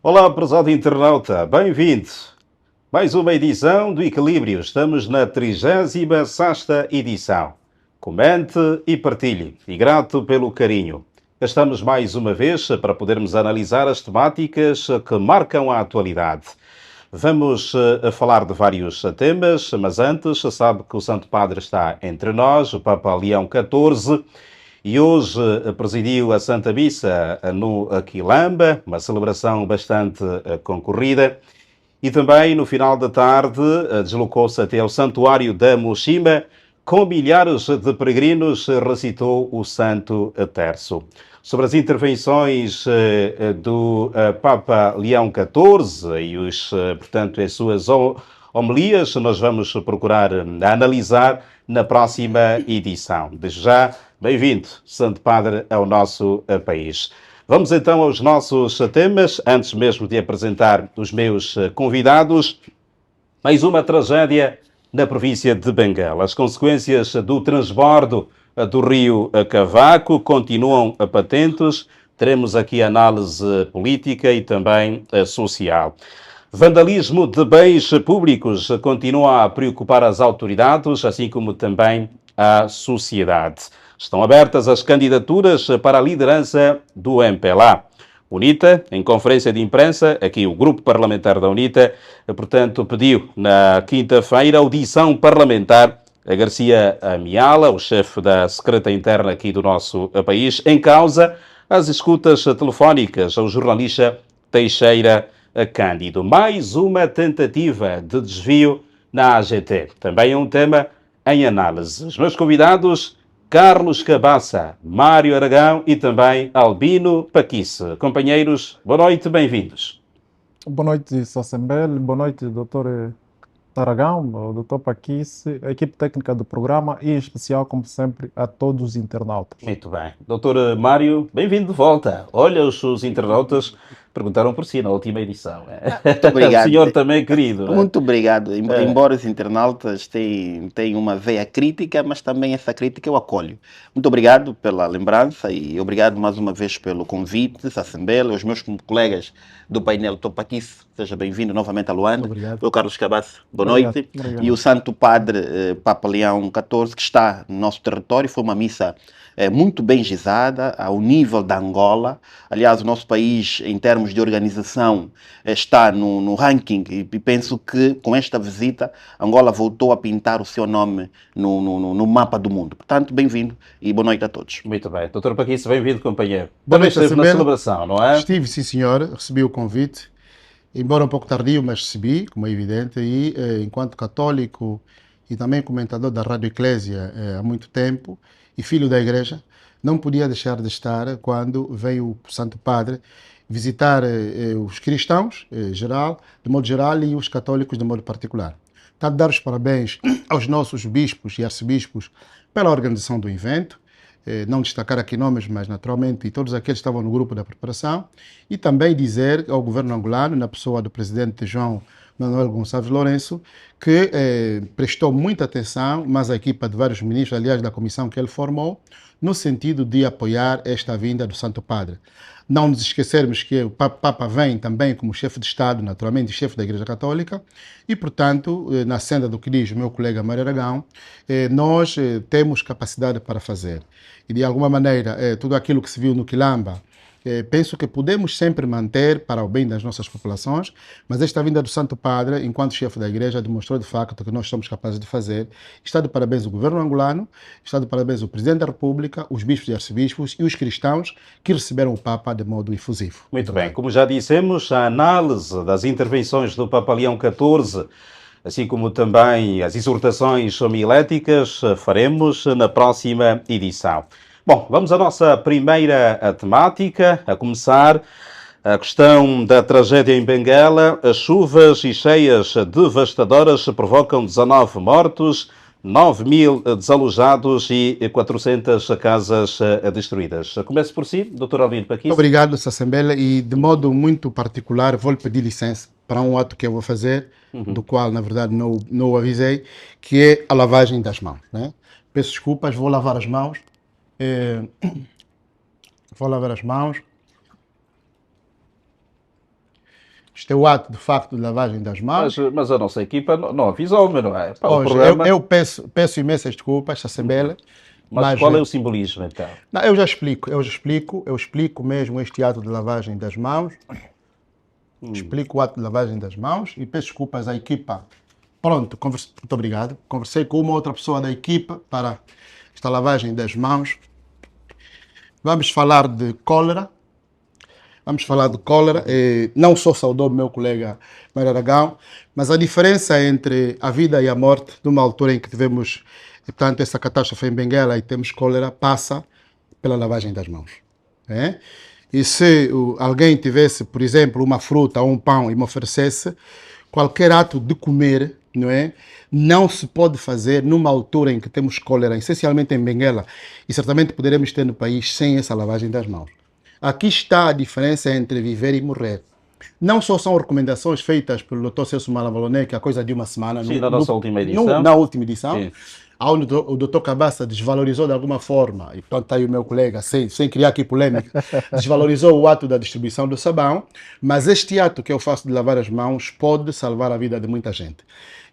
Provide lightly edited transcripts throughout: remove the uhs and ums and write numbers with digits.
Olá, prezado internauta, bem-vindo. Mais uma edição do Equilíbrio. Estamos na 36ª edição. Comente e partilhe. E grato pelo carinho. Estamos mais uma vez para podermos analisar as temáticas que marcam a atualidade. Vamos falar de vários temas, mas antes, sabe que o Santo Padre está entre nós, o Papa Leão XIV, e hoje presidiu a Santa Missa no Quilamba, uma celebração bastante concorrida. E também, no final da tarde, deslocou-se até ao Santuário da Mochima. Com milhares de peregrinos, recitou o Santo Terço. Sobre as intervenções do Papa Leão XIV e, portanto, as suas homilias, nós vamos procurar analisar na próxima edição. Desde já, bem-vindo, Santo Padre, ao nosso país. Vamos então aos nossos temas. Antes mesmo de apresentar os meus convidados, mais uma tragédia na província de Benguela. As consequências do transbordo do rio Cavaco continuam patentes. Teremos aqui análise política e também social. Vandalismo de bens públicos continua a preocupar as autoridades, assim como também a sociedade. Estão abertas as candidaturas para a liderança do MPLA. UNITA, em conferência de imprensa, aqui o grupo parlamentar da UNITA, portanto, pediu na quinta-feira audição parlamentar a Garcia Miala, o chefe da Secretaria Interna aqui do nosso país, em causa as escutas telefónicas ao jornalista Teixeira Cândido. Mais uma tentativa de desvio na AGT. Também é um tema em análise. Os meus convidados, Carlos Cabaça, Mário Aragão e também Albino Paquice. Companheiros, boa noite, bem-vindos. Boa noite, Sassembel. Boa noite, doutor Aragão, o doutor Paquice, a equipe técnica do programa e, em especial, como sempre, a todos os internautas. Muito bem. Doutor Mário, bem-vindo de volta. Olha, os internautas perguntaram por si na última edição. Muito obrigado. O senhor também é querido. Muito obrigado. Embora os internautas tenham uma veia crítica, mas também essa crítica eu acolho. Muito obrigado pela lembrança e obrigado mais uma vez pelo convite, essa Assembleia, aos meus colegas do painel, doutor Paquice, seja bem-vindo novamente a Luanda. Obrigado. O Carlos Cabaça, boa Obrigado. noite. Obrigado. E o Santo Padre Papa Leão XIV, que está no nosso território, foi uma missa muito bem gizada, ao nível da Angola. Aliás, o nosso país, em termos de organização, está no ranking e penso que, com esta visita, Angola voltou a pintar o seu nome no mapa do mundo. Portanto, bem-vindo e boa noite a todos. Muito bem. Doutor Paquice, bem-vindo, companheiro. Boa Também noite, esteve na Assembleia. celebração, não é? Estive, sim senhor, recebi o convite, embora um pouco tardio, mas recebi, como é evidente, e enquanto católico e também comentador da Rádio Eclésia há muito tempo e filho da igreja, não podia deixar de estar quando veio o Santo Padre visitar os cristãos de modo geral, e os católicos de modo particular. Portanto, dar os parabéns aos nossos bispos e arcebispos pela organização do evento, não destacar aqui nomes, mas naturalmente todos aqueles que estavam no grupo da preparação, e também dizer ao governo angolano, na pessoa do presidente João Manuel Gonçalves Lourenço, que prestou muita atenção, mas a equipa de vários ministros, aliás, da comissão que ele formou, no sentido de apoiar esta vinda do Santo Padre. Não nos esquecermos que o Papa vem também como chefe de Estado, naturalmente, chefe da Igreja Católica, e, portanto, na senda do que diz o meu colega Mário Aragão, nós temos capacidade para fazer. E, de alguma maneira, tudo aquilo que se viu no Quilamba, penso que podemos sempre manter para o bem das nossas populações, mas esta vinda do Santo Padre, enquanto chefe da Igreja, demonstrou de facto que nós somos capazes de fazer. Está de parabéns o governo angolano, está de parabéns o Presidente da República, os bispos e arcebispos e os cristãos que receberam o Papa de modo efusivo. Muito bem. Como já dissemos, a análise das intervenções do Papa Leão XIV, assim como também as exortações homiléticas, faremos na próxima edição. Bom, vamos à nossa primeira temática, a começar a questão da tragédia em Benguela. As chuvas e cheias devastadoras provocam 19 mortos, 9.000 desalojados e 400 casas destruídas. Começo por si, Dr. Albino Paquice. Obrigado, Sassembela, e de modo muito particular vou-lhe pedir licença para um ato que eu vou fazer, do qual, na verdade, não o avisei, que é a lavagem das mãos, né? Peço desculpas, vou lavar as mãos. Vou lavar as mãos. Isto é o ato, de facto, de lavagem das mãos. Mas a nossa equipa não avisou-me, não é? Pá, o Hoje, programa... eu peço imensas desculpas, Sassembele. Mas qual é o simbolismo, então? Não, eu explico mesmo este ato de lavagem das mãos. Explico o ato de lavagem das mãos e peço desculpas à equipa. Pronto, muito obrigado. Conversei com uma outra pessoa da equipa para esta lavagem das mãos. Vamos falar de cólera. Não sou saudou meu colega Mário Aragão, mas a diferença entre a vida e a morte, numa altura em que tivemos, portanto, essa catástrofe em Benguela e temos cólera, passa pela lavagem das mãos. É? E se alguém tivesse, por exemplo, uma fruta ou um pão e me oferecesse, qualquer ato de comer, não é? Não se pode fazer numa altura em que temos cólera, essencialmente em Benguela, e certamente poderemos ter no país sem essa lavagem das mãos. Aqui está a diferença entre viver e morrer. Não só são recomendações feitas pelo Dr. Celso Malavaloné, que há coisa de uma semana... Sim, na nossa última edição. Na última edição. Sim. Onde o Dr. Cabaça desvalorizou de alguma forma, e portanto está aí o meu colega, sem criar aqui polêmica, desvalorizou o ato da distribuição do sabão, mas este ato que eu faço de lavar as mãos pode salvar a vida de muita gente.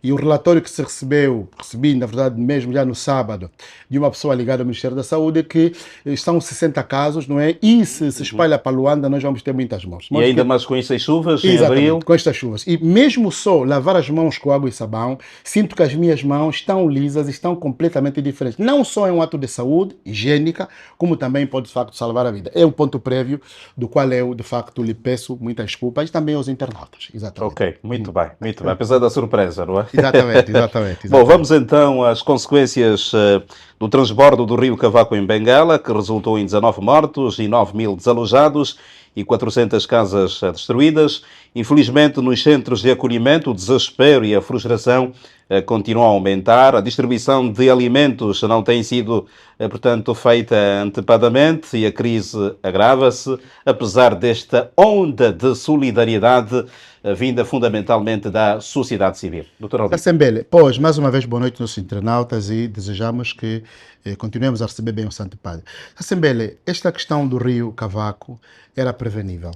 E o relatório que recebi, na verdade, mesmo já no sábado, de uma pessoa ligada ao Ministério da Saúde, é que são 60 casos, não é? E se espalha para Luanda, nós vamos ter muitas mortes. E ainda mais com essas chuvas em abril. Com estas chuvas. E mesmo só lavar as mãos com água e sabão, sinto que as minhas mãos estão lisas, estão completamente diferentes. Não só é um ato de saúde, higiênica, como também pode, de facto, salvar a vida. É um ponto prévio do qual eu, de facto, lhe peço muitas desculpas e também aos internautas. Exatamente. Ok, muito bem. Apesar da surpresa, não é? Exatamente. Bom, vamos então às consequências do transbordo do rio Cavaco em Benguela, que resultou em 19 mortos e 9.000 desalojados e 400 casas destruídas. Infelizmente, nos centros de acolhimento, o desespero e a frustração continuam a aumentar. A distribuição de alimentos não tem sido, portanto, feita antepadamente e a crise agrava-se, apesar desta onda de solidariedade vinda fundamentalmente da sociedade civil. Dr. Alvim. Sassembele, pois, mais uma vez, boa noite aos internautas e desejamos que continuemos a receber bem o Santo Padre. Sassembele, esta questão do rio Cavaco era prevenível.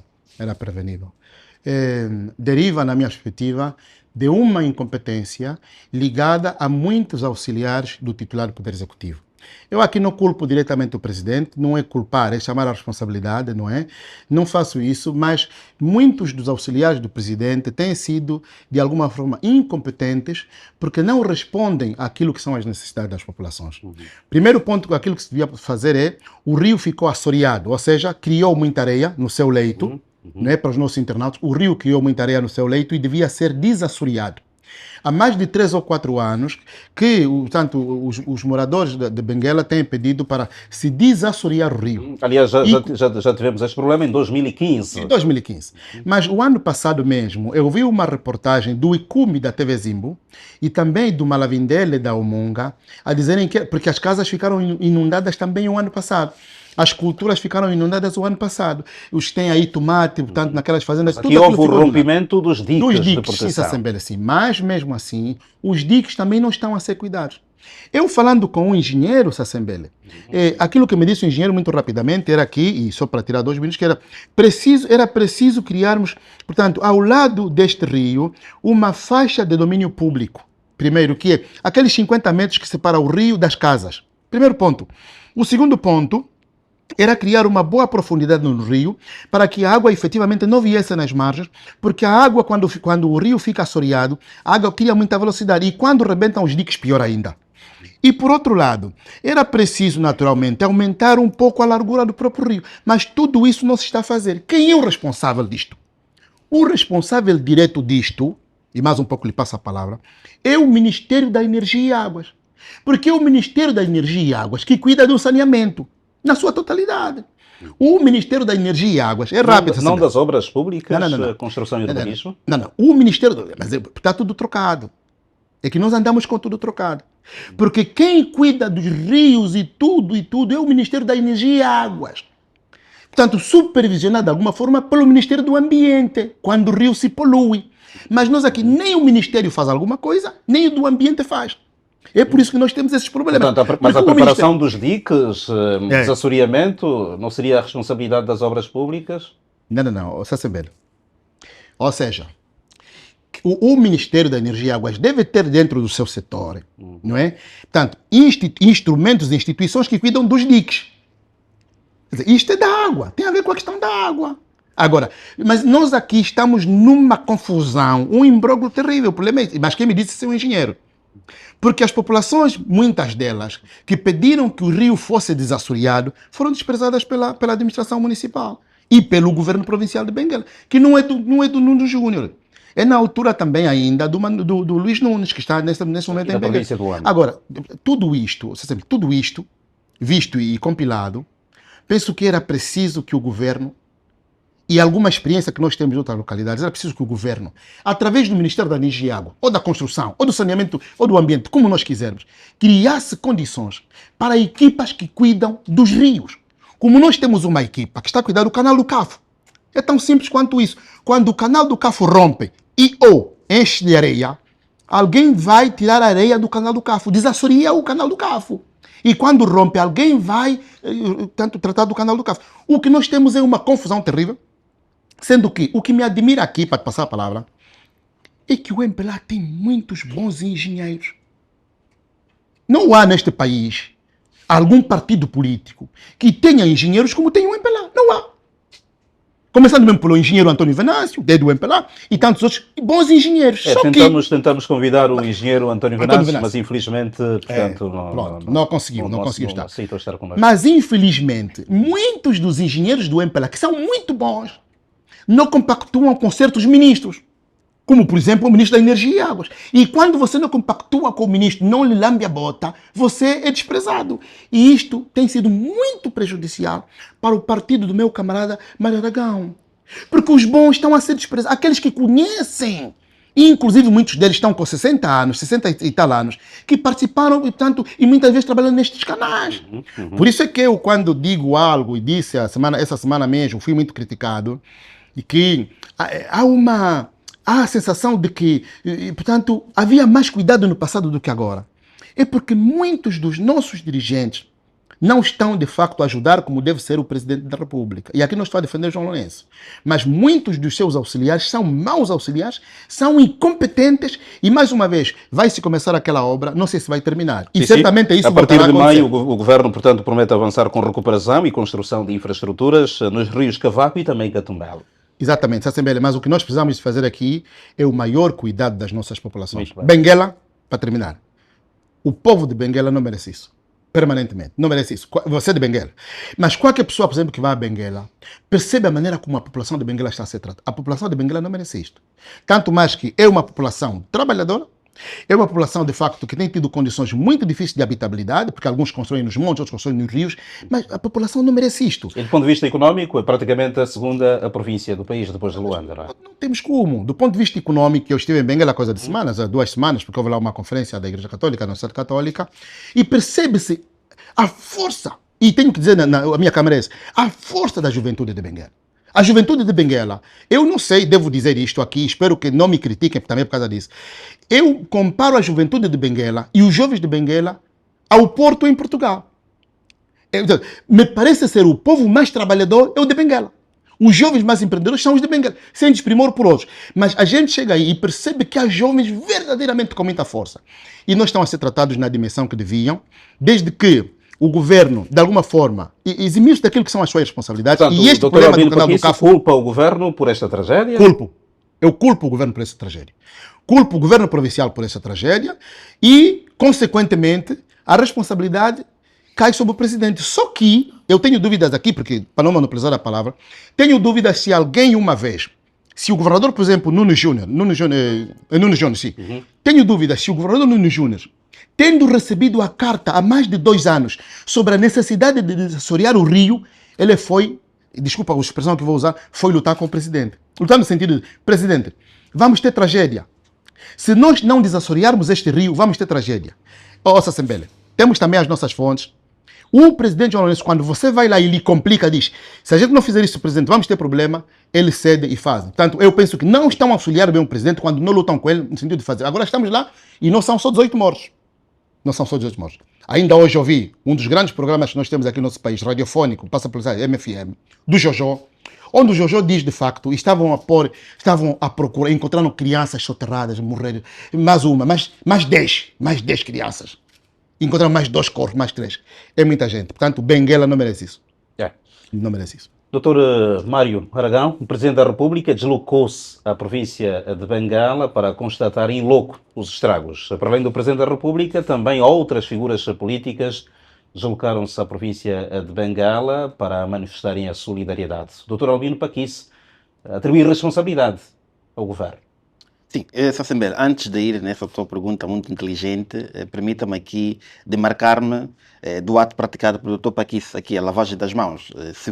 Deriva, na minha perspectiva, de uma incompetência ligada a muitos auxiliares do titular do Poder Executivo. Eu aqui não culpo diretamente o presidente, não é culpar, é chamar a responsabilidade, não é? Não faço isso, mas muitos dos auxiliares do presidente têm sido, de alguma forma, incompetentes porque não respondem àquilo que são as necessidades das populações. Primeiro ponto, aquilo que se devia fazer é, o rio ficou assoreado, ou seja, criou muita areia no seu leito, não é? Para os nossos internautas, o rio criou muita areia no seu leito e devia ser desassoreado. Há mais de 3 ou 4 anos que, portanto, os moradores de Benguela têm pedido para se desassorear o rio. Aliás, já tivemos este problema em 2015. Em 2015. Mas o ano passado mesmo, eu vi uma reportagem do ICUMI da TV Zimbo e também do Malavindele da Umunga a dizerem que, porque as casas ficaram inundadas também o ano passado. As culturas ficaram inundadas o ano passado. Os que têm aí tomate, portanto, naquelas fazendas... Aqui houve o rompimento dos diques de proteção. Sim, mas mesmo assim, os diques também não estão a ser cuidados. Eu falando com um engenheiro, Sassembele, aquilo que me disse o engenheiro muito rapidamente era aqui, e só para tirar 2 minutos, que era preciso criarmos, portanto, ao lado deste rio, uma faixa de domínio público. Primeiro, que é aqueles 50 metros que separam o rio das casas. Primeiro ponto. O segundo ponto era criar uma boa profundidade no rio para que a água efetivamente não viesse nas margens, porque a água, quando o rio fica assoreado, a água cria muita velocidade e quando rebentam os diques, pior ainda. E por outro lado, era preciso naturalmente aumentar um pouco a largura do próprio rio, mas tudo isso não se está a fazer. Quem é o responsável disto? O responsável direto disto, e mais um pouco lhe passo a palavra, é o Ministério da Energia e Águas. Porque é o Ministério da Energia e Águas que cuida do saneamento. Na sua totalidade. O Ministério da Energia e Águas é rápido. Não das obras públicas, não. construção e urbanismo? Não. O Ministério... Mas está tudo trocado. É que nós andamos com tudo trocado. Porque quem cuida dos rios e tudo é o Ministério da Energia e Águas. Portanto, supervisionado de alguma forma pelo Ministério do Ambiente, quando o rio se polui. Mas nós aqui nem o Ministério faz alguma coisa, nem o do Ambiente faz. É por isso que nós temos esses problemas. Portanto, mas a preparação dos diques, desassoreamento, não seria a responsabilidade das obras públicas? Não, Sassembele. Ou seja, o Ministério da Energia e Águas deve ter dentro do seu setor, não é? Portanto, instrumentos e instituições que cuidam dos diques. Quer dizer, isto é da água, tem a ver com a questão da água. Agora, mas nós aqui estamos numa confusão, um imbróglio terrível. O problema é, mas quem me disse ser um engenheiro? Porque as populações, muitas delas, que pediram que o rio fosse desassoreado, foram desprezadas pela administração municipal e pelo governo provincial de Benguela, que não é do Nuno Júnior. É na altura também ainda do Luís Nunes, que está nesse momento em Benguela. Agora, tudo isto, visto e compilado, penso que era preciso que o governo, e alguma experiência que nós temos em outras localidades, era preciso que o governo, através do Ministério da Energia e Água, ou da Construção, ou do Saneamento, ou do Ambiente, como nós quisermos, criasse condições para equipas que cuidam dos rios. Como nós temos uma equipa que está a cuidar do Canal do Cafo. É tão simples quanto isso. Quando o Canal do Cafo rompe ou enche de areia, alguém vai tirar a areia do Canal do Cafo, desassoria o Canal do Cafo. E quando rompe, alguém vai tratar do Canal do Cafo. O que nós temos é uma confusão terrível, sendo que o que me admira aqui, para te passar a palavra, é que o MPLA tem muitos bons engenheiros. Não há neste país algum partido político que tenha engenheiros como tem o MPLA. Não há. Começando mesmo pelo engenheiro António Venâncio, do MPLA, e tantos outros bons engenheiros. Tentamos convidar o engenheiro António Venâncio, mas infelizmente, portanto, não conseguiu estar. Mas infelizmente, muitos dos engenheiros do MPLA, que são muito bons, não compactuam com certos ministros, como por exemplo o ministro da Energia e Águas. E quando você não compactua com o ministro, não lhe lambe a bota, você é desprezado. E isto tem sido muito prejudicial para o partido do meu camarada Mário Aragão. Porque os bons estão a ser desprezados. Aqueles que conhecem, e inclusive muitos deles estão com 60 anos, 60 e tal anos, que participaram e muitas vezes trabalham nestes canais. Por isso é que eu, quando digo algo, e disse essa semana mesmo, fui muito criticado, e que há a sensação de que, portanto, havia mais cuidado no passado do que agora. É porque muitos dos nossos dirigentes não estão, de facto, a ajudar como deve ser o Presidente da República. E aqui não estou a defender João Lourenço. Mas muitos dos seus auxiliares são maus auxiliares, são incompetentes e, mais uma vez, vai-se começar aquela obra, não sei se vai terminar. E certamente isso a partir de maio, o Governo, portanto, promete avançar com recuperação e construção de infraestruturas nos rios Cavaco e também Catumbelo. Exatamente, Sassembele, mas o que nós precisamos de fazer aqui é o maior cuidado das nossas populações. Benguela, para terminar, o povo de Benguela não merece isso, permanentemente, não merece isso. Você é de Benguela, mas qualquer pessoa, por exemplo, que vai a Benguela, percebe a maneira como a população de Benguela está a ser tratada. A população de Benguela não merece isto. Tanto mais que é uma população trabalhadora, é uma população, de facto, que tem tido condições muito difíceis de habitabilidade, porque alguns constroem nos montes, outros constroem nos rios, mas a população não merece isto. E do ponto de vista económico, é praticamente a segunda província do país, depois de Luanda, não é? Não temos como. Do ponto de vista económico, eu estive em Benguela há coisa de semanas, há 2 semanas, porque houve lá uma conferência da Igreja Católica, da Universidade Católica, e percebe-se a força, e tenho que dizer a minha câmera é essa, a força da juventude de Benguela. A juventude de Benguela, eu não sei, devo dizer isto aqui, espero que não me critiquem também por causa disso. Eu comparo a juventude de Benguela e os jovens de Benguela ao Porto em Portugal. Me parece ser o povo mais trabalhador é o de Benguela. Os jovens mais empreendedores são os de Benguela, sem desprimor por outros. Mas a gente chega aí e percebe que há jovens verdadeiramente com muita força. E não estão a ser tratados na dimensão que deviam, desde que o governo, de alguma forma, eximir-se daquilo que são as suas responsabilidades. Portanto, e este problema do Canal do Cafo... culpa o governo por esta tragédia? Eu culpo o governo por essa tragédia. Culpo o governo provincial por essa tragédia e, consequentemente, a responsabilidade cai sobre o presidente. Só que eu tenho dúvidas aqui, porque, para não monopolizar a palavra, tenho dúvidas se alguém uma vez, se o governador, por exemplo, Nuno Júnior, sim, tenho dúvidas se o governador Nuno Júnior, tendo recebido a carta há mais de 2 anos sobre a necessidade de desassorear o rio, ele foi, desculpa a expressão que vou usar, foi lutar com o presidente. Lutar no sentido de, presidente, vamos ter tragédia. Se nós não desassorearmos este rio, vamos ter tragédia. Sassembele, temos também as nossas fontes. O presidente João Lourenço, quando você vai lá e lhe complica, diz, se a gente não fizer isso, presidente, vamos ter problema, ele cede e faz. Portanto, eu penso que não estão a auxiliar bem o presidente quando não lutam com ele no sentido de fazer. Agora estamos lá e não são só 18 mortos. Não são só 18 mortos. Ainda hoje ouvi um dos grandes programas que nós temos aqui no nosso país, radiofónico, passa pelo MFM, do Jojo, onde o Jojo diz de facto, estavam a procurar, encontraram crianças soterradas, morreram, mais 10 crianças. Encontraram mais 2 corpos, mais 3. É muita gente. Portanto, Benguela não merece isso. Não merece isso. Dr. Mário Aragão, o Presidente da República, deslocou-se à província de Bengala para constatar em loco os estragos. Para além do Presidente da República, também outras figuras políticas deslocaram-se à província de Bengala para manifestarem a solidariedade. Dr. Albino Paquice atribuir responsabilidade ao Governo. Sim, Sassembel, antes de ir nessa tua pergunta muito inteligente, permita-me aqui demarcar-me do ato praticado pelo Dr. Paquice, aqui, a lavagem das mãos. Se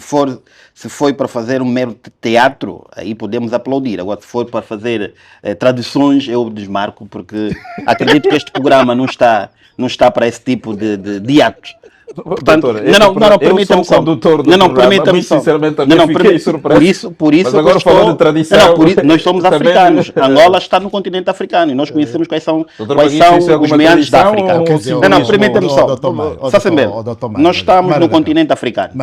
foi para fazer um mero teatro, aí podemos aplaudir. Agora, se for para fazer traduções, eu desmarco, porque acredito que este programa não está para esse tipo de atos. Portanto, não, permita-me só. Permita-me só. Sinceramente, também fiquei surpreso. Por isso, mas agora falando de tradição... nós somos africanos. Angola está no continente africano e nós conhecemos quais são os meandros da África. Permita-me só. Nós estamos no continente africano.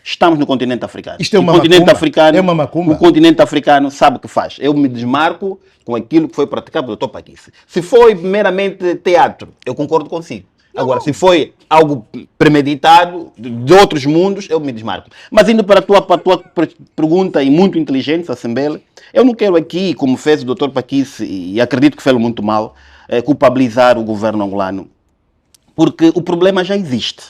Estamos no continente africano. Isto é uma macumba. O continente africano sabe o que faz. Eu me desmarco com aquilo que foi praticado pelo Dr. Paquice. Se foi meramente teatro, eu concordo consigo. Agora, se foi algo premeditado de outros mundos, eu me desmarco. Mas indo para a tua pergunta, e muito inteligente, Sassembele, eu não quero aqui, como fez o Dr. Paquice, e acredito que fez muito mal, culpabilizar o governo angolano, porque o problema já existe.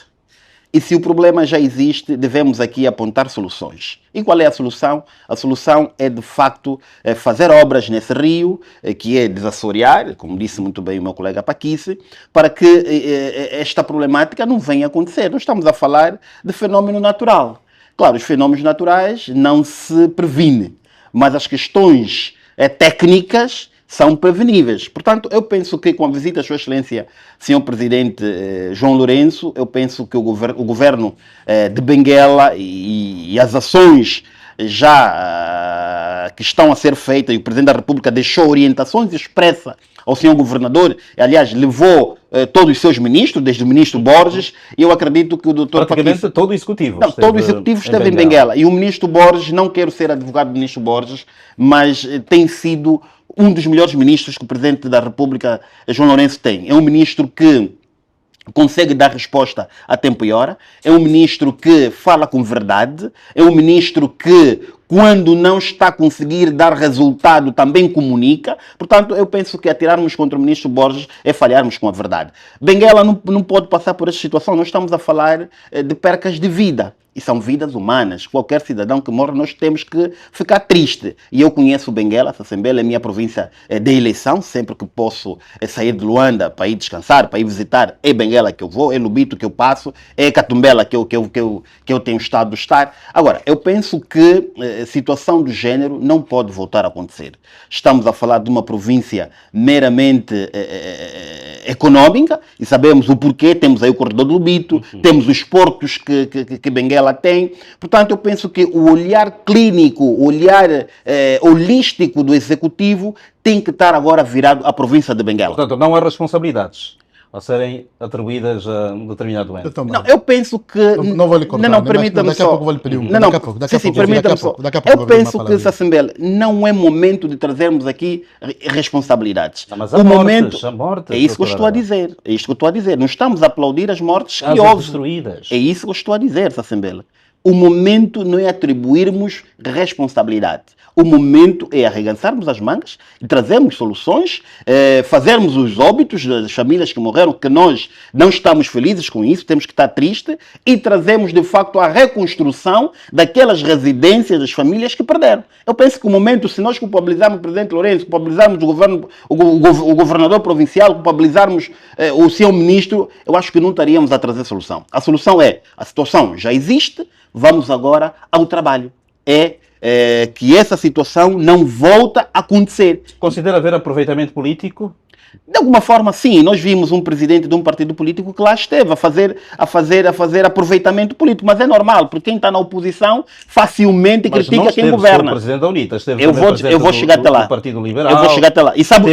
E se o problema já existe, devemos aqui apontar soluções. E qual é a solução? A solução é, de facto, fazer obras nesse rio, que é desassorear, como disse muito bem o meu colega Paquice, para que esta problemática não venha a acontecer. Nós estamos a falar de fenômeno natural. Claro, os fenômenos naturais não se previnem, mas as questões técnicas são preveníveis. Portanto, eu penso que com a visita da Sua Excelência, Sr. Presidente João Lourenço, eu penso que o governo de Benguela e as ações já que estão a ser feitas, e o Presidente da República deixou orientações expressas ao Sr. Governador, aliás, levou todos os seus ministros, desde o Ministro Borges, e eu acredito que o Dr. Praticamente Paquice, todo o Executivo. Não, todo o Executivo esteve em Benguela. E o Ministro Borges, não quero ser advogado do Ministro Borges, mas tem sido um dos melhores ministros que o Presidente da República, João Lourenço, tem. É um ministro que consegue dar resposta a tempo e hora, é um ministro que fala com verdade, é um ministro que, quando não está a conseguir dar resultado, também comunica. Portanto, eu penso que atirarmos contra o ministro Borges é falharmos com a verdade. Benguela não pode passar por essa situação. Nós estamos a falar de percas de vida. E são vidas humanas. Qualquer cidadão que morre, nós temos que ficar triste. E eu conheço Benguela, Sassembele é a minha província de eleição. Sempre que posso sair de Luanda para ir descansar, para ir visitar, é Benguela que eu vou, é Lubito que eu passo, é Catumbela que eu tenho estado de estar. Agora, eu penso que situação do género não pode voltar a acontecer. Estamos a falar de uma província meramente econômica e sabemos o porquê. Temos aí o corredor do Lubito, temos os portos que Benguela tem. Portanto, eu penso que o olhar clínico, o olhar holístico do Executivo tem que estar agora virado à província de Benguela. Portanto, não há responsabilidades a serem atribuídas a um determinado ente. Não, eu penso que... Não vou lhe cortar. Não, permita-me só. Daqui a pouco vou lhe pedir um... Permita-me só. Eu penso que, Sassembele, não é momento de trazermos aqui responsabilidades. Não, mas a morte, é isso que eu estou a dizer. É isso que eu estou a dizer. Não estamos a aplaudir as mortes que houve. Destruídas. É isso que eu estou a dizer, Sassembele. O momento não é atribuirmos responsabilidade. O momento é arregaçarmos as mangas e trazermos soluções, fazermos os óbitos das famílias que morreram, que nós não estamos felizes com isso, temos que estar tristes, e trazemos de facto a reconstrução daquelas residências das famílias que perderam. Eu penso que o momento, se nós culpabilizarmos o Presidente Lourenço, culpabilizarmos o governador provincial, culpabilizarmos o seu ministro, eu acho que não estaríamos a trazer solução. A solução é, a situação já existe, vamos agora ao trabalho. Que essa situação não volta a acontecer. Considera haver aproveitamento político? De alguma forma, sim. Nós vimos um presidente de um partido político que lá esteve a fazer aproveitamento político. Mas é normal, porque quem está na oposição facilmente critica quem governa. O presidente da UNITA, eu vou chegar até lá. Do Partido Liberal. Eu vou chegar até lá. E sabe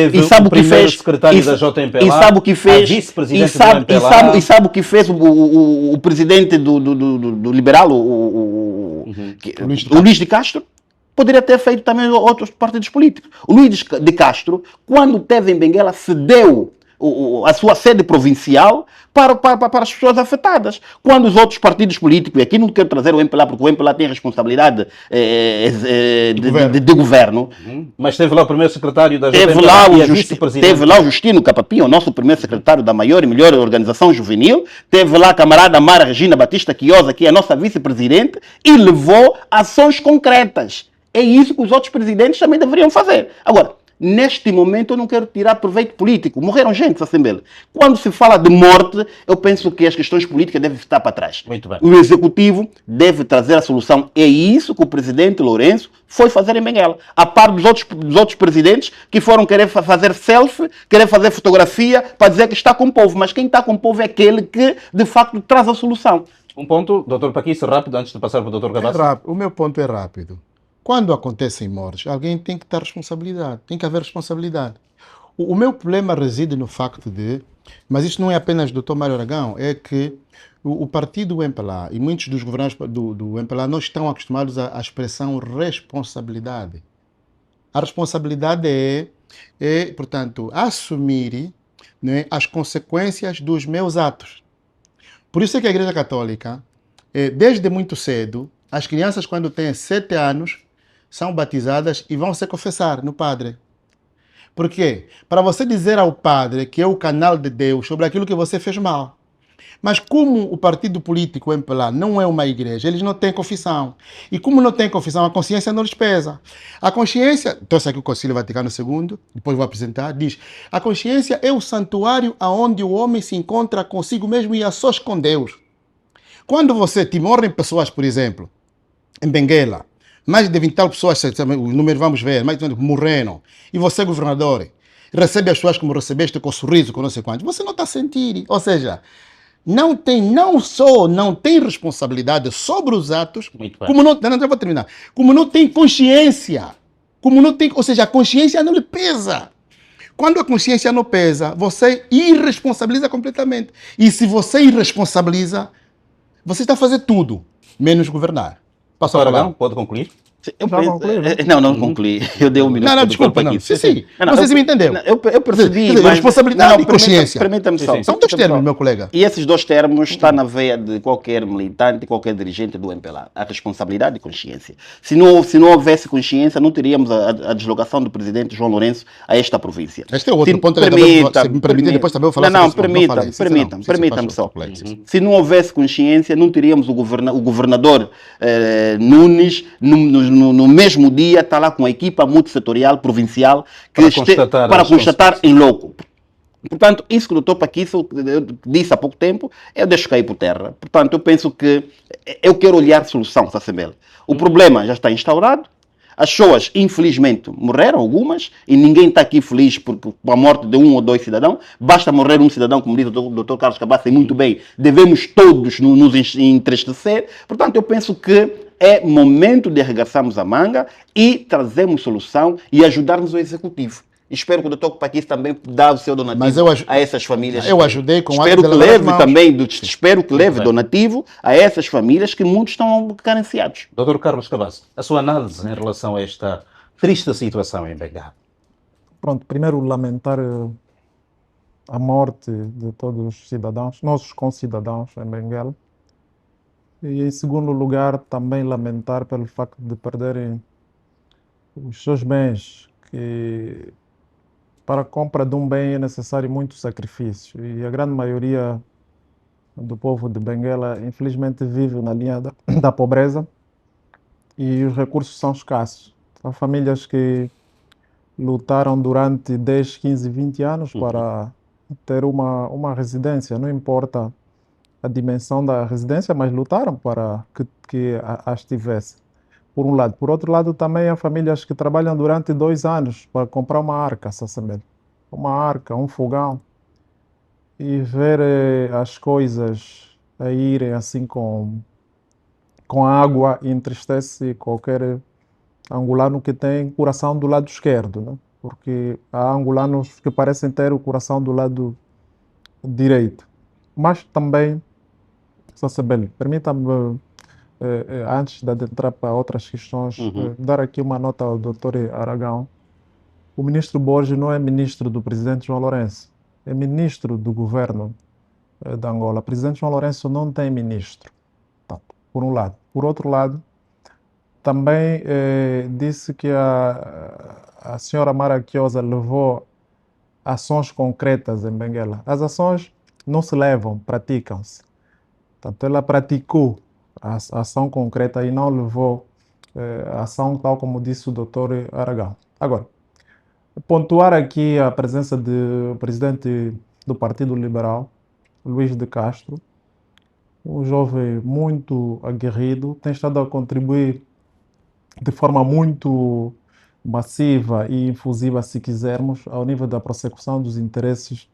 o que fez? Secretário da JMP e sabe o que fez? E sabe o que fez o presidente do Liberal, o Que O Luís de o Luís de Castro poderia ter feito também outros partidos políticos. O Luís de Castro, quando esteve em Benguela, cedeu a sua sede provincial para as pessoas afetadas. Quando os outros partidos políticos, e aqui não quero trazer o MPLA, porque o MPLA tem responsabilidade de governo, Mas teve lá o primeiro secretário da teve JMPLA lá, e a teve vice-presidente. lá o Justino Capapinha, o nosso primeiro secretário da maior e melhor organização juvenil, teve lá a camarada Mara Regina Batista Quiosa, que é a nossa vice-presidente, e levou ações concretas. É isso que os outros presidentes também deveriam fazer. Agora, neste momento eu não quero tirar proveito político. Morreram gente, Sassembele. Quando se fala de morte, eu penso que as questões políticas devem estar para trás. Muito bem. O executivo deve trazer a solução. É isso que o presidente Lourenço foi fazer em Benguela. A par dos outros presidentes que foram querer fazer selfie, querer fazer fotografia para dizer que está com o povo. Mas quem está com o povo é aquele que, de facto, traz a solução. Um ponto, Dr. Paquice, rápido, antes de passar para o Dr. É Cabasso. rápido. O meu ponto é rápido. Quando acontecem mortes, alguém tem que ter responsabilidade, tem que haver responsabilidade. O meu problema reside no facto de, mas isto não é apenas do Dr. Mário Aragão, é que o partido do MPLA e muitos dos governantes do MPLA não estão acostumados à expressão responsabilidade. A responsabilidade portanto, assumir, né, as consequências dos meus atos. Por isso é que a Igreja Católica, desde muito cedo, as crianças quando têm 7 anos, são batizadas e vão se confessar no padre. Por quê? Para você dizer ao padre que é o canal de Deus sobre aquilo que você fez mal. Mas como o partido político o MPLA não é uma igreja, eles não têm confissão. E como não têm confissão, a consciência não lhes pesa. A consciência, então isso aqui o Concílio Vaticano II, depois vou apresentar, diz: a consciência é o santuário aonde o homem se encontra consigo mesmo e a sós com Deus. Quando te morrem pessoas, por exemplo, em Benguela, mais de 20 tal pessoas, o número vamos ver, mais de 20 morreram, e você, governador, recebe as pessoas como recebeste, com sorriso, com não sei quantos, você não está a sentir. Ou seja, não só não tem responsabilidade sobre os atos, como não vou terminar, como não tem consciência, ou seja, a consciência não lhe pesa. Quando a consciência não pesa, você irresponsabiliza completamente. E se você irresponsabiliza, você está a fazer tudo, menos governar. Passa a palavra. Pode concluir? Não concluí. Eu dei um minuto. Não, desculpa. Não. Sim. Não, você me entendeu. Eu percebi. Mas, responsabilidade e consciência. Permita-me só. São 2 termos, meu colega. E esses 2 termos estão na veia de qualquer militante, qualquer dirigente do MPLA. A responsabilidade e consciência. Se não houvesse consciência, não teríamos a deslocação do presidente João Lourenço a esta província. Este é outro ponto. Se me permite, depois também vou falar permita-me só. Se não houvesse consciência, não teríamos o governador Nunes no mesmo dia está lá com a equipa multissetorial provincial para constatar em loco. Portanto, isso que o Dr. Paquice disse há pouco tempo, eu deixo cair por terra. Portanto, eu penso que eu quero olhar solução, Sassembele. O problema já está instaurado. As pessoas, infelizmente, morreram algumas, e ninguém está aqui feliz por a morte de 1 ou 2 cidadãos. Basta morrer um cidadão, como diz o Dr. Carlos Cabasso, e muito bem, devemos todos nos entristecer. Portanto, eu penso que é momento de arregaçarmos a manga e trazermos solução e ajudarmos o Executivo. Espero que o Dr. Paquice também dê o seu donativo a essas famílias. Eu ajudei com espero que leve também, espero que leve donativo a essas famílias que muitos estão carenciados. Dr. Carlos Cabasso, a sua análise em relação a esta triste situação em Benguela? Pronto, primeiro lamentar a morte de todos os cidadãos, nossos concidadãos em Benguela. E em segundo lugar, também lamentar pelo facto de perderem os seus bens, que para a compra de um bem é necessário muito sacrifício. E a grande maioria do povo de Benguela, infelizmente, vive na linha da pobreza e os recursos são escassos. Há famílias que lutaram durante 10, 15, 20 anos para ter uma residência, não importa a dimensão da residência, mas lutaram para que as tivesse, por um lado. Por outro lado, também há famílias que trabalham durante 2 anos para comprar uma arca, uma arca, um fogão, e ver as coisas a irem assim com água entristece qualquer angolano que tem coração do lado esquerdo, né? Porque há angolanos que parecem ter o coração do lado direito. Mas também, Sassembele, permita-me antes de adentrar para outras questões, dar aqui uma nota ao doutor Aragão. O ministro Borges não é ministro do presidente João Lourenço, é ministro do governo de Angola. O presidente João Lourenço não tem ministro, tá, por um lado. Por outro lado, também disse que a senhora Mara Chiosa levou ações concretas em Benguela. As ações não se levam, praticam-se. Portanto, ela praticou a ação concreta e não levou a ação tal como disse o doutor Aragão. Agora, pontuar aqui a presença do presidente do Partido Liberal, Luís de Castro, um jovem muito aguerrido, tem estado a contribuir de forma muito massiva e infusiva, se quisermos, ao nível da prossecução dos interesses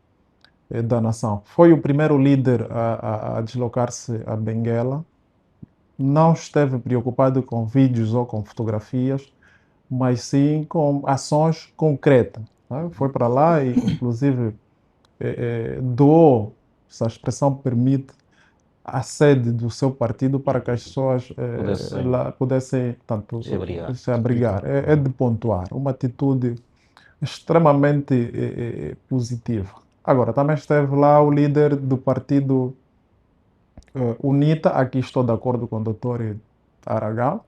da nação. Foi o primeiro líder a deslocar-se a Benguela, não esteve preocupado com vídeos ou com fotografias, mas sim com ações concretas. Né? Foi para lá e, inclusive, doou, se a expressão permite, a sede do seu partido para que as pessoas lá pudessem tanto, se abrigar. É de pontuar. Uma atitude extremamente positiva. Agora, também esteve lá o líder do partido UNITA, aqui estou de acordo com o doutor Aragão,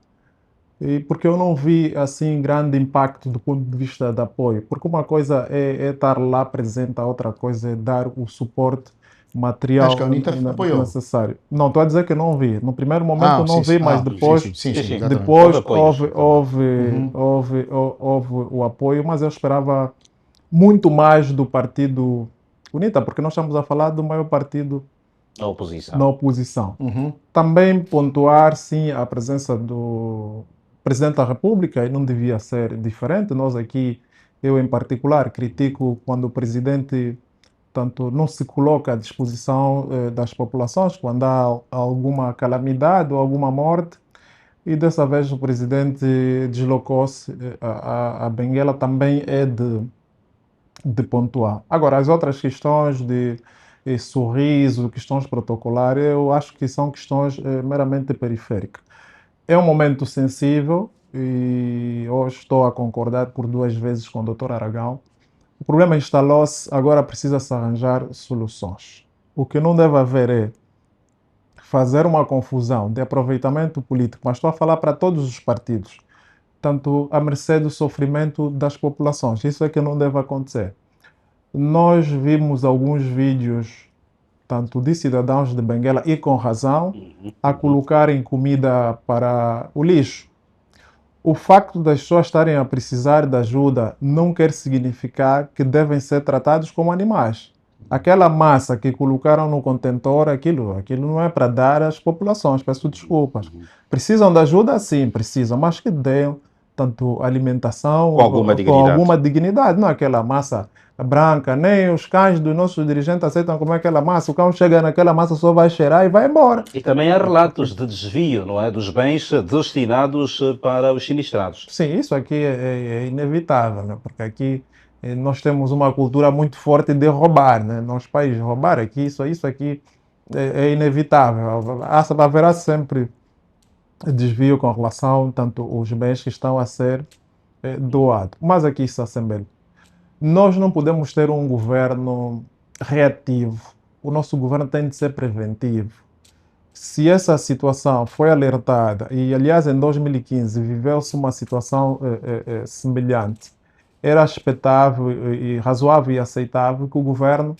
porque eu não vi assim grande impacto do ponto de vista de apoio, porque uma coisa é estar lá presente, a outra coisa é dar o suporte material Acho que a UNITA apoiou. necessário. Não, estou a dizer que não vi. No primeiro momento eu não vi, mas depois, sim, exatamente. depois Houve houve o apoio, mas eu esperava muito mais do partido UNITA, porque nós estamos a falar do maior partido na oposição. Também pontuar, sim, a presença do Presidente da República, e não devia ser diferente. Nós aqui, eu em particular, critico quando o Presidente tanto não se coloca à disposição das populações quando há alguma calamidade ou alguma morte. E dessa vez o Presidente deslocou-se a Benguela, também é de pontuar. Agora, as outras questões de sorriso, questões protocolares, eu acho que são questões meramente periféricas. É um momento sensível e hoje estou a concordar por 2 vezes com o Dr. Aragão. O problema instalou-se, agora precisa-se arranjar soluções. O que não deve haver é fazer uma confusão de aproveitamento político, mas estou a falar para todos os partidos, tanto à mercê do sofrimento das populações. Isso é que não deve acontecer. Nós vimos alguns vídeos, tanto de cidadãos de Benguela, e com razão, a colocarem comida para o lixo. O facto das pessoas estarem a precisar de ajuda não quer significar que devem ser tratados como animais. Aquela massa que colocaram no contentor, aquilo não é para dar às populações, peço desculpas. Precisam de ajuda? Sim, precisam, mas que deem tanto alimentação com alguma dignidade. Não aquela massa branca, nem os cães dos nossos dirigentes aceitam comer aquela massa. O cão chega naquela massa, só vai cheirar e vai embora. E também há relatos de desvio, não é, dos bens destinados para os sinistrados. Sim, isso aqui é inevitável, né? Porque aqui nós temos uma cultura muito forte de roubar, né? Nos países, roubar aqui, isso aqui é inevitável. Haverá sempre desvio com relação tanto os bens que estão a ser doados. Mas aqui se assemelha. Nós não podemos ter um governo reativo. O nosso governo tem de ser preventivo. Se essa situação foi alertada, e aliás em 2015 viveu-se uma situação semelhante, era expectável e razoável e aceitável que o governo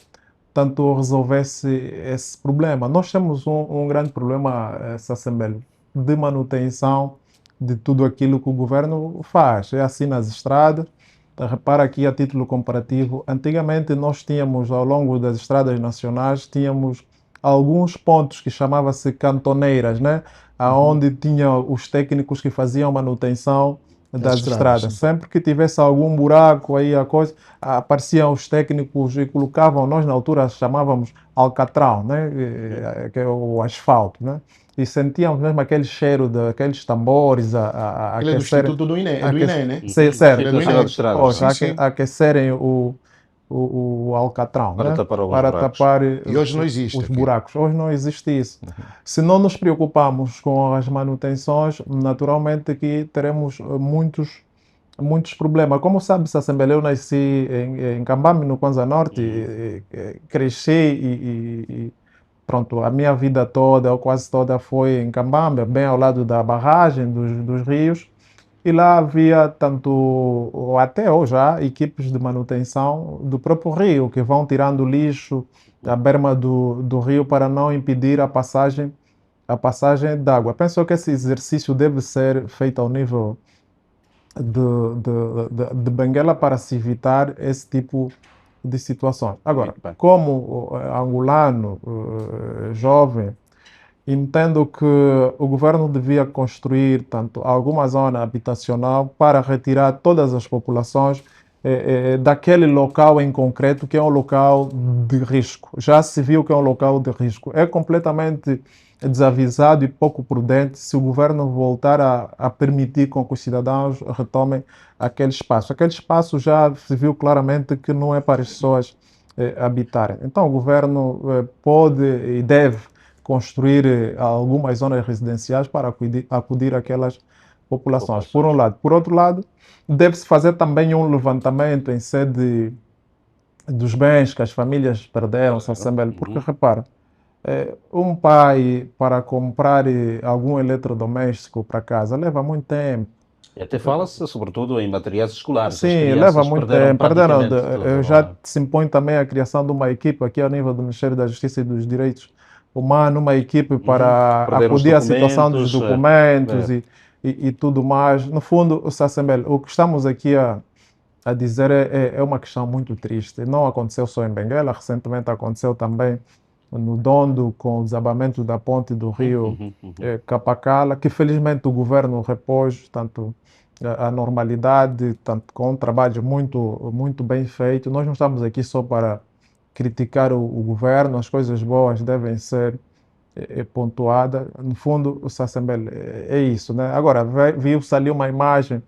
tanto resolvesse esse problema. Nós temos um grande problema, se assemelha, de manutenção de tudo aquilo que o governo faz. É assim nas estradas. Repara aqui a título comparativo, antigamente nós tínhamos ao longo das estradas nacionais, tínhamos alguns pontos que chamava-se cantoneiras, né? Onde tinha os técnicos que faziam manutenção das estradas. Sempre que tivesse algum buraco aí, a coisa, apareciam os técnicos e colocavam, nós na altura chamávamos alcatrão, né? Que é o asfalto, né? E sentíamos mesmo aquele cheiro daqueles tambores a aquecerem. Do Instituto do INE, né? Aquecerem o o alcatrão, Para né? tapar alguns Para buracos. tapar E hoje não existe os aqui. buracos. Hoje não existe isso. Se não nos preocuparmos com as manutenções, naturalmente que teremos muitos problemas. Como sabe, se Assembleia, eu nasci em Cambambe, no Kwanza Norte, cresci e pronto, a minha vida toda, ou quase toda, foi em Cambambe, bem ao lado da barragem dos rios. E lá havia tanto, ou até hoje há, equipes de manutenção do próprio rio, que vão tirando lixo da berma do rio para não impedir a passagem d'água. Penso que esse exercício deve ser feito ao nível de Benguela para se evitar esse tipo de situações. Agora, Muito bem. como angolano, jovem, entendo que o governo devia construir tanto alguma zona habitacional para retirar todas as populações daquele local em concreto que é um local de risco. Já se viu que é um local de risco. É completamente desavisado e pouco prudente se o governo voltar a permitir com que os cidadãos retomem aquele espaço. Aquele espaço já se viu claramente que não é para as pessoas habitarem. Então o governo pode e deve construir algumas zonas residenciais para acudir àquelas populações, por um lado. Por outro lado, deve-se fazer também um levantamento em sede dos bens que as famílias perderam, porque repara, um pai para comprar algum eletrodoméstico para casa leva muito tempo. E até fala-se, sobretudo, em materiais escolares. As Sim, crianças leva muito tempo. praticamente tudo, Já não é? se impõe também a criação de uma equipe aqui ao nível do Ministério da Justiça e dos Direitos Humanos, uma equipe para Perder os acudir à situação dos documentos, documentos e tudo mais. No fundo, Sassembel, o que estamos aqui a dizer é uma questão muito triste. Não aconteceu só em Benguela, recentemente aconteceu também no Dondo, com o desabamento da ponte do rio Capacala, que felizmente o governo repôs tanto a normalidade, tanto com um trabalho muito bem feito. Nós não estamos aqui só para criticar o governo, as coisas boas devem ser pontuadas. No fundo, o Sassembel é isso, né? Agora, viu-se ali uma imagem,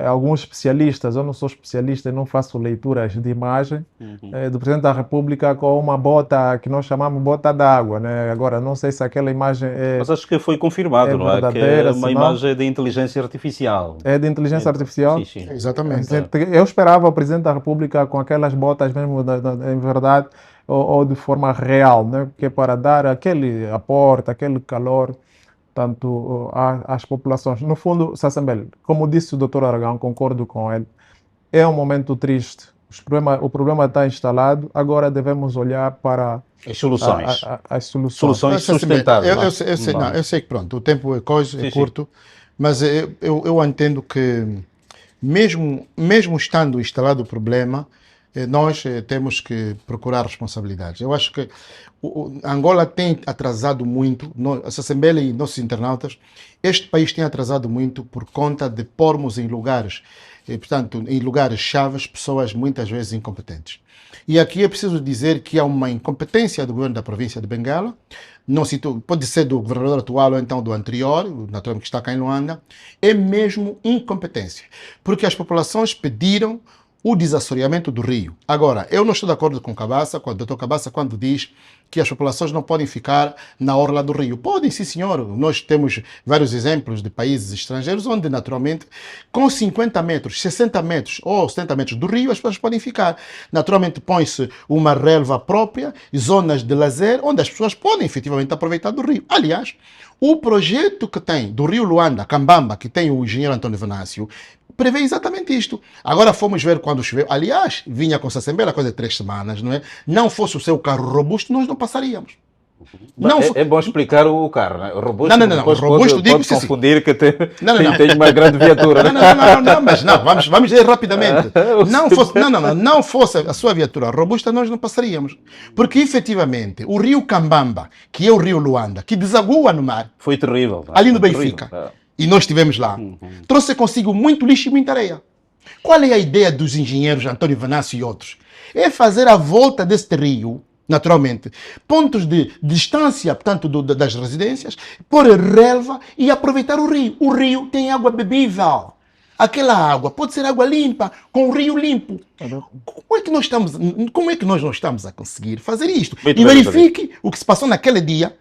alguns especialistas, eu não sou especialista e não faço leituras de imagem, do Presidente da República com uma bota que nós chamamos bota d'água, né? Agora, não sei se aquela imagem Mas acho que foi confirmado, não é? Que verdadeira, é uma imagem de inteligência artificial. É de inteligência artificial? Sim, sim. Exatamente. Eu esperava o Presidente da República com aquelas botas mesmo, em verdade, ou de forma real, né? Que é para dar aquele aporte, aquele calor, tanto às populações. No fundo, Sassembel, como disse o Dr. Aragão, concordo com ele, é um momento triste. O problema está instalado, agora devemos olhar para As soluções. as soluções. Soluções sustentáveis. Eu sei que pronto, o tempo é coisa, é curto, mas eu entendo que mesmo estando instalado o problema, nós temos que procurar responsabilidades. Eu acho que Angola tem atrasado muito, a Assembleia e nossos internautas, este país tem atrasado muito por conta de pormos em lugares, portanto, em lugares chaves, pessoas muitas vezes incompetentes. E aqui é preciso dizer que há uma incompetência do governo da província de Benguela, pode ser do governador atual ou então do anterior, naturalmente que está cá em Luanda, é mesmo incompetência, porque as populações pediram o desassoreamento do rio. Agora, eu não estou de acordo com o Dr. Cabaça, quando diz que as populações não podem ficar na orla do rio. Podem, sim, senhor. Nós temos vários exemplos de países estrangeiros onde, naturalmente, com 50 metros, 60 metros ou 70 metros do rio, as pessoas podem ficar. Naturalmente, põe-se uma relva própria, zonas de lazer, onde as pessoas podem, efetivamente, aproveitar do rio. Aliás, o projeto que tem do rio Luanda, Cambamba, que tem o engenheiro Antônio Venâncio, prevê exatamente isto. Agora fomos ver quando choveu. Aliás, vinha com essa Assembleia coisa de 3 semanas, não é? Não fosse o seu carro robusto, nós não passaríamos. É bom explicar o carro, né? O robusto, não. O robusto pode digo confundir que tem não. uma grande viatura. Mas vamos dizer rapidamente. Não fosse a sua viatura robusta, nós não passaríamos. Porque, efetivamente, o rio Cambamba, que é o rio Luanda, que desagua no mar, foi terrível. Ali no Benfica, e nós estivemos lá, trouxe consigo muito lixo e muita areia. Qual é a ideia dos engenheiros Antônio Venâncio e outros? É fazer a volta deste rio, naturalmente, pontos de distância, portanto, das residências, pôr relva e aproveitar o rio. O rio tem água bebível. aquela água pode ser água limpa, com o rio limpo. Como é que nós não estamos a conseguir fazer isto? Muito E bem, verifique o que se passou naquele dia.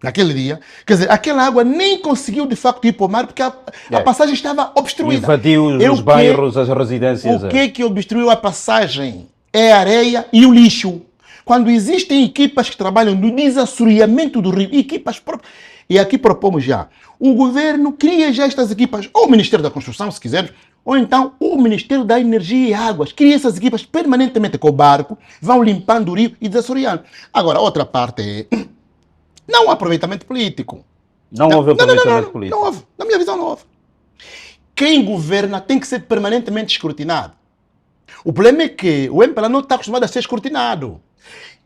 Naquele dia, quer dizer, aquela água nem conseguiu de facto ir para o mar porque a passagem estava obstruída. Invadiu os bairros, as residências. O que obstruiu a passagem? É a areia e o lixo. Quando existem equipas que trabalham no desassoreamento do rio, equipas próprias, e aqui propomos já, o governo cria já estas equipas, ou o Ministério da Construção, se quisermos, ou então o Ministério da Energia e Águas, cria essas equipas permanentemente com o barco, vão limpando o rio e desassoreando. Agora, outra parte é, não há aproveitamento político. Não houve aproveitamento político. Não houve. Na minha visão, não houve. Quem governa tem que ser permanentemente escrutinado. O problema é que o MPLA não está acostumado a ser escrutinado.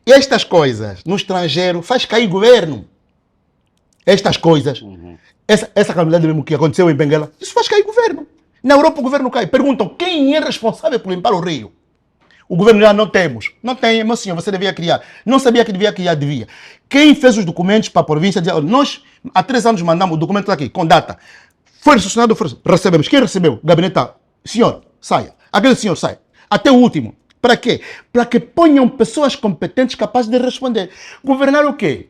Estas coisas, no estrangeiro, faz cair governo. Estas coisas, essa calamidade mesmo que aconteceu em Benguela, isso faz cair governo. Na Europa o governo cai. Perguntam quem é responsável por limpar o rio. O governo já não temos. Não tem, meu senhor, você devia criar. Não sabia que devia criar, devia. Quem fez os documentos para a província, dizia, nós há 3 anos mandamos o documento aqui, com data. Foi recepcionado, recebemos. Quem recebeu? Gabinete tal. Senhor, saia. Aquele senhor sai. Até o último. Para quê? Para que ponham pessoas competentes capazes de responder. Governar o quê?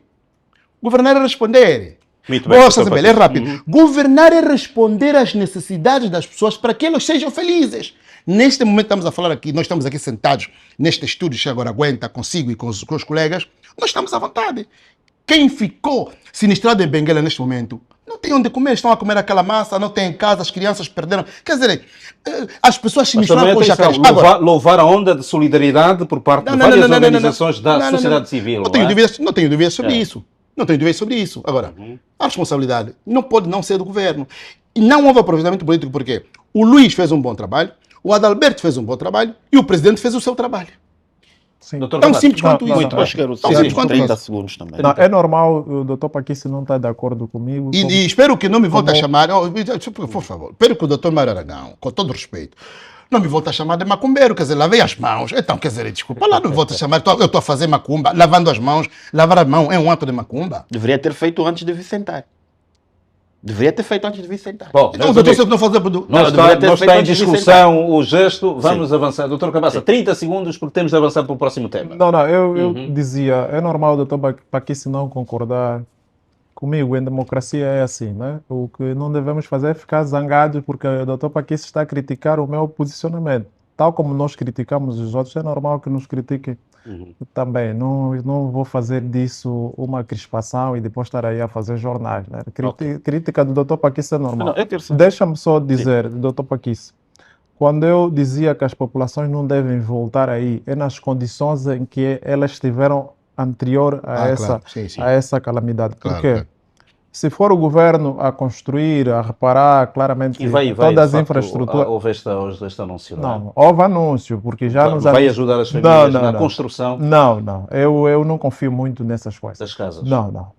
Governar é responder. Muito bem, Nossa, é rápido. Governar é responder às necessidades das pessoas para que elas sejam felizes. Neste momento estamos a falar aqui, nós estamos aqui sentados neste estúdio, se agora aguenta consigo e com os colegas, nós estamos à vontade. Quem ficou sinistrado em Benguela neste momento, não tem onde comer, estão a comer aquela massa, não tem em casa, as crianças perderam. Quer dizer, as pessoas sinistraram com os jacarés. Louvar a onda de solidariedade por parte de várias organizações da sociedade civil. Não tenho dúvidas sobre isso. Não tenho dúvidas sobre isso. Agora, a responsabilidade não pode não ser do governo. E não houve aproveitamento político porque o Luís fez um bom trabalho, o Adalberto fez um bom trabalho e o presidente fez o seu trabalho. Sim. Tão simples quanto isso. Muito acho que era o Tão simples quanto 30 isso. segundos também. Não, é normal, o doutor Paquice não está de acordo comigo. E espero que não me volte a chamar, por favor, espero que o doutor Mário Aragão, com todo respeito, não me volte a chamar de macumbeiro, quer dizer, lavei as mãos. Então, quer dizer, desculpa, lá não me volte a chamar, eu estou a fazer macumba, lavando as mãos, lavar a mão é um ato de macumba. Deveria ter feito antes de vir sentar. Deveria ter feito antes de vir sentar. Bom, Então, o doutor sempre não fazer... não está em discussão o gesto, vamos avançar. Doutor Cabaça, 30 segundos porque temos de avançar para o próximo tema. Não, eu dizia, é normal o doutor Paquice não concordar comigo, em democracia é assim, né? O que não devemos fazer é ficar zangados porque o doutor Paquice está a criticar o meu posicionamento. Tal como nós criticamos os outros, é normal que nos critiquem também. Não vou fazer disso uma crispação e depois estar aí a fazer jornais. Né? Crítica do doutor Paquice é normal. Deixa-me só dizer, doutor Paquice, quando eu dizia que as populações não devem voltar aí, é nas condições em que elas estiveram anterior a, a essa calamidade. Por quê? Se for o governo a construir, a reparar claramente todas as infraestruturas... Houve este anúncio, não, houve anúncio, porque já nos... Vai ajudar as famílias na construção? Não. Eu não confio muito nessas coisas. Das casas? Não.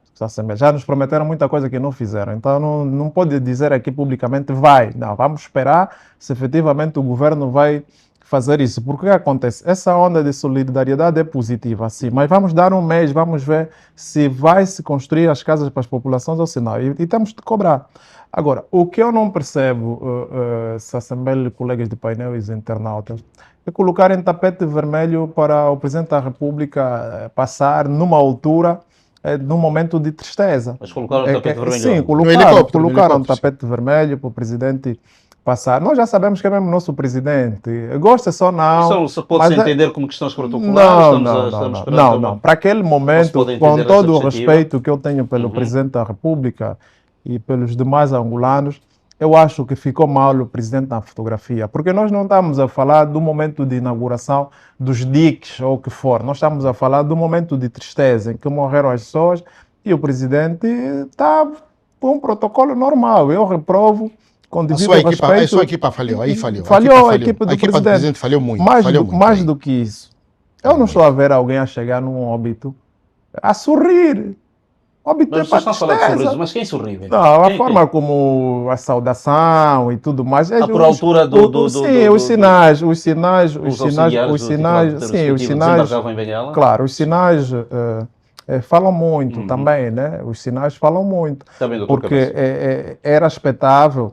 Já nos prometeram muita coisa que não fizeram. Então não pode dizer aqui publicamente vai. Não, vamos esperar se efetivamente o governo vai fazer isso. Porque o que acontece? Essa onda de solidariedade é positiva, sim, mas vamos dar um mês, vamos ver se vai se construir as casas para as populações ou se não. E temos de cobrar. Agora, o que eu não percebo, se Assembleia de colegas de painel e os internautas, é colocarem tapete vermelho para o Presidente da República passar numa altura, num momento de tristeza. Mas colocaram o tapete vermelho? Sim, colocaram o tapete vermelho para o Presidente passar. Nós já sabemos que é mesmo nosso presidente. Gosta só não. Isso pode-se entender como questões protocolares? Não. Para aquele momento, com todo o respeito que eu tenho pelo Presidente da República e pelos demais angolanos, eu acho que ficou mal o Presidente na fotografia. Porque nós não estamos a falar do momento de inauguração dos diques ou o que for. Nós estamos a falar do momento de tristeza em que morreram as pessoas e o Presidente está com um protocolo normal. Eu reprovo. A sua equipa falhou, aí falhou. A equipa do presidente falhou muito. Mais do que isso. Eu não estou a ver alguém a chegar num óbito a sorrir. Óbito é para tristeza. Mas quem sorriu? Não, a forma como a saudação e tudo mais. Por altura sim, os sinais. Claro, os sinais falam muito também, né? Os sinais falam muito. Também, porque era expectável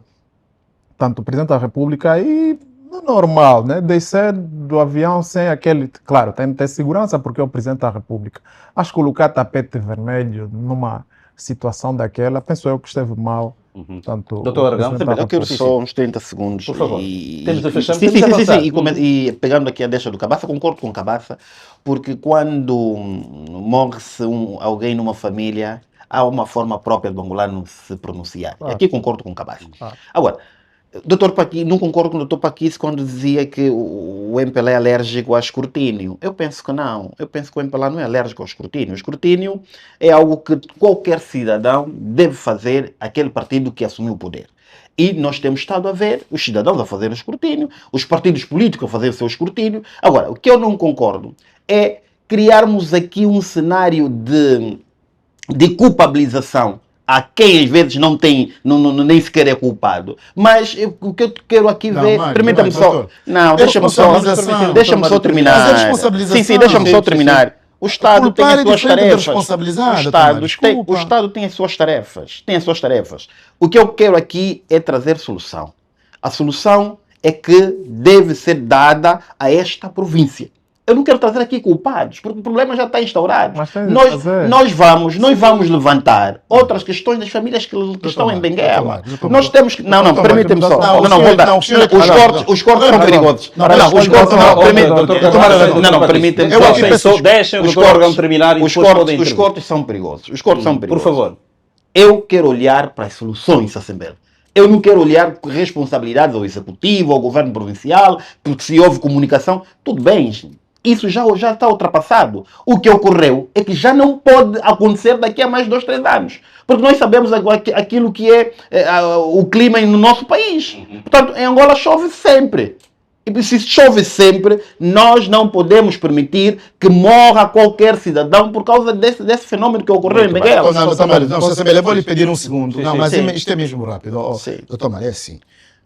tanto o Presidente da República aí, normal, né? Descer do avião sem aquele... Claro, tem que ter segurança porque é o Presidente da República. Mas colocar tapete vermelho numa situação daquela, penso eu que esteve mal. Tanto Doutor o Aragão, Presidente da Eu quero República. só uns 30 segundos. Por favor. Temos de fechar, Sim, temos de avançar. E pegando aqui a deixa do Cabaça, concordo com o Cabaça, porque quando morre-se alguém numa família, há uma forma própria do angolano se pronunciar. Claro. Aqui concordo com o Cabaça. Claro. Agora, Dr. Paqui, não concordo com o Dr. Paquis quando dizia que o MPLA é alérgico ao escrutínio. Eu penso que não. Eu penso que o MPLA não é alérgico ao escrutínio. O escrutínio é algo que qualquer cidadão deve fazer aquele partido que assumiu o poder. E nós temos estado a ver os cidadãos a fazer o escrutínio, os partidos políticos a fazer o seu escrutínio. Agora, o que eu não concordo é criarmos aqui um cenário de culpabilização a quem às vezes não tem, nem sequer é culpado. Mas o que eu quero aqui ver, permita-me só. doutor. Não, É deixa-me só terminar. Mas é responsabilização. Sim, deixa-me só terminar. O Estado tem Culpar as é suas diferente de tarefas. responsabilizar, O doutor Estado, Mário, desculpa. o Estado tem as suas tarefas. Tem as suas tarefas. O que eu quero aqui é trazer solução. A solução é que deve ser dada a esta província. Eu não quero trazer aqui culpados, porque o problema já está instaurado. Mas tem de Nós fazer. vamos levantar outras questões das famílias que estão em Benguela. doutor Nós temos que... Não, doutor permita-me só. Mário, Não, vou dar. não, o senhor é que- Os cortes são perigosos. Não, Os cortes não, permita-me Eu só. aqui peço- Deixem o Os doutor Aragão terminar e os depois podem cortes, os intervir. cortes são perigosos. Os cortes são Por perigosos. favor. Eu quero olhar para as soluções, Assembleia. Eu não quero olhar com responsabilidades ao Executivo, ao Governo Provincial, porque se houve comunicação, tudo bem, isso já está ultrapassado. O que ocorreu é que já não pode acontecer daqui a mais 2, 3 anos. Porque nós sabemos agora aquilo que é o clima no nosso país. Portanto, em Angola chove sempre. E se chove sempre, nós não podemos permitir que morra qualquer cidadão por causa desse fenômeno que ocorreu em Benguela. Não, doutor Mário, não, Assembleia, eu vou lhe pedir um segundo. Sim, Não, sim, mas sim. isto é mesmo rápido. Sim. Doutor Mário, é assim.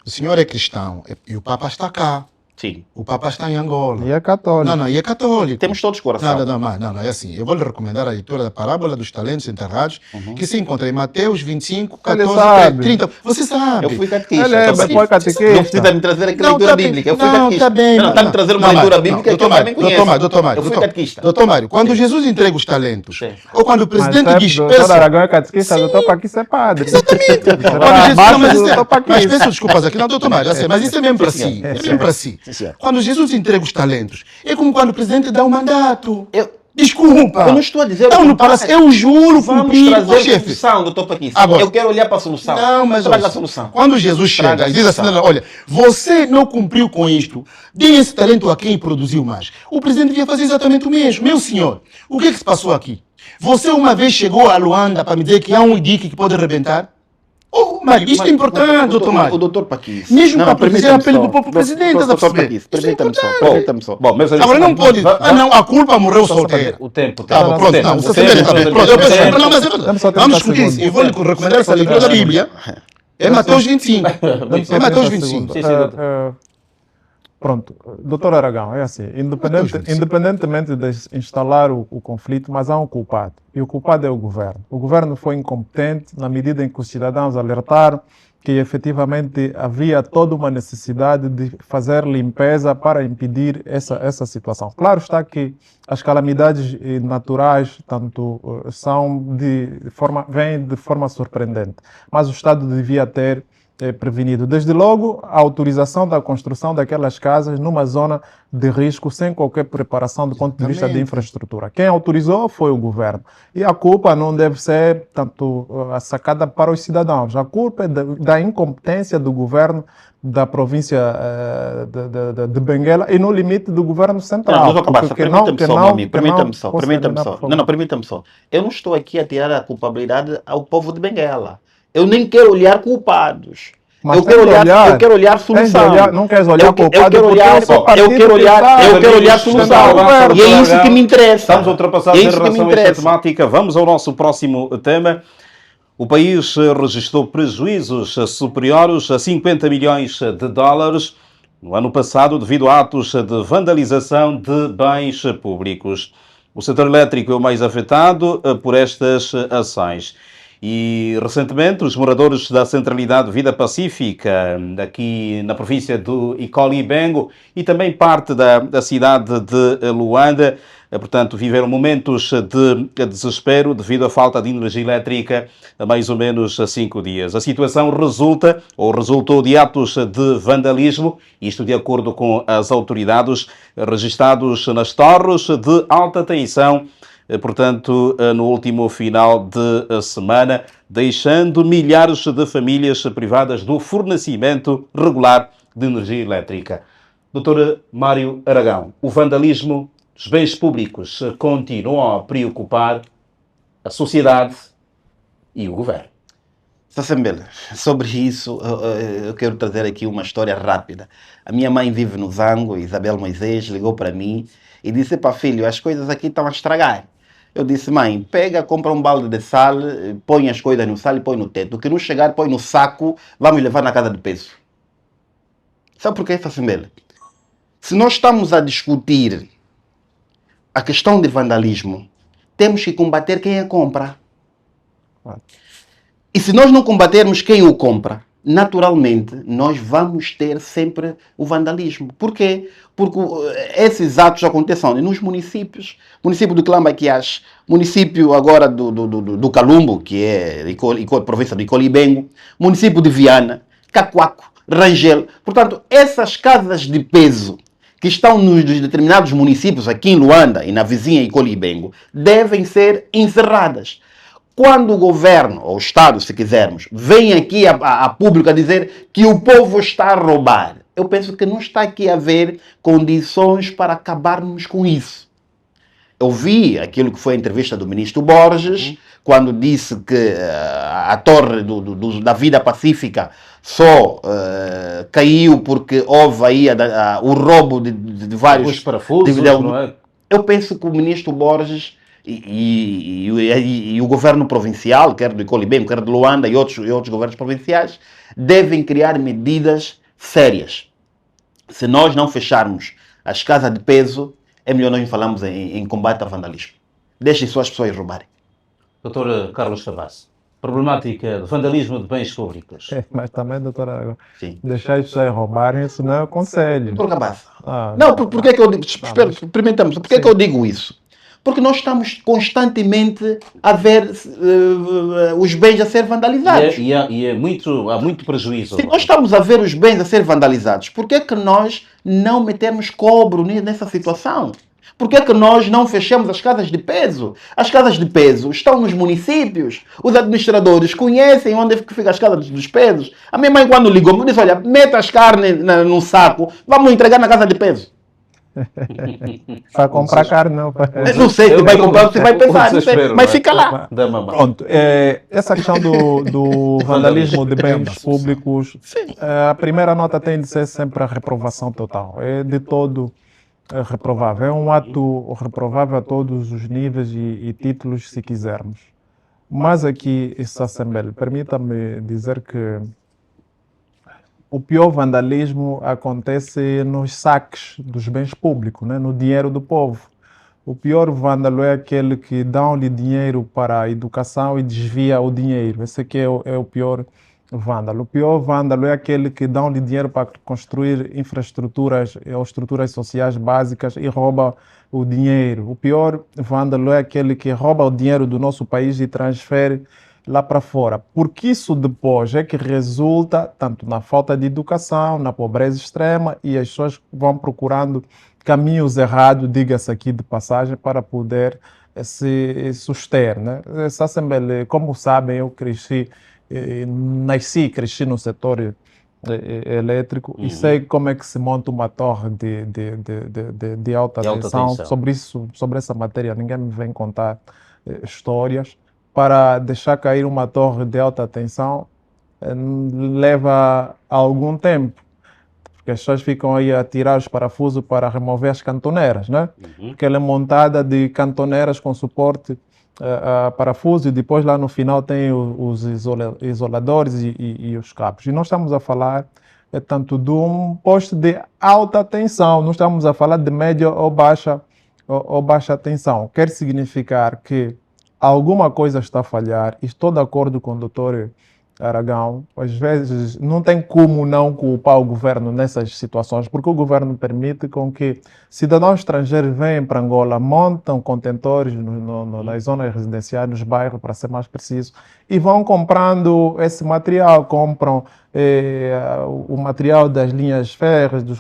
O senhor é cristão e o Papa está cá. Sim. O Papa está em Angola. E é católico. Não, e é católico. Temos todos coração. Não, é assim. Eu vou lhe recomendar a leitura da parábola dos talentos enterrados, que se encontra em Mateus 25, Ele 14, sabe. 30. Você sabe. Eu fui catequista. Ele é Então, depois não catequista. precisa me trazer aqui Não, leitura tá bem. bíblica. Eu fui Não, catequista. tá bem. Não, está me trazer uma Não, leitura Mário, bíblica que doutor eu também Mário, conheço. doutor Mário, Eu fui catequista. Doutor Mário, quando Jesus entrega os talentos, Sim. ou quando o Mas presidente diz, o doutor peça, Aragão é catequista, o doutor Paquis é padre. exatamente. Quando Jesus, Abaixo não, mas, do isso é- doutor Paquis. mas peço desculpas aqui, não, doutor Mário, assim, mas isso é mesmo para Sim, si. senhor. É mesmo para si. Sim, senhor. Quando Jesus entrega os talentos, é como quando o presidente dá um mandato. Eu Desculpa. não estou a dizer Não, o no contrário. palácio, eu juro, Vamos cumprir, trazer chefe. solução, doutor Paquis. Agora- Eu quero olhar para a solução. Não, mas Traga olha, a solução. quando Jesus chega e diz assim, solução. olha, você não cumpriu com isto, dê esse talento a quem produziu mais. O presidente devia fazer exatamente o mesmo. Meu senhor, o que se passou aqui? Você uma vez chegou a Luanda para me dizer que há um IDIC que pode arrebentar? Oh, Mário, isto é importante, doutor O Mário. doutor Paquis. Mesmo para proteger a permita-me pele só. do próprio presidente, estás a Doutor perceber? Paquis, Isto é permita-me só. importante. Permita-me só. Bom, meus Agora não pode. Não, a culpa morreu solteira. O tempo. Tá bom, pronto, não, você também está bem. Pronto, eu peço, não, mas Dá-me só 30 vamos discutir isso. segundos. Eu vou lhe recomendar essa leitura da Bíblia. É Mateus 25. Dá-me só É Mateus 30 25. segundos. Sim, sim, doutor. Pronto, doutor Aragão, é assim, independentemente de instalar o conflito, mas há um culpado, e o culpado é o governo. O governo foi incompetente na medida em que os cidadãos alertaram que efetivamente havia toda uma necessidade de fazer limpeza para impedir essa situação. Claro está que as calamidades naturais vêm de forma surpreendente, mas o Estado devia ter prevenido. Desde logo, a autorização da construção daquelas casas numa zona de risco, sem qualquer preparação do ponto de vista de infraestrutura. Quem autorizou foi o governo. E a culpa não deve ser tanto sacada para os cidadãos. A culpa é da incompetência do governo da província de Benguela e no limite do governo central. Não, doutor Cabaça, permita-me só, meu amigo, permita-me só, posso permita-me terminar, só. por favor? Não, permita-me só. Eu não estou aqui a tirar a culpabilidade ao povo de Benguela. Eu nem quero olhar culpados. Mas Eu tem de olhar. quero olhar Tens de solução. olhar, não queres olhar Eu culpado quero porque olhar, é o seu partido eu quero olhar que solução. está. E é isso que me interessa. Estamos ultrapassados É em isso que me relação a esta interessa. temática. Vamos ao nosso próximo tema. O país registrou prejuízos superiores a 50 milhões de dólares no ano passado devido a atos de vandalização de bens públicos. O setor elétrico é o mais afetado por estas ações. E recentemente os moradores da centralidade Vida Pacífica, aqui na província do Icoli-Bengo e também parte da cidade de Luanda, portanto, viveram momentos de desespero devido à falta de energia elétrica há mais ou menos 5 dias. A situação resultou de atos de vandalismo, isto de acordo com as autoridades, registados nas torres de alta tensão, portanto, no último final de semana, deixando milhares de famílias privadas do fornecimento regular de energia elétrica. Doutor Mário Aragão, o vandalismo dos bens públicos continua a preocupar a sociedade e o governo. Sassembele, sobre isso, eu quero trazer aqui uma história rápida. A minha mãe vive no Zango, Isabel Moisés, ligou para mim e disse: "Pá, filho, as coisas aqui estão a estragar." Eu disse: "Mãe, pega, compra um balde de sal, põe as coisas no sal e põe no teto. O que não chegar, põe no saco, vamos levar na casa de peso." Sabe por quê, Sassembele? Se nós estamos a discutir a questão de vandalismo, temos que combater quem a compra. E se nós não combatermos quem o compra, naturalmente nós vamos ter sempre o vandalismo. Por quê? Porque esses atos acontecem nos municípios. Município do Clambaquiás, município agora do Calumbo, que é província do Icoli-Bengo, município de Viana, Cacoaco, Rangel. Portanto, essas casas de peso que estão nos determinados municípios aqui em Luanda e na vizinha Icoli-Bengo devem ser encerradas. Quando o governo, ou o Estado, se quisermos, vem aqui a público a dizer que o povo está a roubar, eu penso que não está aqui a haver condições para acabarmos com isso. Eu vi aquilo que foi a entrevista do ministro Borges, quando disse que a torre da Vida Pacífica só caiu porque houve aí o roubo de vários... Os parafusos, não é? Eu penso que o ministro Borges e o governo provincial, quer do Icoli-Bengo, quer de Luanda e outros governos provinciais, devem criar medidas sérias. Se nós não fecharmos as casas de peso, é melhor nós falarmos em combate ao vandalismo. Deixem só as pessoas roubarem. Doutor Carlos Tavares, problemática de vandalismo de bens públicos. Mas também, doutora, Sim. deixar as pessoas roubarem, isso não é o conselho. Por cabeça. Ah, Não, por que é que eu digo? Espera, experimentamos. Por que é que eu digo isso? Porque nós estamos constantemente a ver os bens a ser vandalizados. Há muito prejuízo. Se nós estamos a ver os bens a ser vandalizados, por que é que nós não metemos cobro nessa situação? Por que é que nós não fechamos as casas de peso? As casas de peso estão nos municípios. Os administradores conhecem onde ficam as casas dos pesos. A minha mãe, quando ligou, me disse: "Olha, meta as carnes num saco, vamos entregar na casa de peso." para comprar carne, não. Eu não sei, você vai comprar, você vai pensar, não sei, mas fica lá. Pronto, essa questão do vandalismo de bens públicos, a primeira nota tem de ser sempre a reprovação total. É de todo reprovável. É um ato reprovável a todos os níveis e títulos, se quisermos. Mas aqui, essa Assembleia, permita-me dizer que o pior vandalismo acontece nos saques dos bens públicos, né? No dinheiro do povo. O pior vândalo é aquele que dá-lhe dinheiro para a educação e desvia o dinheiro. Esse aqui é o pior vândalo. O pior vândalo é aquele que dá-lhe dinheiro para construir infraestruturas ou estruturas sociais básicas e rouba o dinheiro. O pior vândalo é aquele que rouba o dinheiro do nosso país e transfere lá para fora, porque isso depois é que resulta tanto na falta de educação, na pobreza extrema, e as pessoas vão procurando caminhos errados, diga-se aqui de passagem, para poder se suster, né? Essa Assembleia, como sabem, eu cresci no setor elétrico e sei como é que se monta uma torre de alta tensão. Sobre essa matéria, ninguém me vem contar histórias. Para deixar cair uma torre de alta tensão leva algum tempo, porque as pessoas ficam aí a tirar os parafusos para remover as cantoneiras, né? Porque ela é montada de cantoneiras com suporte a parafuso e depois lá no final tem os isoladores e os cabos. E nós estamos a falar tanto de um poste de alta tensão, não estamos a falar de média ou baixa tensão. Quer significar que alguma coisa está a falhar, e estou de acordo com o doutor Aragão, às vezes não tem como não culpar o governo nessas situações, porque o governo permite com que cidadãos estrangeiros venham para Angola, montam contentores nas zonas residenciais, nos bairros, para ser mais preciso, e vão comprando esse material, compram o material das linhas férreas, de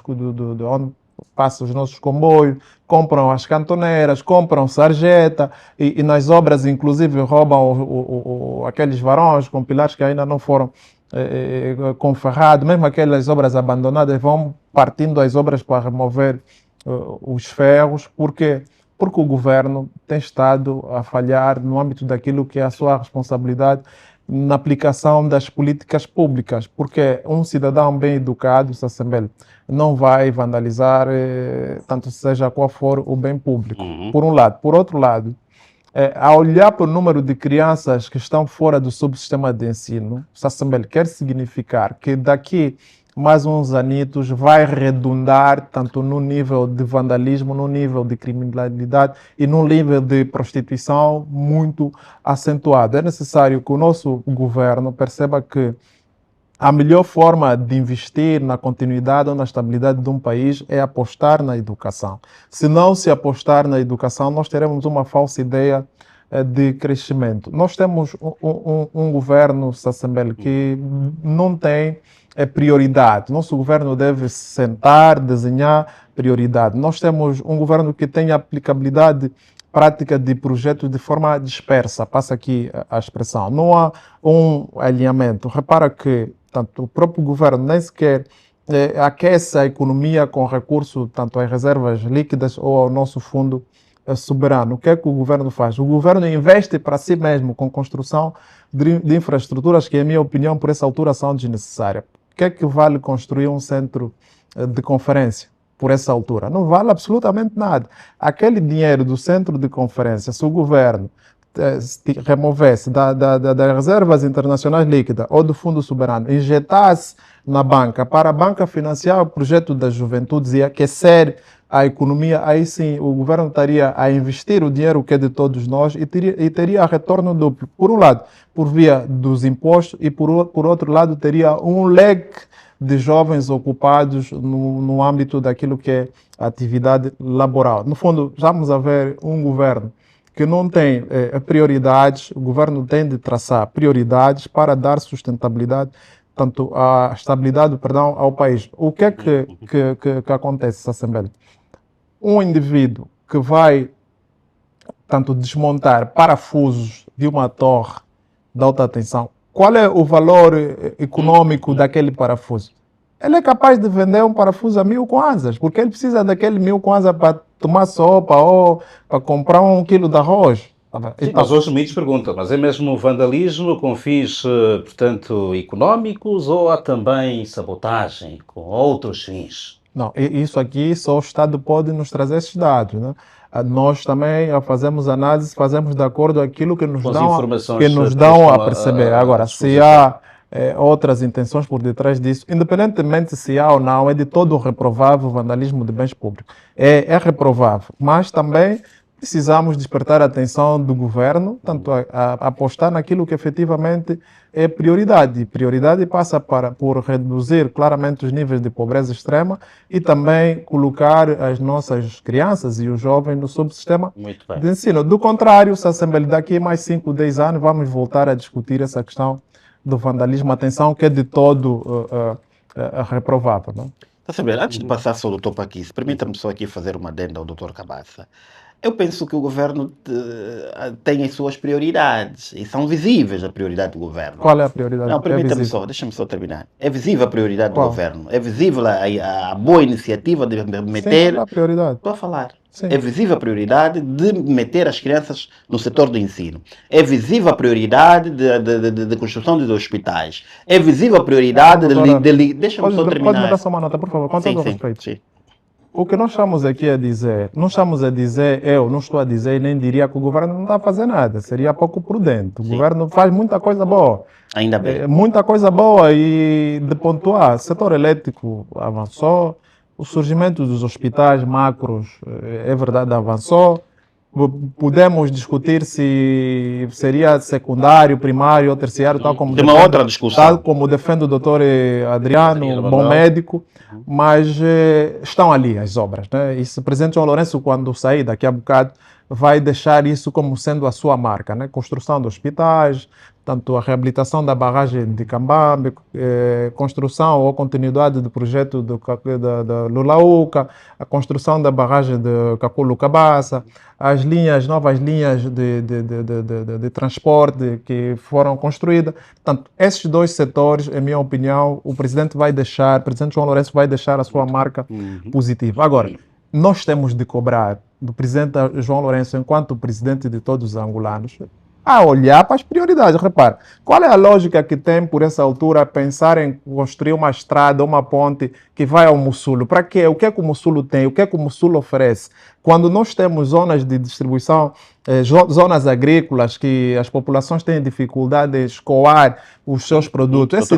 onde passam os nossos comboios, compram as cantoneiras, compram sarjeta e nas obras, inclusive, roubam aqueles varões com pilares que ainda não foram conferrados. Mesmo aquelas obras abandonadas vão partindo as obras para remover os ferros, porque o governo tem estado a falhar no âmbito daquilo que é a sua responsabilidade na aplicação das políticas públicas, porque um cidadão bem educado, Sassembele, não vai vandalizar, tanto seja qual for o bem público, por um lado. Por outro lado, a olhar para o número de crianças que estão fora do subsistema de ensino, Sassembele quer significar que daqui mais uns anitos vai redundar tanto no nível de vandalismo, no nível de criminalidade e no nível de prostituição muito acentuado. É necessário que o nosso governo perceba que a melhor forma de investir na continuidade ou na estabilidade de um país é apostar na educação. Se não se apostar na educação, nós teremos uma falsa ideia de crescimento. Nós temos um governo, Sassembele, que não tem prioridade. Nosso governo deve sentar, desenhar prioridade. Nós temos um governo que tem aplicabilidade prática de projetos de forma dispersa, passa aqui a expressão. Não há um alinhamento. Repara que tanto o próprio governo nem sequer aquece a economia com recurso tanto às reservas líquidas ou ao nosso fundo soberano. O que é que o governo faz? O governo investe para si mesmo com construção de infraestruturas que, em minha opinião, por essa altura são desnecessárias. O que é que vale construir um centro de conferência por essa altura? Não vale absolutamente nada. Aquele dinheiro do centro de conferência, se o governo removesse das reservas internacionais líquidas ou do fundo soberano, injetasse na banca, para a banca financiar o projeto das juventudes e aquecer a economia, aí sim o governo estaria a investir o dinheiro que é de todos nós e teria retorno duplo. Por um lado, por via dos impostos, e por outro lado, teria um leque de jovens ocupados no âmbito daquilo que é a atividade laboral. No fundo, vamos a ver um governo que não tem prioridades, o governo tem de traçar prioridades para dar sustentabilidade, tanto a estabilidade, perdão, ao país. O que é que acontece, Sassembele? Um indivíduo que vai tanto desmontar parafusos de uma torre de alta tensão, qual é o valor econômico daquele parafuso? Ele é capaz de vender um parafuso a 1000 kwanzas, porque ele precisa daquele 1000 kwanzas para tomar sopa ou para comprar 1 quilo de arroz. Sim, mas hoje muitos perguntam, mas é mesmo vandalismo com fins, portanto, económicos, ou há também sabotagem com outros fins? Não, isso aqui só o Estado pode nos trazer esses dados, né? Nós também fazemos análise, fazemos de acordo com aquilo que nos dão a perceber. Agora, se há outras intenções por detrás disso, independentemente se há ou não, é de todo reprovável o vandalismo de bens públicos. É reprovável, mas também precisamos despertar a atenção do governo, tanto a apostar naquilo que efetivamente é prioridade. Prioridade passa por reduzir claramente os níveis de pobreza extrema e também colocar as nossas crianças e os jovens no subsistema de ensino. Do contrário, se a Assembleia daqui a mais 5, 10 anos vamos voltar a discutir essa questão do vandalismo. Atenção, que é de todo reprovável. Não? Antes de passar ao Dr. Paquis, permita-me só aqui fazer uma adenda ao Dr. Cabaça. Eu penso que o governo tem as suas prioridades e são visíveis a prioridade do governo. Qual é a prioridade? Não, permita-me só, deixa-me só terminar. É visível a prioridade do governo, é visível a boa iniciativa de meter... Sim, qual é a prioridade? Estou a falar. Sim. É visível a prioridade de meter as crianças no setor do ensino. É visível a prioridade de construção de hospitais. É visível a prioridade de... Deixa-me só terminar. Pode me dar só uma nota, por favor, com todo o respeito. Sim. O que nós estamos aqui a dizer, não estamos a dizer, eu não estou a dizer e nem diria que o governo não está a fazer nada, seria pouco prudente. O governo faz muita coisa boa. Ainda bem. Muita coisa boa e de pontuar. O setor elétrico avançou, o surgimento dos hospitais macros, é verdade, avançou. podemos discutir se seria secundário, primário ou terciário, tal como Tem uma outra discussão. tal como defende o doutor Adriano, um bom médico, mas estão ali as obras, né? E se o presidente João Lourenço, quando sair daqui a bocado, vai deixar isso como sendo a sua marca, né? Construção de hospitais, tanto a reabilitação da barragem de Cambambe, construção ou continuidade do projeto da Lulauca, a construção da barragem de Caculu-Cabaça, as novas linhas de transporte que foram construídas. Portanto, esses dois setores, em minha opinião, o presidente João Lourenço vai deixar a sua marca positiva. Agora, nós temos de cobrar do presidente João Lourenço, enquanto presidente de todos os angolanos, a olhar para as prioridades. Repare, qual é a lógica que tem, por essa altura, pensar em construir uma estrada, uma ponte que vai ao Mussulo? Para quê? O que é que o Mussulo tem? O que é que o Mussulo oferece? Quando nós temos zonas de distribuição, zonas agrícolas, que as populações têm dificuldade de escoar os seus produtos,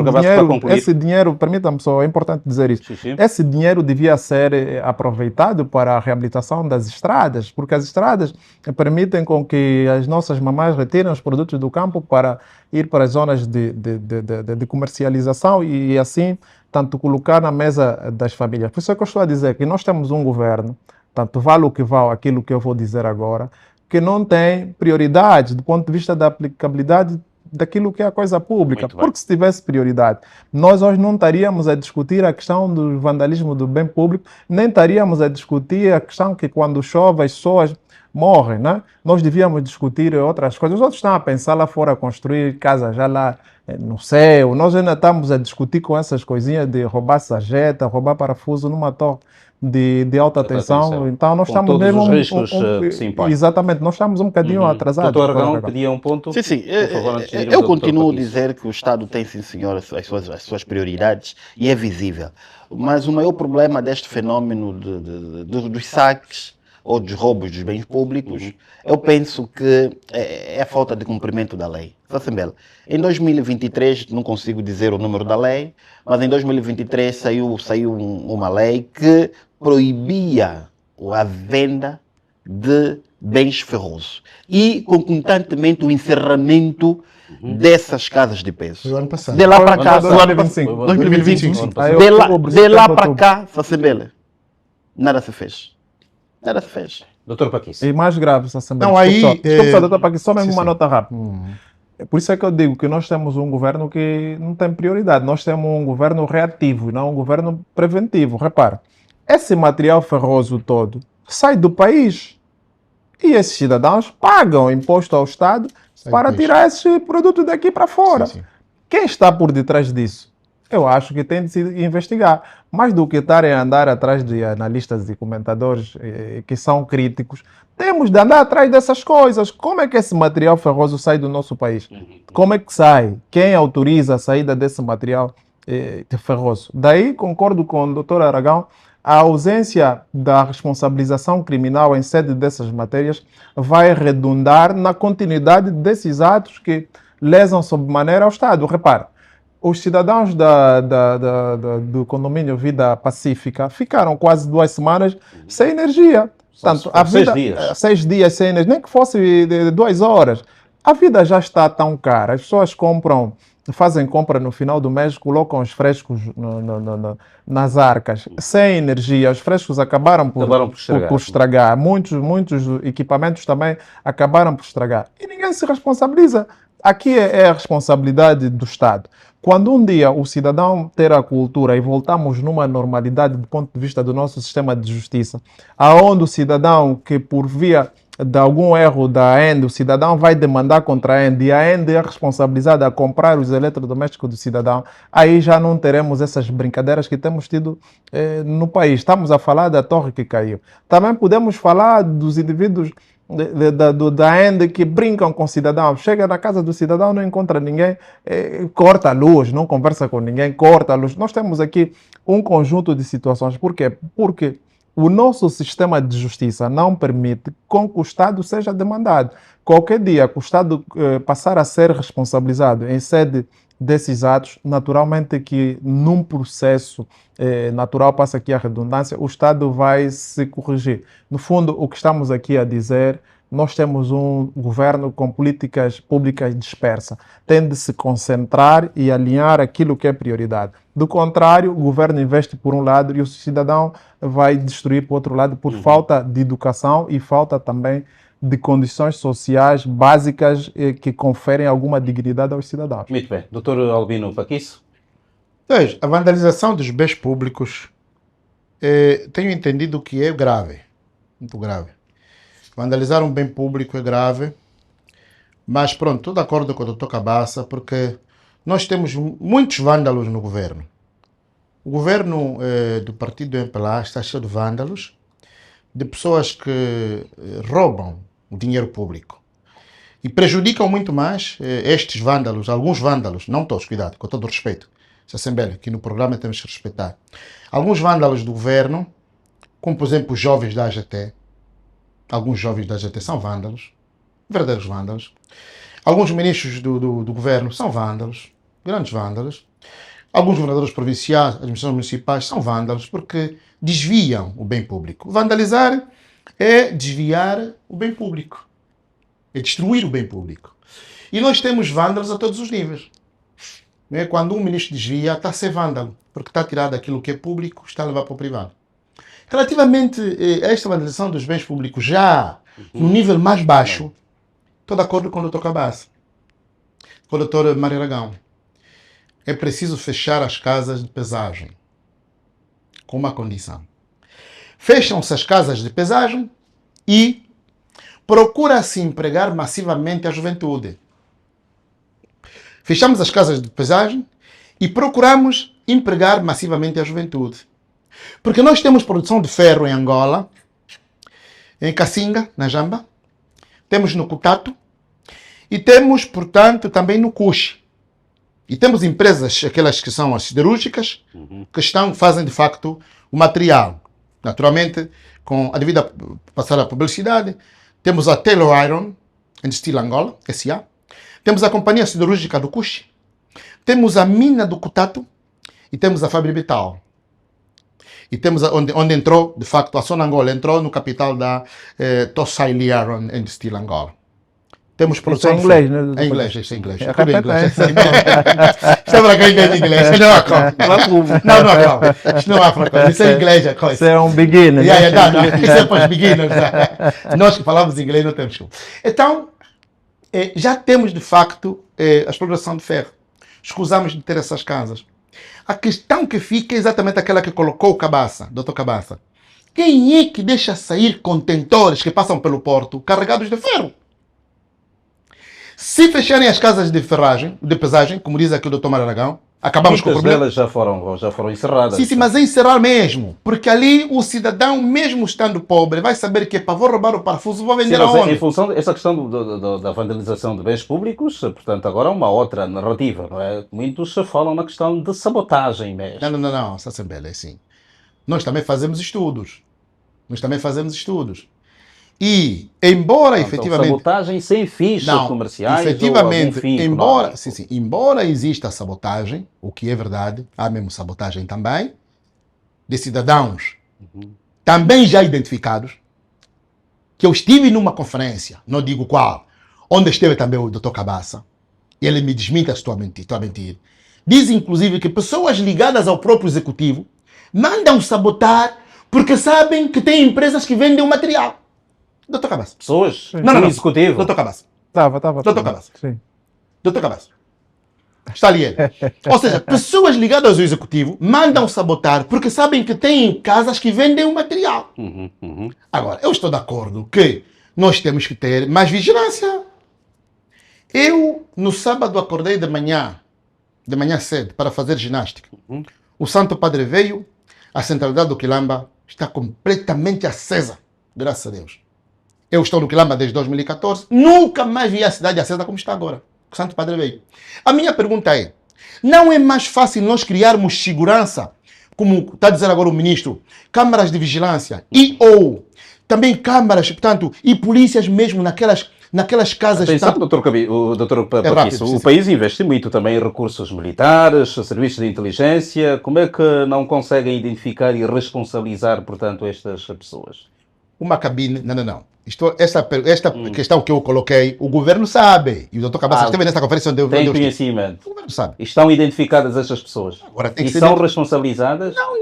esse dinheiro, permita-me só, é importante dizer isso, esse dinheiro devia ser aproveitado para a reabilitação das estradas, porque as estradas permitem com que as nossas mamães retirem os produtos do campo para ir para as zonas de comercialização e assim, tanto colocar na mesa das famílias. Por isso é que eu estou a dizer que nós temos um governo, tanto vale o que vale aquilo que eu vou dizer agora, que não tem prioridade do ponto de vista da aplicabilidade daquilo que é a coisa pública. Porque se tivesse prioridade, nós hoje não estaríamos a discutir a questão do vandalismo do bem público, nem estaríamos a discutir a questão que quando chove as pessoas morrem, né? Nós devíamos discutir outras coisas. Os outros estão a pensar lá fora, construir casas já lá no céu. Nós ainda estamos a discutir com essas coisinhas de roubar sarjeta, roubar parafuso numa torre de alta tensão. Então nós estamos mesmo os riscos que se impõem. Exatamente, nós estamos um bocadinho atrasados. Doutor Aragão pedia um ponto. Sim. Por favor, antes de irmos Eu ao continuo a Dr. dizer que o Estado tem, sim senhor, as suas prioridades e é visível. Mas o maior problema deste fenômeno dos saques ou dos roubos dos bens públicos, eu penso que é a falta de cumprimento da lei. Em 2023, não consigo dizer o número da lei, mas em 2023 saiu uma lei que proibia a venda de bens ferrosos e, concomitantemente, o encerramento dessas casas de peso. Do ano passado. De lá para cá, 2025. de lá para cá, nada se fez. Nada se fez. Doutor Paquis. E mais grave essa Assembleia. Não, aí, Desculpe só, doutor Paquis, só mesmo sim, uma sim. nota rápida. Por isso é que eu digo que nós temos um governo que não tem prioridade. Nós temos um governo reativo, não um governo preventivo. Repara, esse material ferroso todo sai do país e esses cidadãos pagam imposto ao Estado para tirar esse produto daqui para fora. Sim. Quem está por detrás disso? Eu acho que tem de se investigar. Mais do que estarem a andar atrás de analistas e comentadores que são críticos, temos de andar atrás dessas coisas. Como é que esse material ferroso sai do nosso país? Como é que sai? Quem autoriza a saída desse material ferroso? Daí concordo com o doutor Aragão, a ausência da responsabilização criminal em sede dessas matérias vai redundar na continuidade desses atos que lesam sobremaneira ao Estado. Repara, os cidadãos do condomínio Vida Pacífica ficaram quase 2 semanas sem energia. Portanto, 6 dias sem energia, nem que fosse de 2 horas. A vida já está tão cara, as pessoas fazem compra no final do mês, colocam os frescos nas arcas, sem energia. Os frescos acabaram por estragar. Muitos equipamentos também acabaram por estragar. E ninguém se responsabiliza. Aqui é a responsabilidade do Estado. Quando um dia o cidadão ter a cultura e voltamos numa normalidade do ponto de vista do nosso sistema de justiça, aonde o cidadão que por via de algum erro da AND, o cidadão vai demandar contra a AND e a AND é responsabilizada a comprar os eletrodomésticos do cidadão, aí já não teremos essas brincadeiras que temos tido no país. Estamos a falar da torre que caiu. Também podemos falar dos indivíduos da AND que brincam com o cidadão. Chega na casa do cidadão, não encontra ninguém, corta a luz, não conversa com ninguém, corta a luz. Nós temos aqui um conjunto de situações. Por quê? Porque o nosso sistema de justiça não permite com que o Estado seja demandado. Qualquer dia que o Estado passar a ser responsabilizado em sede desses atos, naturalmente que num processo natural, passa aqui a redundância, o Estado vai se corrigir. No fundo, o que estamos aqui a dizer nós temos um governo com políticas públicas dispersas. Tem de se concentrar e alinhar aquilo que é prioridade. Do contrário, o governo investe por um lado e o cidadão vai destruir por outro lado por falta de educação e falta também de condições sociais básicas que conferem alguma dignidade aos cidadãos. Muito bem. Doutor Albino Paquiço? Veja, a vandalização dos bens públicos, tenho entendido que é grave, muito grave. Vandalizar um bem público é grave, mas pronto, estou de acordo com o Dr. Cabaça, porque nós temos muitos vândalos no governo. O governo do partido MPLA está cheio de vândalos, de pessoas que roubam o dinheiro público e prejudicam muito mais estes vândalos, alguns vândalos, não todos, cuidado, com todo o respeito. Essa Assembleia, que no programa temos que respeitar. Alguns vândalos do governo, como por exemplo os jovens da AGT, alguns jovens da AGT são vândalos, verdadeiros vândalos. Alguns ministros do governo são vândalos, grandes vândalos. Alguns governadores provinciais, administrações municipais são vândalos porque desviam o bem público. Vandalizar é desviar o bem público, é destruir o bem público. E nós temos vândalos a todos os níveis. Quando um ministro desvia, está a ser vândalo, porque está a tirar daquilo que é público, está a levar para o privado. Relativamente a esta vandalização dos bens públicos, já no nível mais baixo, estou de acordo com o Dr. Cabaça, com o Dr. Mário Aragão. É preciso fechar as casas de pesagem, com uma condição. Fecham-se as casas de pesagem e procura-se empregar massivamente a juventude. Fechamos as casas de pesagem e procuramos empregar massivamente a juventude. Porque nós temos produção de ferro em Angola, em Cassinga, na Jamba, temos no Cutato e temos, portanto, também no Cuxi. E temos empresas, aquelas que são as siderúrgicas, que fazem de facto o material. Naturalmente, com a devida passar a publicidade, temos a Taylor Iron and Steel Angola, SA. Temos a Companhia Siderúrgica do Cuxi, temos a Mina do Cutato e temos a Fabribital. E temos onde entrou, de facto, a Sonangola entrou no capital da Tossai Iron and Steel Angola. Temos produção isso é inglês, né? É inglês, isso é inglês. É, Tudo em inglês. é. Isto é para quem entende inglês. Não há como. Não há como. Isto não há para como. Isso é inglês, a coisa. Isso é um beginner. Não. Isso é para os beginners. Nós que falamos inglês não temos como. Então, já temos, de facto, a exploração de ferro. Escusamos de ter essas casas. A questão que fica é exatamente aquela que colocou o Cabaça, Dr. Cabaça. Quem é que deixa sair contentores que passam pelo porto carregados de ferro? Se fecharem as casas de ferragem, de pesagem, como diz aqui o Dr. Mararagão, acabamos com o problema. Muitas delas já foram encerradas. Sim, mas é encerrar mesmo. Porque ali o cidadão, mesmo estando pobre, vai saber que vou roubar o parafuso, vou vender aonde? Em função dessa questão da vandalização de bens públicos, portanto, agora uma outra narrativa, não é? Muitos falam na questão de sabotagem mesmo. Não, essa Assembleia é assim. Nós também fazemos estudos. E, embora efetivamente... sabotagem sem fichas comerciais efetivamente, ou algum fim embora exista a sabotagem, o que é verdade, há mesmo sabotagem também, de cidadãos também já identificados, que eu estive numa conferência, não digo qual, onde esteve também o Dr. Cabaça, e ele me desminta se estou a mentir. Diz inclusive que pessoas ligadas ao próprio executivo mandam sabotar porque sabem que tem empresas que vendem o material. Dr. Cabaça. Pessoas? Não. Executivo? Dr. Cabaça. Estava. Dr. Cabaça. Sim. Dr. Cabaça. Está ali ele. Ou seja, pessoas ligadas ao executivo mandam sabotar porque sabem que tem casas que vendem o material. Agora, eu estou de acordo que nós temos que ter mais vigilância. Eu, no sábado, acordei de manhã cedo, para fazer ginástica. O Santo Padre veio, a centralidade do Quilamba está completamente acesa, graças a Deus. Eu estou no Quilamba desde 2014, nunca mais vi a cidade acesa como está agora. O Santo Padre veio. A minha pergunta é, não é mais fácil nós criarmos segurança, como está a dizer agora o ministro, câmaras de vigilância ou também câmaras, portanto, e polícias mesmo naquelas casas... Atenção, portanto, doutor Paquiço, o país investe muito também em recursos militares, serviços de inteligência. Como é que não conseguem identificar e responsabilizar, portanto, estas pessoas? Uma cabine... Não. Esta questão que eu coloquei, o governo sabe. E o doutor Cabaça esteve nessa conferência onde Tem eu estive. conhecimento. O governo sabe. Estão identificadas estas pessoas. Agora tem E que ser são dentro- responsabilizadas? Não.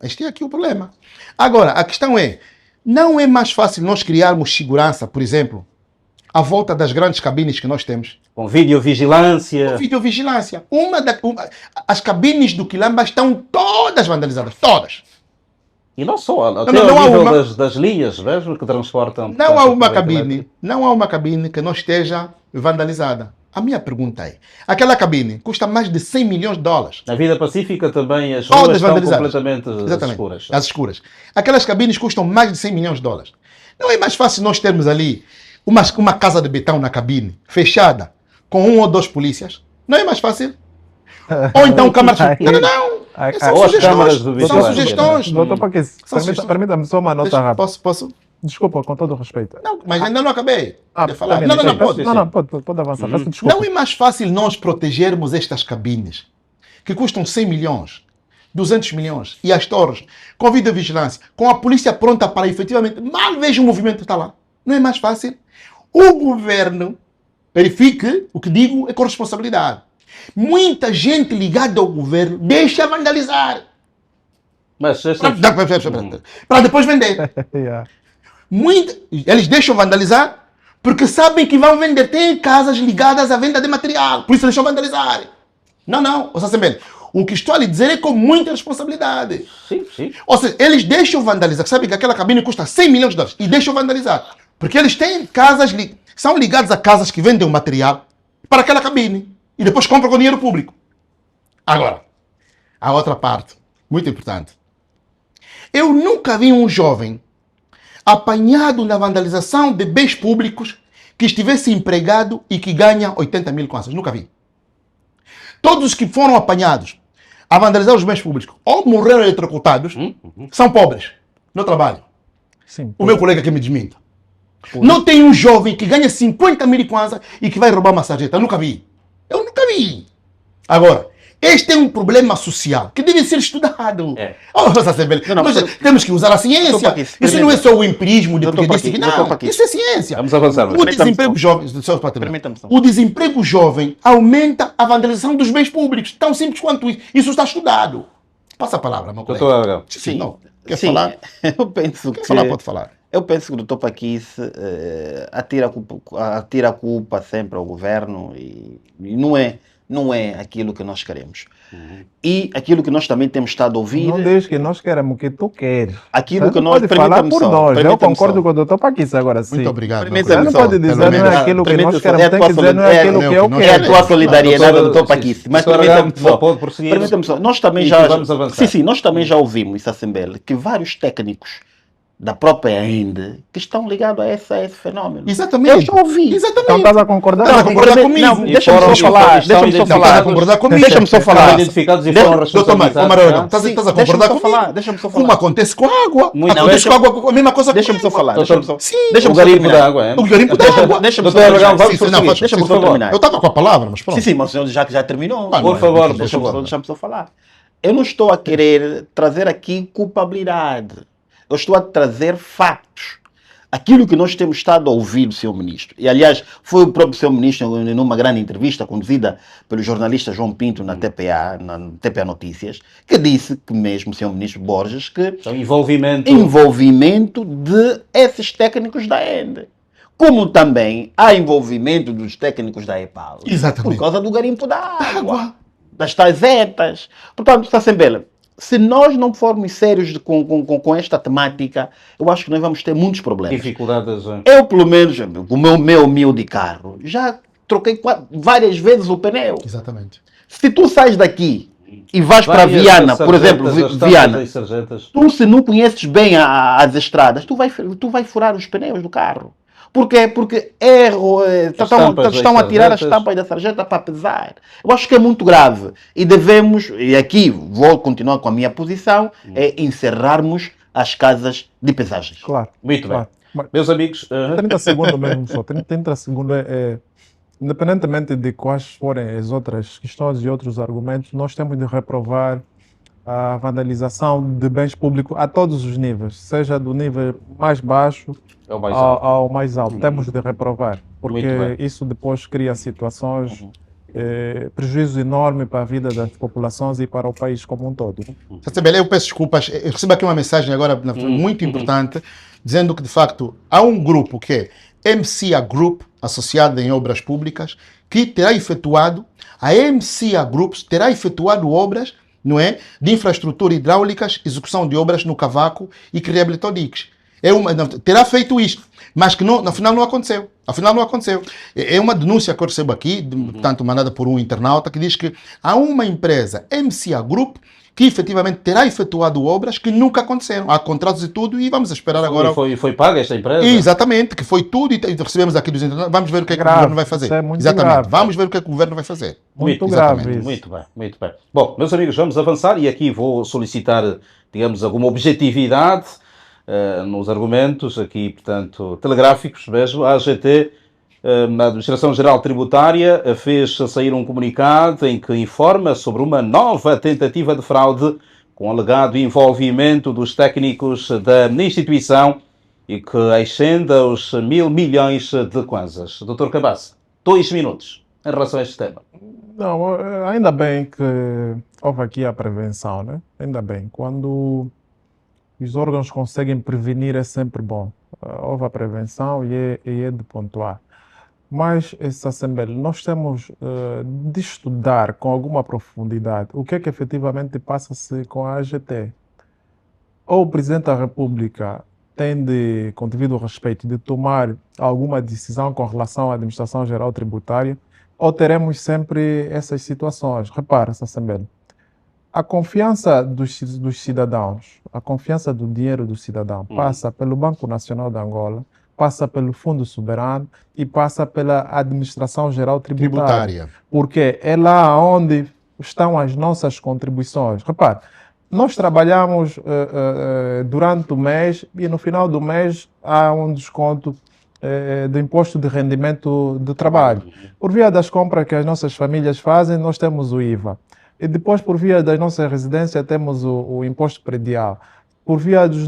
Este é aqui o problema. Agora, a questão é, não é mais fácil nós criarmos segurança, por exemplo, à volta das grandes cabines que nós temos? Com videovigilância? Videovigilância. As cabines do Quilamba estão todas vandalizadas. Todas. E não só, até não ao há nível uma- das linhas mesmo que transportam. Não há uma corrente cabine, elétrica. não há uma cabine que não esteja vandalizada. A minha pergunta é, aquela cabine custa mais de 100 milhões de dólares. Na vida pacífica também as ruas Todas estão vandalizadas. completamente Exatamente. escuras. As escuras. Aquelas cabines custam mais de 100 milhões de dólares. Não é mais fácil nós termos ali uma casa de betão na cabine, fechada, com 1 ou 2 polícias? Não é mais fácil? Ou então câmaras... Não. São Ou as sugestões. câmaras de São vigilância. sugestões. Doutor Paquis, São sugestões. permita-me só uma nota rápida. Posso? Desculpa, com todo o respeito. Não, mas ainda não acabei de falar. termina. Não, pode. Pode avançar. Peço desculpa. Não é mais fácil nós protegermos estas cabines, que custam 100 milhões, 200 milhões, e as torres, com videovigilância, com a polícia pronta para efetivamente, mal veja o movimento está lá. Não é mais fácil? O governo, verifique, o que digo é com responsabilidade. Muita gente ligada ao governo deixa vandalizar Mas para depois vender. Yeah. Eles deixam vandalizar porque sabem que vão vender. Tem casas ligadas à venda de material, por isso deixam vandalizar. Não, ou seja, o que estou a lhe dizer é com muita responsabilidade. sim. Ou seja, eles deixam vandalizar. Sabem que aquela cabine custa 100 milhões de dólares e deixam vandalizar. Porque eles têm casas, são ligados a casas que vendem o material para aquela cabine e depois compram com dinheiro público. Agora, a outra parte, muito importante. Eu nunca vi um jovem apanhado na vandalização de bens públicos que estivesse empregado e que ganha 80 mil kwanzas. Nunca vi. Todos os que foram apanhados a vandalizar os bens públicos ou morreram eletrocutados são pobres, no trabalho. Sim. O meu colega que me desminta. Não tem um jovem que ganha 50 mil kwanza e que vai roubar uma sarjeta. Eu nunca vi. Agora, este é um problema social que deve ser estudado. Nós temos que usar a ciência. Isso não é só o empirismo de porque disse que não. Isso é ciência. Vamos avançar. O desemprego jovem, Permita-me só. o desemprego jovem aumenta a vandalização dos bens públicos. Tão simples quanto isso. Isso está estudado. Passa a palavra, meu colega. Doutor Aragão. Sim, não. Quer Sim, falar? eu penso Quer que... falar, pode falar. Eu penso que o doutor Paquis atira a culpa sempre ao governo e não é aquilo que nós queremos. E aquilo que nós também temos estado a ouvir, Não diz que nós queremos o que tu queres. aquilo Você que não nós... pode falar Permita-me por só, nós. Eu permita-me concordo só. com o doutor Paquis agora sim. Muito obrigado. meu Permita-me colega. Você não pode só, dizer pelo não é menos- aquilo que permita-me nós só, queremos. é Tem que tua dizer não é aquilo que eu solidariedade. É a quero. tua solidariedade, Doutor, doutor sim, Paquis. Mas doutor Aragão, permita-me só. pode prosseguir. Permita-me só. Nós também E já... vamos avançar. Sim, nós também já ouvimos isso, Assembleia, que vários técnicos da própria ENDE que estão ligados a esse fenômeno. Exatamente. Eu já ouvi. Exatamente. Então estás a concordar? Estás a concordar comigo? Não, E deixa-me foram- só falar. estão Deixa-me só identificados. falar. Estás a concordar comigo? Deixa-me só Estão falar. identificados e Deixa- foram Doutor Mário, responsabilizados. estás a Deixa-me concordar só comigo? falar. Deixa-me só Como falar. acontece com a água. Muito Acontece bem. com a água, a mesma coisa com Deixa-me só água. falar. Doutor, Deixa-me só... Sim. Deixa-me O só garimpo terminar. da água, é? O garimpo da água. Deixa-me só Doutor Aragão, terminar. vamos Sim, sim, prosseguir. não, Deixa-me por só favor. terminar. Eu estava com a palavra, mas pronto. Sim, mas o senhor já terminou. Ah, não, Por favor, não, Deixa-me só falar. Eu não estou a querer trazer aqui culpabilidade. Eu estou a trazer fatos. Aquilo que nós temos estado a ouvir do Sr. Ministro. E, aliás, foi o próprio Sr. Ministro, numa grande entrevista conduzida pelo jornalista João Pinto na TPA Notícias, que disse que mesmo o Sr. Ministro Borges, que Então, envolvimento de esses técnicos da ENDE. Como também há envolvimento dos técnicos da EPAL. Exatamente. Por causa do garimpo da água. Das tais etas. Portanto, Assembleia, se nós não formos sérios com esta temática, eu acho que nós vamos ter muitos problemas. dificuldades. Eu, pelo menos, com o meu humilde carro, já troquei várias vezes o pneu. Exatamente. Se tu sais daqui e vais para Viana, por exemplo, Viana, tu se não conheces bem as estradas, tu vai furar os pneus do carro. Porquê? Porque estão a tirar as tampas da sarjeta para pesar. Eu acho que é muito grave. E devemos, e aqui vou continuar com a minha posição, é encerrarmos as casas de pesagens. Claro. Muito bem. Claro. Mas Meus amigos, 30 segundos mesmo só. 30 segundos independentemente de quais forem as outras questões e outros argumentos, nós temos de reprovar a vandalização de bens públicos a todos os níveis, seja do nível mais baixo É o mais alto. ao mais alto. Temos de reprovar, porque Muito bem. isso depois cria situações, prejuízo enorme para a vida das populações e para o país como um todo. Sacebel, eu peço desculpas, eu recebi aqui uma mensagem agora muito importante, dizendo que de facto há um grupo que é MCA Group, associado em obras públicas, que terá efetuado, a MCA Groups terá efetuado obras, não é, de infraestrutura hidráulicas, execução de obras no Cavaco e que reabilitou diques. Terá feito isto, mas que no final não aconteceu. Afinal não aconteceu. É uma denúncia que eu recebo aqui, tanto mandada por um internauta, que diz que há uma empresa, MCA Group, que efetivamente terá efetuado obras que nunca aconteceram. Há contratos e tudo, e vamos esperar agora. Foi paga esta empresa? Exatamente, que foi tudo, e recebemos aqui dos internautas. Vamos ver o que é que o Grave, governo vai fazer. isso é muito Exatamente, grave. vamos ver o que é que o governo vai fazer. Muito Exatamente. grave isso. Muito bem, muito bem. Bom, meus amigos, vamos avançar e aqui vou solicitar, digamos, alguma objetividade nos argumentos, aqui, portanto, telegráficos mesmo. A AGT, a Administração-Geral Tributária, fez sair um comunicado em que informa sobre uma nova tentativa de fraude com alegado envolvimento dos técnicos da instituição e que ascende aos 1.000 milhões de kwanzas. Dr. Cabasse, 2 minutos em relação a este tema. Não, ainda bem que houve aqui a prevenção, né? Ainda bem. Quando os órgãos conseguem prevenir é sempre bom. Houve a prevenção e é de pontuar. Mas, essa Assembleia, nós temos de estudar com alguma profundidade o que é que efetivamente passa-se com a AGT. Ou o Presidente da República tem de, com devido respeito, de tomar alguma decisão com relação à Administração Geral Tributária, ou teremos sempre essas situações. Repara, essa Assembleia, a confiança dos cidadãos, a confiança do dinheiro do cidadão passa pelo Banco Nacional de Angola, passa pelo Fundo Soberano e passa pela Administração Geral Tributária. Porque é lá onde estão as nossas contribuições. Repare, nós trabalhamos durante o mês e no final do mês há um desconto do imposto de rendimento do trabalho. Por via das compras que as nossas famílias fazem, nós temos o IVA. E depois, por via das nossas residências, temos o imposto predial. Por via das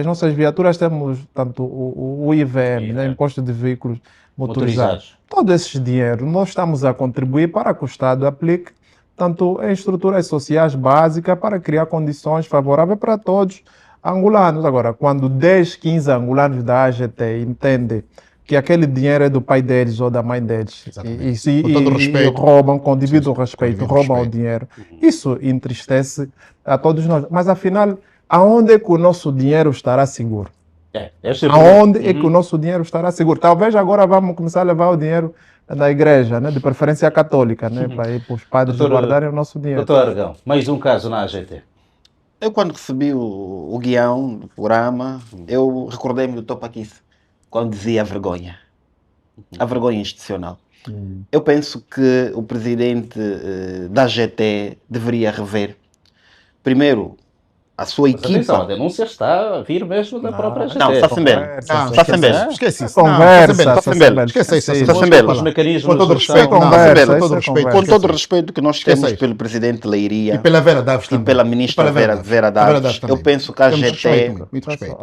nossas viaturas, temos tanto o IVM, né, Imposto de Veículos Motorizados. Todo esse dinheiro nós estamos a contribuir para que o Estado aplique tanto em estruturas sociais básicas para criar condições favoráveis para todos angolanos. Agora, quando 10, 15 angolanos da AGT entendem que aquele dinheiro é do pai deles ou da mãe deles Com todo respeito. e roubam, com devido respeito, roubam o dinheiro, isso entristece a todos nós. Mas afinal, aonde é que o nosso dinheiro estará seguro? Aonde é que o nosso dinheiro estará seguro? Talvez agora vamos começar a levar o dinheiro da igreja, né, de preferência católica, né, para ir para os padres guardarem o nosso dinheiro. Doutor Aragão, mais um caso na AGT. Eu, quando recebi o guião do programa, eu recordei-me do Topaquice, quando dizia a vergonha institucional. Eu penso que o presidente da AGT deveria rever, primeiro, a sua Mas atenção, a equipa. denúncia está a vir mesmo da própria AGT. Não, está sembelo. Está sembelo. Esquece isso. Conversa, Está sembelo. Esquece isso. Está sembelo. Os mecanismos Com todo de respeito, gestão- conversa, com todo isso é respeito. conversa. Com todo o respeito que nós temos Esquece pelo presidente Leiria E pela Vera Daves e também. pela ministra Pela Vera Daves, também. eu penso que a Temos AGT... respeito, muito respeito.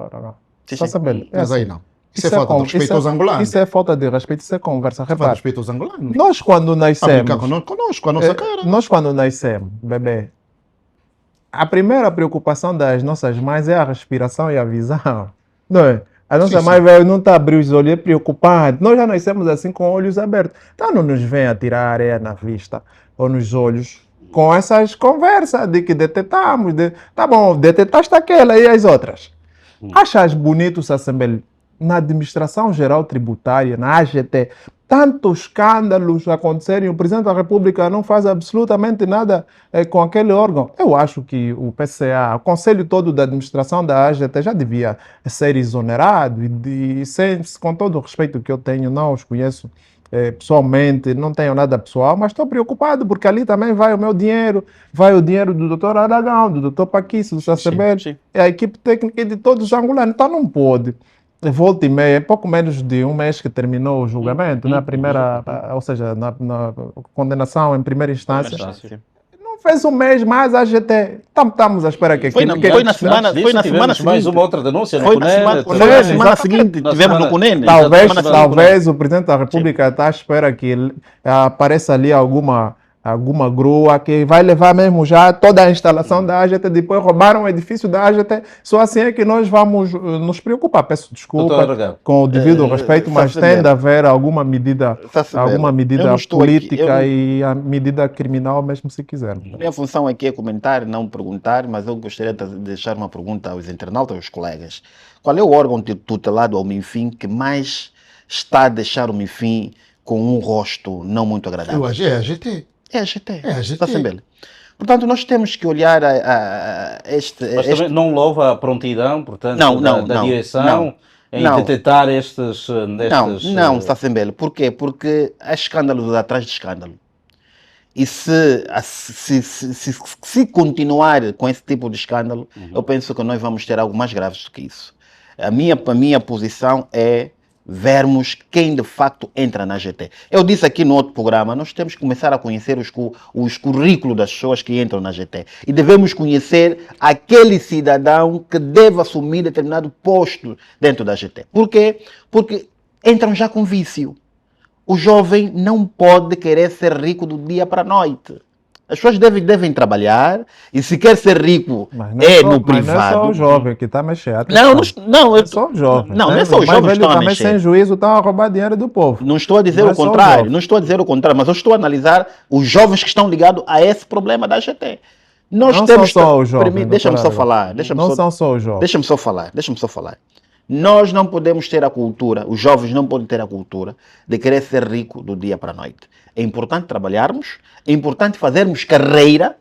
Está sabendo? Mas aí não. Isso é falta de respeito aos angolanos. Isso é falta de respeito, isso é conversa. Falta de Repare, respeito aos angolanos. nós quando A nascemos, brincar conosco, a nossa cara. nós quando nascemos, bebê, a primeira preocupação das nossas mães é a respiração e a visão, não é? A nossa Sim, mãe velho não está a abrir os olhos, é preocupante. Nós já nascemos assim com olhos abertos. Então não nos vem a tirar areia na vista ou nos olhos com essas conversas de que detetamos. Tá bom, detetaste aquela e as outras. Achas bonito, Sassembele, na Administração Geral Tributária, na AGT, tantos escândalos acontecerem, o Presidente da República não faz absolutamente nada com aquele órgão? Eu acho que o PCA, o Conselho todo da Administração da AGT já devia ser exonerado com todo o respeito que eu tenho, não os conheço pessoalmente, não tenho nada pessoal, mas estou preocupado porque ali também vai o meu dinheiro, vai o dinheiro do Dr. Aragão, do Dr. Paquice, do Sassembele, sim. é a equipe técnica de todos os angolanos, então não pode. Volta e meia, pouco menos de um mês que terminou o julgamento, na primeira, ou seja, na condenação em primeira instância, não fez um mês mais, a AGT. Estamos à espera que Foi na semana Mais seguinte. uma outra denúncia no Foi na CUNEN. semana, também. foi na Sim, semana exatamente. seguinte, Na tivemos no semana- CUNEN. Talvez o presidente da República está à espera que apareça ali alguma grua que vai levar mesmo já toda a instalação da AGT. Depois roubaram o edifício da AGT. Só assim é que nós vamos nos preocupar. Peço Doutor desculpa Aragão. com o devido respeito, mas Sá-se bem. tem de haver alguma medida Sá-se bem. alguma Eu medida não estou aqui- política eu- e a medida criminal mesmo se quisermos. Minha função aqui é comentar, não perguntar, mas eu gostaria de deixar uma pergunta aos internautas, aos colegas. Qual é o órgão tutelado ao MINFIN que mais está a deixar o MINFIN com um rosto não muito agradável? Eu acho é a GT. É a GT. É a GT. Está sem bela. Portanto, nós temos que olhar a este... Mas também não louva a prontidão, portanto, Não, da não, direção não, em não. detectar estes... Não, está sem bela. Porquê? Porque há escândalos atrás de escândalo. E se continuar com esse tipo de escândalo, eu penso que nós vamos ter algo mais grave do que isso. A minha posição é vermos quem de facto entra na GT. Eu disse aqui no outro programa, nós temos que começar a conhecer os currículos das pessoas que entram na GT. E devemos conhecer aquele cidadão que deve assumir determinado posto dentro da GT. Por quê? Porque entram já com vício. O jovem não pode querer ser rico do dia para a noite. As pessoas devem trabalhar e se quer ser rico Mas não é é só- no mas privado. não é só o jovem que está a mexer. Não, atenção. não, É só o jovem. Não, não é né? só os mais jovens que velhos estão a também mexer. sem juízo estão a roubar dinheiro do povo. Não estou a dizer Não o é só o contrário, jovem. não estou a dizer o contrário, mas eu estou a analisar os jovens que estão ligados a esse problema da GT. Nós Não temos são só os jovens. Deixa-me só doutor falar, Aragão. deixa-me Não só, são só os jovens. deixa-me só falar. Nós não podemos ter a cultura, os jovens não podem ter a cultura de querer ser rico do dia para a noite. É importante trabalharmos, é importante fazermos carreira,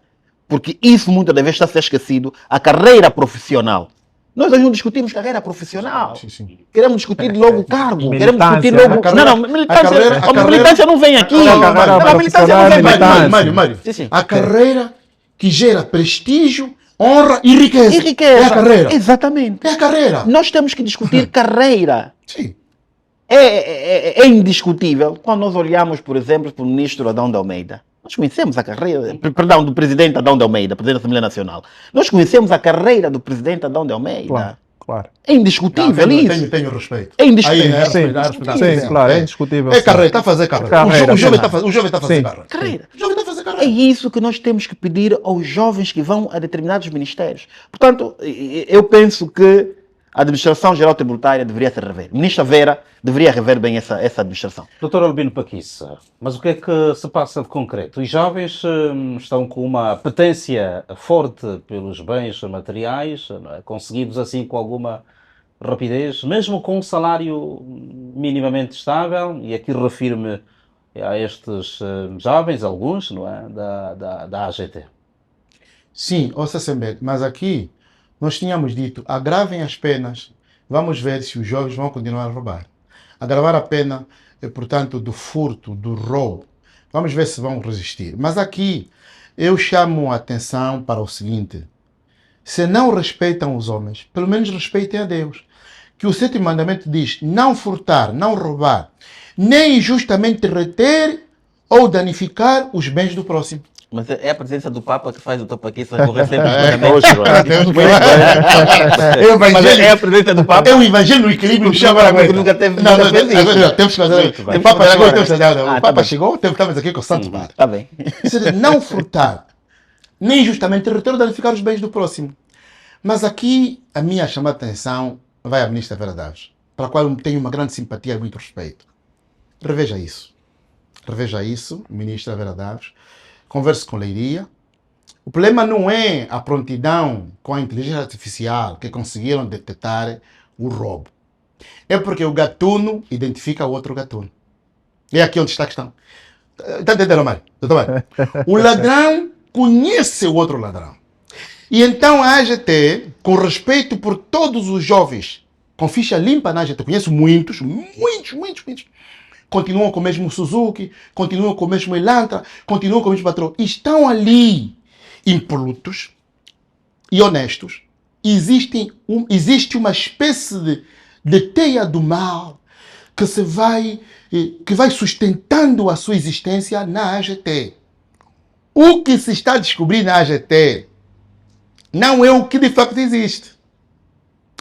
porque isso muitas das vezes está a ser esquecido, a carreira profissional. Nós hoje não discutimos carreira profissional. Sim. Queremos discutir logo o cargo. Queremos Militância. discutir logo... A carreira- não, militância, a carreira- a militância não vem aqui. A carreira Não, a militância não vem profissional é aqui. militância. Mário. Sim, sim. A carreira que gera prestígio, honra e riqueza. E riqueza. É a carreira. Exatamente. É a carreira. Nós temos que discutir carreira. Sim. É indiscutível quando nós olhamos, por exemplo, para o ministro Adão de Almeida. Nós conhecemos a carreira, perdão, do presidente Adão de Almeida, presidente da Assembleia Nacional. Nós conhecemos a carreira do presidente Adão de Almeida. Claro. É indiscutível isso. Tenho respeito. É indiscutível. Aí, Sim, respeitar. claro, é indiscutível. É sim. carreira, está a fazer carreira. Carreira, O jovem sim. está a fazer Sim. carreira. Carreira. O jovem está a fazer É carreira. isso que nós temos que pedir aos jovens que vão a determinados ministérios. Portanto, eu penso que a Administração Geral Tributária deveria se rever. Ministra Vera deveria rever bem essa administração. Doutor Albino Paquiça, mas o que é que se passa de concreto? Os jovens estão com uma apetência forte pelos bens materiais, não é? Conseguidos assim com alguma rapidez, mesmo com um salário minimamente estável, e aqui refiro-me a estes jovens, alguns, não é? Da AGT. Sim, ouça Sembeck, mas aqui nós tínhamos dito, agravem as penas, vamos ver se os jovens vão continuar a roubar. Agravar a pena, portanto, do furto, do roubo, vamos ver se vão resistir. Mas aqui eu chamo a atenção para o seguinte, se não respeitam os homens, pelo menos respeitem a Deus. Que o sétimo mandamento diz, não furtar, não roubar, nem injustamente reter ou danificar os bens do próximo. Mas é a presença do Papa que faz o Topaquiça aborrecer os Mas é a presença do Papa. É o evangelho no equilíbrio. Nunca teve. Não, nunca fez isso. agora temos que fazer. Muito bem. O Papa agora temos que fazer. Ah, O tá Papa bem. chegou, estamos aqui com o Santo Padre. Está bem. Ou seja, não furtar, nem justamente reter ou danificar os bens do próximo. Mas aqui a minha chamada de atenção vai à ministra Vera Daves, para a qual eu tenho uma grande simpatia e muito respeito. Reveja isso. Reveja isso, ministra Vera Daves. Converse com Leiria. O problema não é a prontidão com a inteligência artificial que conseguiram detectar o roubo. É porque o gatuno identifica o outro gatuno. É aqui onde está a questão. Está entendendo, Mário? O ladrão conhece o outro ladrão. E então a AGT, com respeito por todos os jovens com ficha limpa na AGT, conheço muitos, continuam com o mesmo Suzuki, continuam com o mesmo Elantra, continuam com o mesmo patrão. Estão ali impolutos e honestos. Existe uma espécie de teia do mal que vai sustentando a sua existência na AGT. O que se está a descobrir na AGT não é o que de facto existe.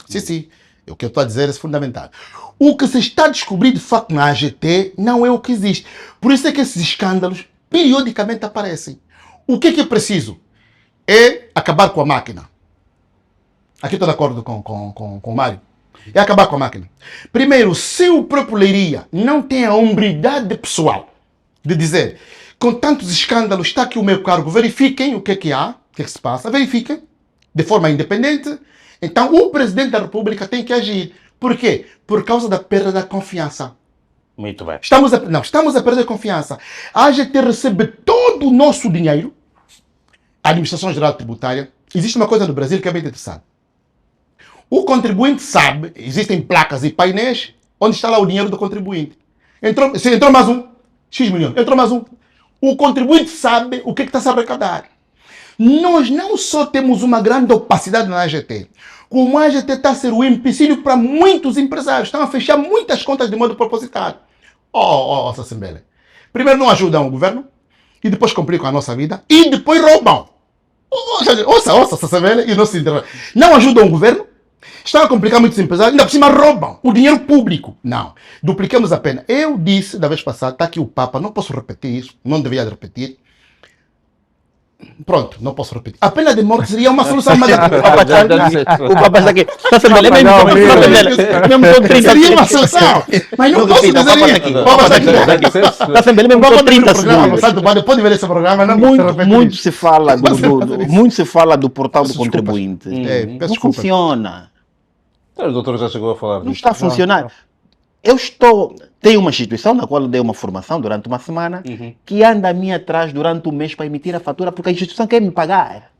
Sim. O que eu estou a dizer é fundamental. O que se está a descobrir de facto na AGT não é o que existe. Por isso é que esses escândalos periodicamente aparecem. O que é preciso? É acabar com a máquina. Aqui estou de acordo com o Mário. É acabar com a máquina. Primeiro, se o próprio Leiria não tem a hombridade pessoal de dizer, com tantos escândalos, está aqui o meu cargo, verifiquem o que há, o que se passa, verifiquem, de forma independente. Então, o Presidente da República tem que agir. Por quê? Por causa da perda da confiança. Muito bem. Estamos a perder confiança. A AGT recebe todo o nosso dinheiro, a Administração Geral Tributária. Existe uma coisa no Brasil que é bem interessante. O contribuinte sabe, existem placas e painéis, onde está lá o dinheiro do contribuinte. Entrou mais um, X milhões, entrou mais um. O contribuinte sabe o que está a se arrecadar. Nós não só temos uma grande opacidade na AGT, como a AGT está a ser o empecilho para muitos empresários. Estão a fechar muitas contas de modo propositado. Sassembele. Primeiro não ajudam o governo, e depois complicam a nossa vida, e depois roubam. Sassembele, e não se interessa. Não ajudam o governo, estão a complicar muitos empresários, ainda por cima roubam o dinheiro público. Não, dupliquemos a pena. Eu disse da vez passada, está aqui o Papa, não posso repetir isso, não devia repetir. Pronto, não posso repetir. A pena de morte seria uma solução, mas O Papa está aqui. Sassembele, mesmo com 30 seria uma solução. Mas não posso dizer isso. Papa está aqui. Sassembele, mesmo com 30 segundos. Pode ver esse programa. Muito se fala do portal do contribuinte. Não funciona. O doutor já chegou a falar Não disso. está a funcionar. Tenho uma instituição na qual eu dei uma formação durante uma semana que anda a mim atrás durante um mês para emitir a fatura porque a instituição quer me pagar.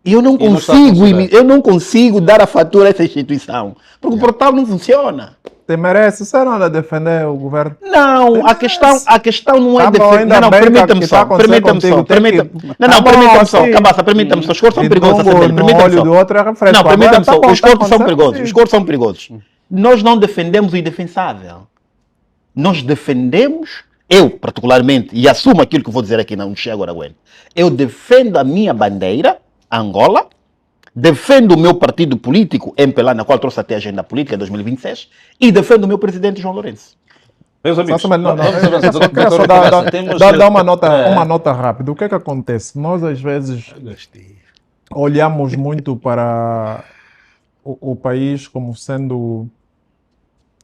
E eu não consigo dar a fatura a essa instituição porque o portal não funciona. Te merece, você não anda a defender o governo? Não, a questão não é Tá bom, defender. ainda Não, bem que permita-me tá só. acontecendo contigo, tem que- Tá bom, Permita-me só. sim. Cabaça, permita-me só. Os cortes são perigosos. Vidongo Sassembele, no permita-me olho só. do outro é refresco. Não, permita-me Agora, só. tá bom, Os cortes são acontecendo, perigosos. sim. Os cortes são perigosos. Nós não defendemos o indefensável. Nós defendemos, eu particularmente, e assumo aquilo que vou dizer aqui, não chego agora, Gwen. Eu defendo a minha bandeira, Angola, defendo o meu partido político, MPLA, na qual trouxe até a agenda política 2026, e defendo o meu presidente João Lourenço. Meus amigos, Não, vamos avançar. eu só quero só Doutor, temos- dar uma nota rápida. O que é que acontece? Nós, às vezes, olhamos muito para o país como sendo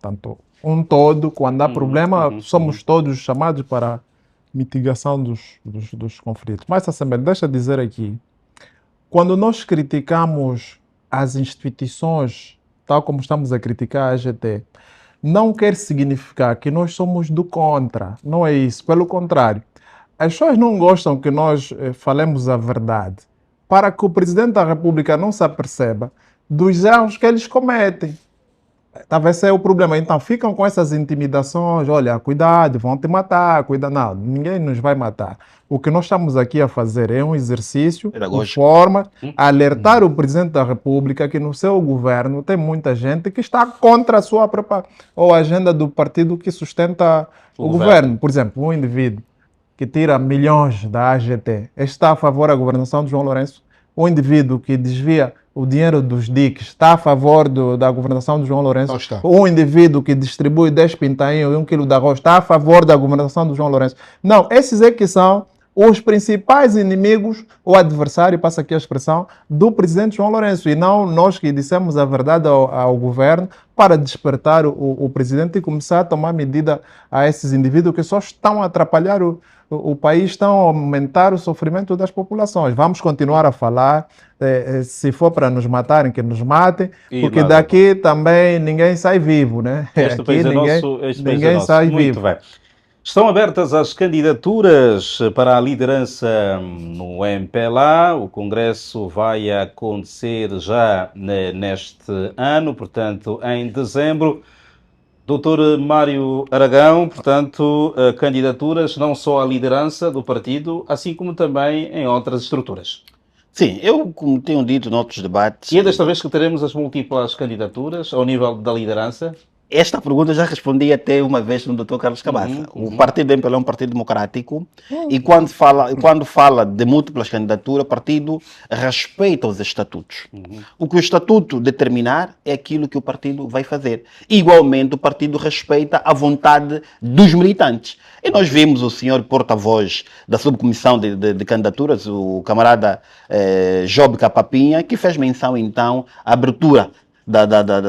tanto um todo. Quando há problema, somos todos chamados para mitigação dos conflitos. Mas, Assembleia, deixa eu dizer aqui, quando nós criticamos as instituições, tal como estamos a criticar a AGT, não quer significar que nós somos do contra. Não é isso. Pelo contrário, as pessoas não gostam que nós falemos a verdade, para que o Presidente da República não se aperceba dos erros que eles cometem. Talvez esse é o problema. Então ficam com essas intimidações, olha, cuidado, vão te matar, cuidado. Não, ninguém nos vai matar. O que nós estamos aqui a fazer é um exercício de Pedagógico. forma a alertar o Presidente da República que no seu governo tem muita gente que está contra a sua própria ou a agenda do partido que sustenta o governo. Por exemplo, um indivíduo que tira milhões da AGT está a favor da governação de João Lourenço. O indivíduo que desvia o dinheiro dos DICs está a favor da governação de João Lourenço. Está. O indivíduo que distribui 10 pintainhos e 1 quilo de arroz está a favor da governação de João Lourenço. Não, esses é que são os principais inimigos ou adversário, passa aqui a expressão, do presidente João Lourenço. E não nós que dissemos a verdade ao governo para despertar o presidente e começar a tomar medida a esses indivíduos que só estão a atrapalhar o país, estão a aumentar o sofrimento das populações. Vamos continuar a falar, se for para nos matarem, que nos matem, E porque nada. daqui também ninguém sai vivo, né? Este Aqui país é ninguém, nosso. Este país ninguém é nosso. sai Muito vivo. bem. Estão abertas as candidaturas para a liderança no MPLA. O Congresso vai acontecer já neste ano, portanto, em dezembro. Doutor Mário Aragão, portanto, candidaturas não só à liderança do partido, assim como também em outras estruturas. Sim, eu, como tenho dito noutros debates... E é desta vez que teremos as múltiplas candidaturas ao nível da liderança? esta pergunta eu já respondi até uma vez no Dr. Carlos Cabaça. O partido MPLA é um partido democrático e quando fala de múltiplas candidaturas, o partido respeita os estatutos. O que o estatuto determinar é aquilo que o partido vai fazer. Igualmente, o partido respeita a vontade dos militantes. E nós vimos o senhor porta-voz da subcomissão de candidaturas, o camarada Job Capapinha, que fez menção então à abertura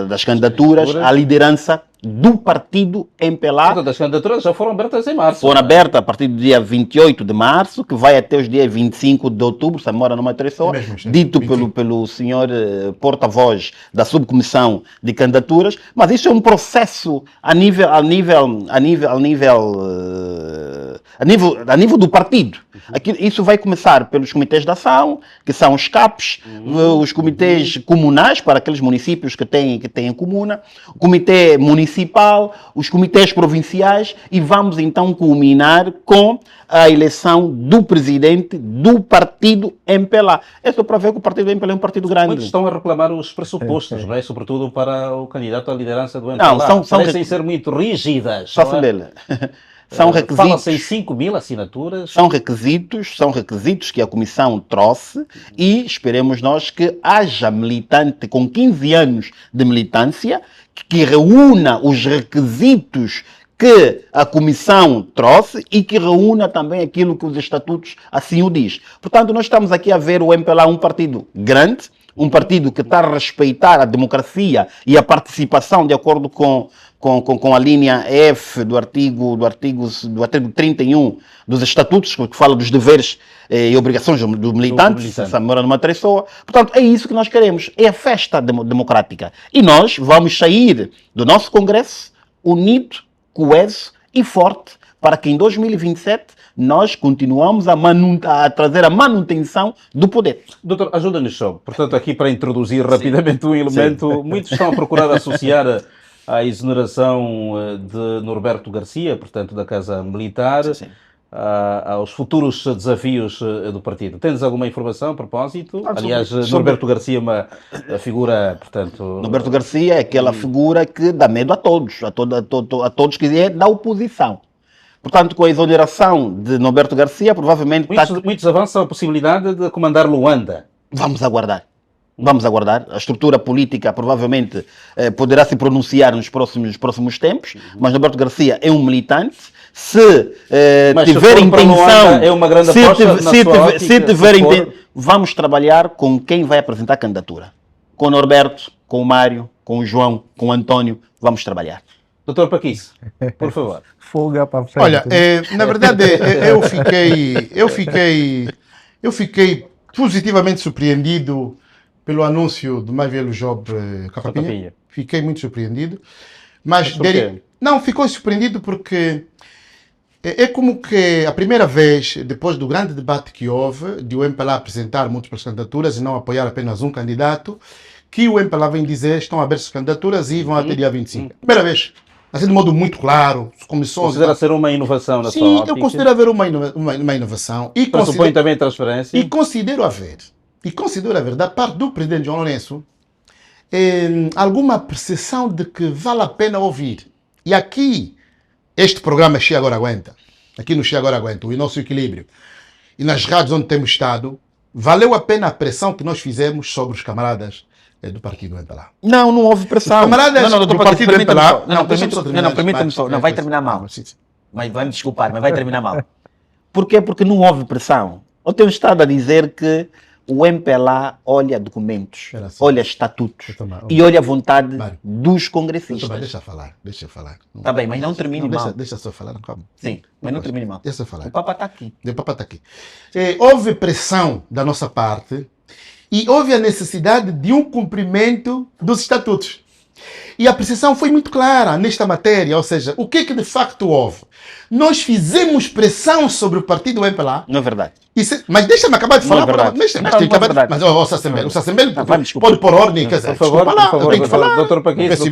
das candidaturas à liderança do partido MPLA. As candidaturas já foram abertas em março. Foram abertas a partir do dia 28 de março, que vai até os dias 25 de outubro, se a memória não me atravessou, dito pelo senhor porta-voz da subcomissão de candidaturas, mas isso é um processo a nível do partido. Isso vai começar pelos comitês de ação, que são os CAPs, os comitês comunais para aqueles municípios que têm comuna, o comitê municipal, os comitês provinciais, e vamos então culminar com a eleição do presidente do partido MPLA. É só para ver que o partido MPLA é um partido grande. Muitos estão a reclamar os pressupostos, não é? Sobretudo para o candidato à liderança do MPLA. Não, parecem ser muito rígidas. São requisitos. Fala-se em 5.000 assinaturas. São requisitos que a Comissão trouxe e esperemos nós que haja militante com 15 anos de militância que reúna os requisitos que a Comissão trouxe e que reúna também aquilo que os estatutos assim o diz. Portanto, nós estamos aqui a ver o MPLA um partido grande, um partido que está a respeitar a democracia e a participação de acordo com a linha F do artigo 31 dos estatutos, que fala dos deveres e obrigações do militante, essa memória numa pessoa. Portanto, é isso que nós queremos, é a festa democrática. E nós vamos sair do nosso Congresso unido, coeso e forte, para que em 2027 nós continuamos a trazer a manutenção do poder. Doutor, ajuda-nos só. Portanto, aqui para introduzir rapidamente um elemento, muitos estão a procurar associar a exoneração de Norberto Garcia, portanto, da Casa Militar, aos futuros desafios do partido. Tens alguma informação a propósito? Aliás, Norberto Garcia é uma figura, portanto... Norberto Garcia é aquela figura que dá medo a todos que é da oposição. Portanto, com a exoneração de Norberto Garcia, provavelmente... Muitos avançam a possibilidade de comandar Luanda. Vamos aguardar. A estrutura política provavelmente poderá se pronunciar nos próximos tempos, mas Norberto Garcia é um militante. Se tiver intenção, é uma grande vamos trabalhar com quem vai apresentar a candidatura. Com o Norberto, com o Mário, com o João, com o António, vamos trabalhar. Doutor Paquice, por favor. Folga para frente. Olha, na verdade, eu fiquei positivamente surpreendido pelo anúncio do mais velho Job Capapinha. Fiquei muito surpreendido. Mas não, ficou surpreendido porque é como que a primeira vez, depois do grande debate que houve, de o MPLA apresentar múltiplas candidaturas e não apoiar apenas um candidato, que o MPLA vem dizer estão abertas candidaturas e vão até dia 25. Primeira vez. Assim, de modo muito claro. Considera ser uma inovação na sua ótica? Sim, eu considero haver uma inovação. Pressupõe também transferência? E considero haver, da parte do presidente João Lourenço, alguma percepção de que vale a pena ouvir. E aqui, este programa Xi Agora Aguenta, aqui no Xi Agora Aguenta, o nosso equilíbrio, e nas rádios onde temos estado, valeu a pena a pressão que nós fizemos sobre os camaradas do partido MPLA. Não houve pressão. Camaradas do partido MPLA... Permita-me só. Não, vai terminar mal. Vai me desculpar, mas vai terminar mal. Porquê? Porque não houve pressão. Eu tenho estado a dizer que o MPLA olha documentos, olha estatutos e olha a vontade dos congressistas. Deixa eu falar. Está bem, mas não termine mal. Deixa só falar, calma. Sim, mas não termine mal. Deixa eu falar. O Papa está aqui. Houve pressão da nossa parte e houve a necessidade de um cumprimento dos estatutos. E a apreciação foi muito clara nesta matéria, ou seja, o que de facto houve? Nós fizemos pressão sobre o partido MPLA. Não é verdade. Mas deixa-me acabar de falar. Não é verdade. Mas o Sassemble pode pôr ordem. Quer dizer, por favor, eu tenho que falar. Doutor Paquice, Peço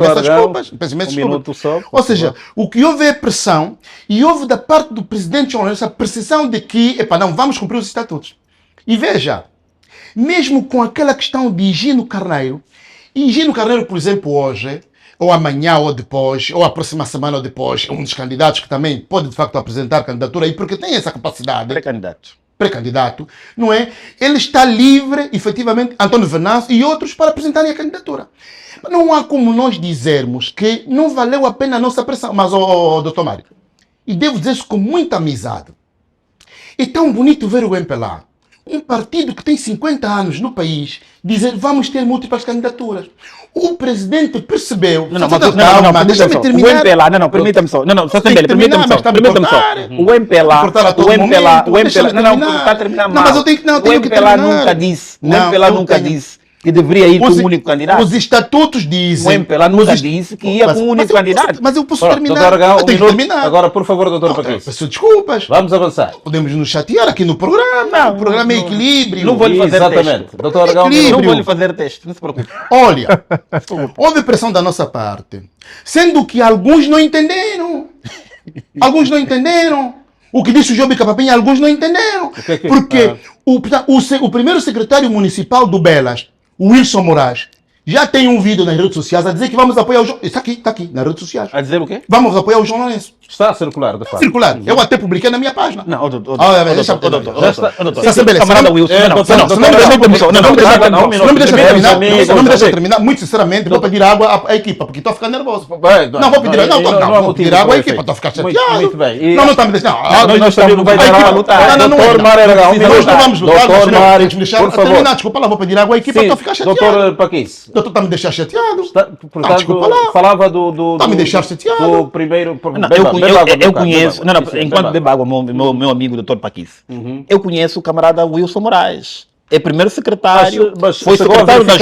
imensas desculpas. Ou seja, o que houve é pressão e houve da parte do presidente João Lourenço a percepção de que, não vamos cumprir os estatutos. E veja, mesmo com aquela questão de Higino Carneiro, por exemplo, hoje, ou amanhã ou depois, ou a próxima semana ou depois, um dos candidatos que também pode de facto apresentar candidatura aí, porque tem essa capacidade, pré-candidato, não é? Ele está livre, efetivamente, António Venâncio e outros para apresentarem a candidatura. Mas não há como nós dizermos que não valeu a pena a nossa pressão. Mas, doutor Mário, e devo dizer isso com muita amizade, é tão bonito ver o MPLA, um partido que tem 50 anos no país, dizer vamos ter múltiplas candidaturas. O presidente percebeu. Deixa-me terminar. O MPLA, permita-me só. Permita-me só. O MPLA, está a terminar mal. Mas eu tenho que O MPLA nunca disse que deveria ir com um único candidato. Os estatutos dizem. O MPLA nunca disse que ia com um único candidato. Mas eu posso terminar. Doutor Aragão, eu tenho que terminar. Agora, por favor, doutor Paquis. Peço desculpas. Vamos avançar. Podemos nos chatear aqui no programa. O programa é equilíbrio. Não vou lhe fazer Exatamente. teste. Doutor Aragão, Não vou lhe fazer teste, não se preocupe. Olha, houve pressão da nossa parte. Sendo que alguns não entenderam. Alguns não entenderam. O que disse o Job Capapinha, alguns não entenderam. Porque o primeiro secretário municipal do Belas, Wilson Moraes, já tem um vídeo nas redes sociais a dizer que vamos apoiar o jornal. Está aqui, nas redes sociais. A dizer o quê? Vamos apoiar o jornalismo. Está a circular, de fato. Circular. Eu até publiquei na minha página. Não, doutor. Camarada Wilson. Não me deixa terminar. Muito sinceramente, vou pedir água à equipa, porque estou a ficar nervoso. Não vou pedir água. Vou pedir água à equipa, estou a ficar chateado. Muito bem. Não está me deixando. Nós também não vai dar a lutar. Doutor Mário Aragão, nós não vamos lutar. Doutor Mário, por favor. Desculpa lá, vou pedir água à equipa, estou a ficar chateado. Doutor Paquis. Doutor está a me deixar chateado. Portanto, falava do... Está a me deixar chateado. Do primeiro... Eu conheço, enquanto bebo água, meu amigo Dr. Paquis, eu conheço o camarada Wilson Moraes. É primeiro secretário, foi secretário da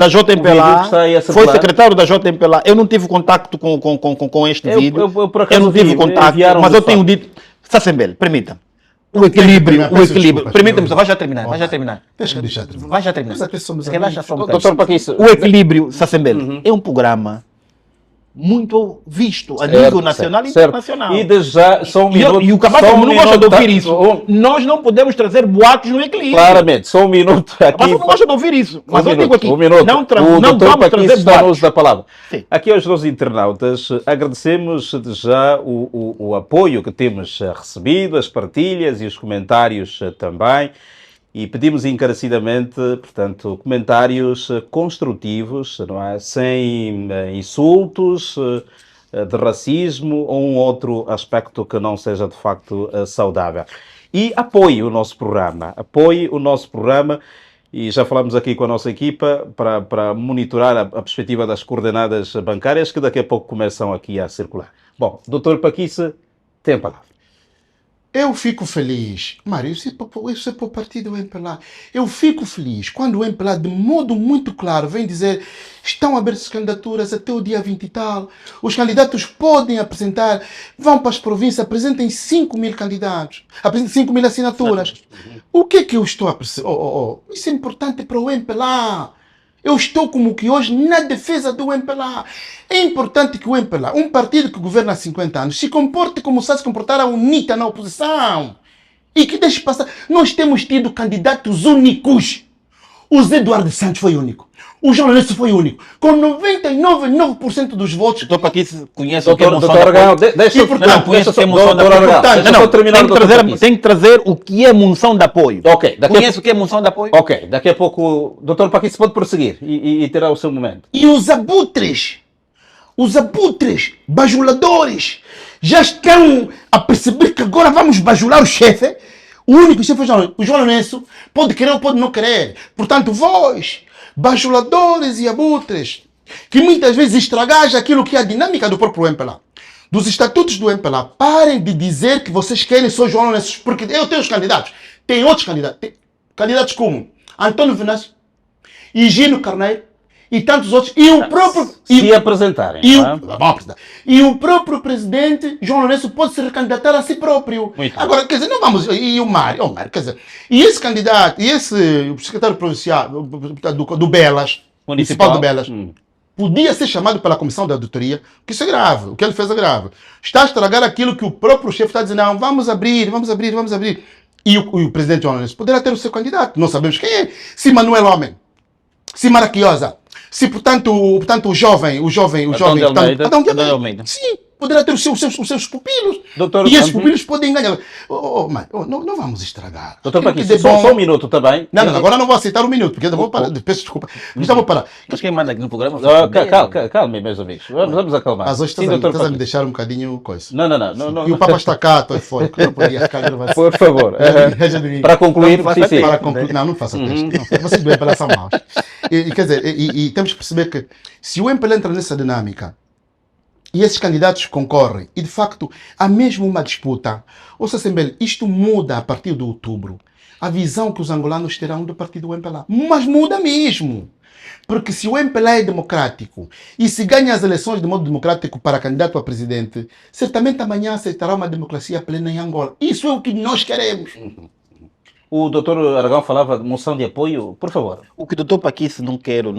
JMPLA, foi secretário da JMPLA. Eu não tive contato com este vídeo, eu não tive contato, mas eu tenho dito, Sassembele, permita. O equilíbrio. Permita-me, vai já terminar. Deixa eu deixar terminar. Vai já terminar. Relaxa só um bocadinho. Dr. Paquis. O equilíbrio, Sassembele, é um programa muito visto a nível nacional e internacional. E desde já, só um minuto. E o Camargo não gosta de ouvir isso. Nós não podemos trazer boatos no equilíbrio. Claramente, só um minuto aqui. Mas não gosta de ouvir isso. Mas eu digo aqui, um minuto. não vamos trazer está no boatos. uso da palavra. Sim. Aqui aos nossos internautas, agradecemos de já o apoio que temos recebido, as partilhas e os comentários também. E pedimos encarecidamente, portanto, comentários construtivos, não é? Sem insultos de racismo ou um outro aspecto que não seja de facto saudável. E apoie o nosso programa, e já falamos aqui com a nossa equipa para monitorar a perspectiva das coordenadas bancárias que daqui a pouco começam aqui a circular. Bom, Dr. Paquis, tem a palavra. Eu fico feliz, Mário, isso é para o partido MPLA. Eu fico feliz quando o MPLA, de modo muito claro, vem dizer estão abertas candidaturas até o dia 20 e tal. Os candidatos podem apresentar, vão para as províncias, apresentem 5.000 candidatos, apresentem 5.000 assinaturas. O que é que eu estou a apresentar? Isso é importante para o MPLA. Eu estou como que hoje na defesa do MPLA. É importante que o MPLA, um partido que governa há 50 anos, se comporte como está se comportar a UNITA na oposição. E que deixe passar. Nós temos tido candidatos únicos. O Zé Eduardo Santos foi único. O João Lourenço foi único. Com 99,9% dos votos. Doutor Paquis conhece o que é moção da apoio. Conhece o que é moção de apoio. Tem que trazer o que é moção de apoio. Ok. Conhece o que é moção de apoio? Ok. Daqui a pouco o Dr. Paquis pode prosseguir e terá o seu momento. E os abutres, bajuladores, já estão a perceber que agora vamos bajular o chefe. O único chefe é o João Lourenço. Pode querer ou pode não querer. Portanto, vós, bajuladores e abutres, que muitas vezes estragais aquilo que é a dinâmica do próprio MPLA, dos estatutos do MPLA, parem de dizer que vocês querem só João Lourenço, porque eu tenho os candidatos. Tem outros candidatos. Tem candidatos como António Venâncio, Higino Carneiro, e tantos outros, e o próprio... Se apresentarem. E o próprio presidente João Lourenço pode se recandidatar a si próprio. Agora, quer dizer, não vamos... E o Mário, quer dizer... E esse candidato, e esse secretário provincial do Belas, municipal do Belas, podia ser chamado pela comissão da auditoria, que isso é grave, o que ele fez é grave. Está a estragar aquilo que o próprio chefe está dizendo, não, vamos abrir. E o presidente João Lourenço poderá ter o seu candidato, não sabemos quem é. Se Manuel Homem, se Maraquiosa, Se, portanto, o jovem, Adão de Almeida. sim, poderá ter os seus pupilos. Doutor, E esses pupilos podem ganhar. Não vamos estragar. Doutor Aquilo que Paquis, dê bom- só um minuto também. Não, agora não vou aceitar um minuto, porque eu vou parar. Peço desculpa. Já vou parar. Mas quem manda aqui no programa? Calma, meus amigos. Vamos acalmar. Mas hoje Sim, estás doutor a me Paquis. deixar um bocadinho coisa. Não. E o Papa está cá, estou fora. Não poderia ficar gravação. Por favor. Veja de mim. Para concluir, Não faça sim, sim. Para concluir, não faça teste. Não faça. Vocês bem pela maus. Quer dizer, temos que perceber que se o MPLA entra nessa dinâmica e esses candidatos concorrem, e de facto há mesmo uma disputa, ou seja, isto muda a partir de outubro. A visão que os angolanos terão do partido MPLA. Mas muda mesmo. Porque se o MPLA é democrático e se ganha as eleições de modo democrático para candidato a presidente, certamente amanhã aceitará uma democracia plena em Angola. Isso é o que nós queremos. O doutor Aragão falava de moção de apoio. Por favor. O que o doutor Paquis não quero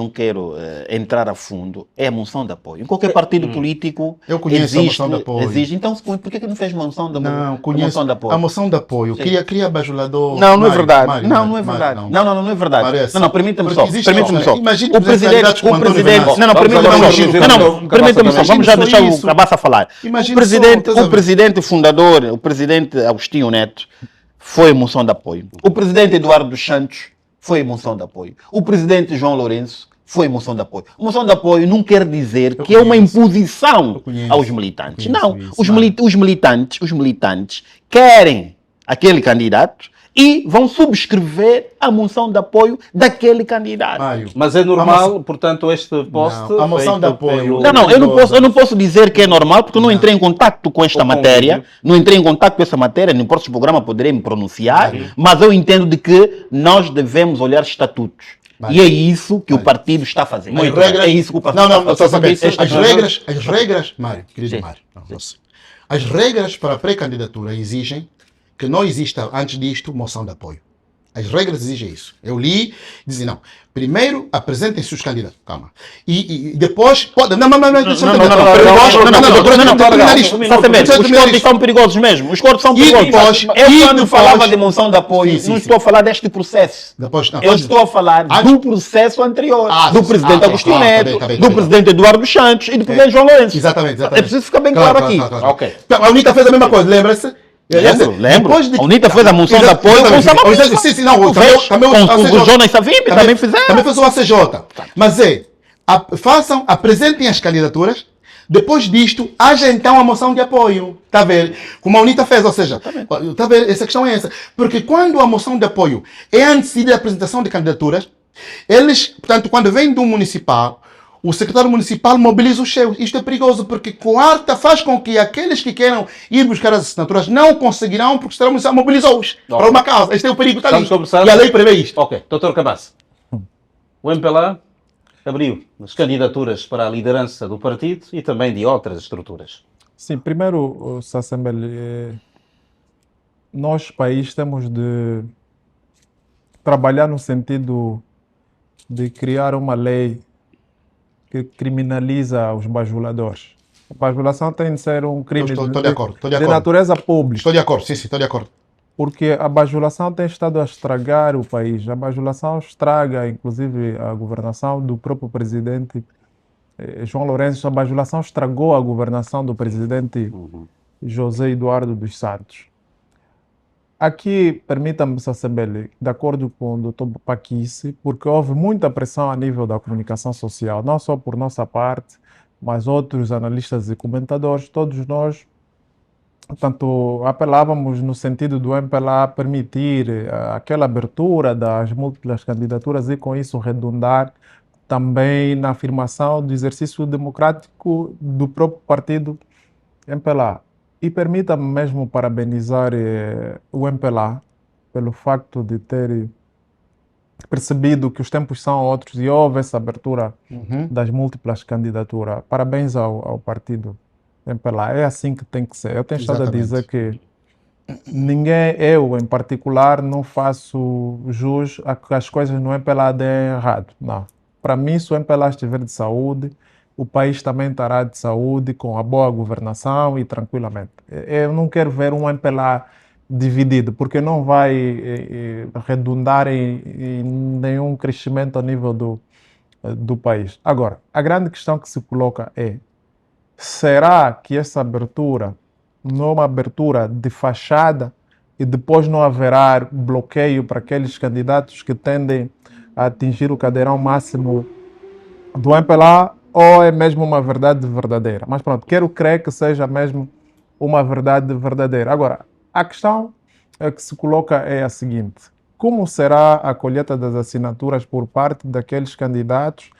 entrar a fundo é a moção de apoio. Em qualquer partido político Eu conheço a moção de apoio. existe. Então, por que não fez moção de apoio? Não, conheço moção de apoio? a moção de apoio. Queria bajulador. Não é verdade. Mário, Não é verdade. Não é verdade. Parece. Não, permita-me Porque só. existe Permita-me só. Imagine O presidente. Permita-me só. Vamos já deixar o Cabaça falar. O presidente fundador, o presidente Agostinho Neto, foi moção de apoio. O presidente Eduardo dos Santos foi moção de apoio. O presidente João Lourenço foi moção de apoio. Moção de apoio não quer dizer que é uma imposição aos militantes. Não. Os militantes querem aquele candidato e vão subscrever a moção de apoio daquele candidato. Mário, Mas é normal, portanto, este post. Não, a moção de feito apoio- pelo- Eu não posso dizer que é normal, porque eu não entrei em contato com esta matéria. Não entrei em contato com essa matéria, no próximo programa poderei me pronunciar, mas eu entendo de que nós devemos olhar estatutos. E é isso que o partido está fazendo. As regras- É isso que o partido Não, está fazendo. as regras, Mário, querido Sim. Mário, ouça. As regras para a pré-candidatura exigem que não exista, antes disto, moção de apoio. As regras exigem isso. Eu li, dizem, não. Primeiro, apresentem-se os candidatos. Calma. E depois, pode... Não, deixa eu terminar isto. Os cortes são perigosos mesmo. Os cortes são perigosos. Quando falava de moção de apoio, não estou a falar deste processo. Eu estou a falar do processo anterior. Do presidente Agostinho Neto, do presidente Eduardo dos Santos e do presidente João Lourenço. Exatamente. É preciso ficar bem claro aqui. Ok. A UNITA fez a mesma coisa, lembra-se? Lembro. A UNITA fez a moção de apoio com o Samambaia. Sim, não. Também O Jonas Savimbi também fizeram. Também fez o ACJ. Mas apresentem as candidaturas. Depois disto, haja então a moção de apoio. Está a ver? Como a UNITA fez, ou seja, está a ver? Essa questão é essa. Porque quando a moção de apoio é antes da apresentação de candidaturas, eles, portanto, quando vem do municipal, o secretário municipal mobiliza os seus. Isto é perigoso, porque coarta faz com que aqueles que queiram ir buscar as assinaturas não conseguirão, porque o secretário municipal mobilizou-os para uma causa. Este é o perigo que está ali. E a lei prevê isto. Ok, doutor Cabaça. O MPLA abriu as candidaturas para a liderança do partido e também de outras estruturas. Sim, primeiro, Sassambele, nós, país, temos de trabalhar no sentido de criar uma lei que criminaliza os bajuladores. A bajulação tem de ser um crime Estou de acordo. de natureza pública. Estou de acordo, sim, estou de acordo. Porque a bajulação tem estado a estragar o país. A bajulação estraga, inclusive, a governação do próprio presidente João Lourenço. A bajulação estragou a governação do presidente José Eduardo dos Santos. Aqui, permita-me, Sassambele, de acordo com o Dr. Paquis, porque houve muita pressão a nível da comunicação social, não só por nossa parte, mas outros analistas e comentadores, todos nós, portanto, apelávamos no sentido do MPLA permitir aquela abertura das múltiplas candidaturas e, com isso, redundar também na afirmação do exercício democrático do próprio partido MPLA. E permita-me mesmo parabenizar o MPLA pelo facto de ter percebido que os tempos são outros e houve essa abertura das múltiplas candidaturas. Parabéns ao partido MPLA. É assim que tem que ser. Eu tenho estado a dizer que ninguém, eu em particular, não faço jus a que as coisas no MPLA deem errado. Não. Para mim, se o MPLA estiver de saúde, o país também estará de saúde, com a boa governação e tranquilamente. Eu não quero ver um MPLA dividido, porque não vai redundar em nenhum crescimento a nível do país. Agora, a grande questão que se coloca é: será que essa abertura não é uma abertura de fachada e depois não haverá bloqueio para aqueles candidatos que tendem a atingir o cadeirão máximo do MPLA, ou é mesmo uma verdade verdadeira? Mas pronto, quero crer que seja mesmo uma verdade verdadeira. Agora, a questão que se coloca é a seguinte: como será a colheita das assinaturas por parte daqueles candidatos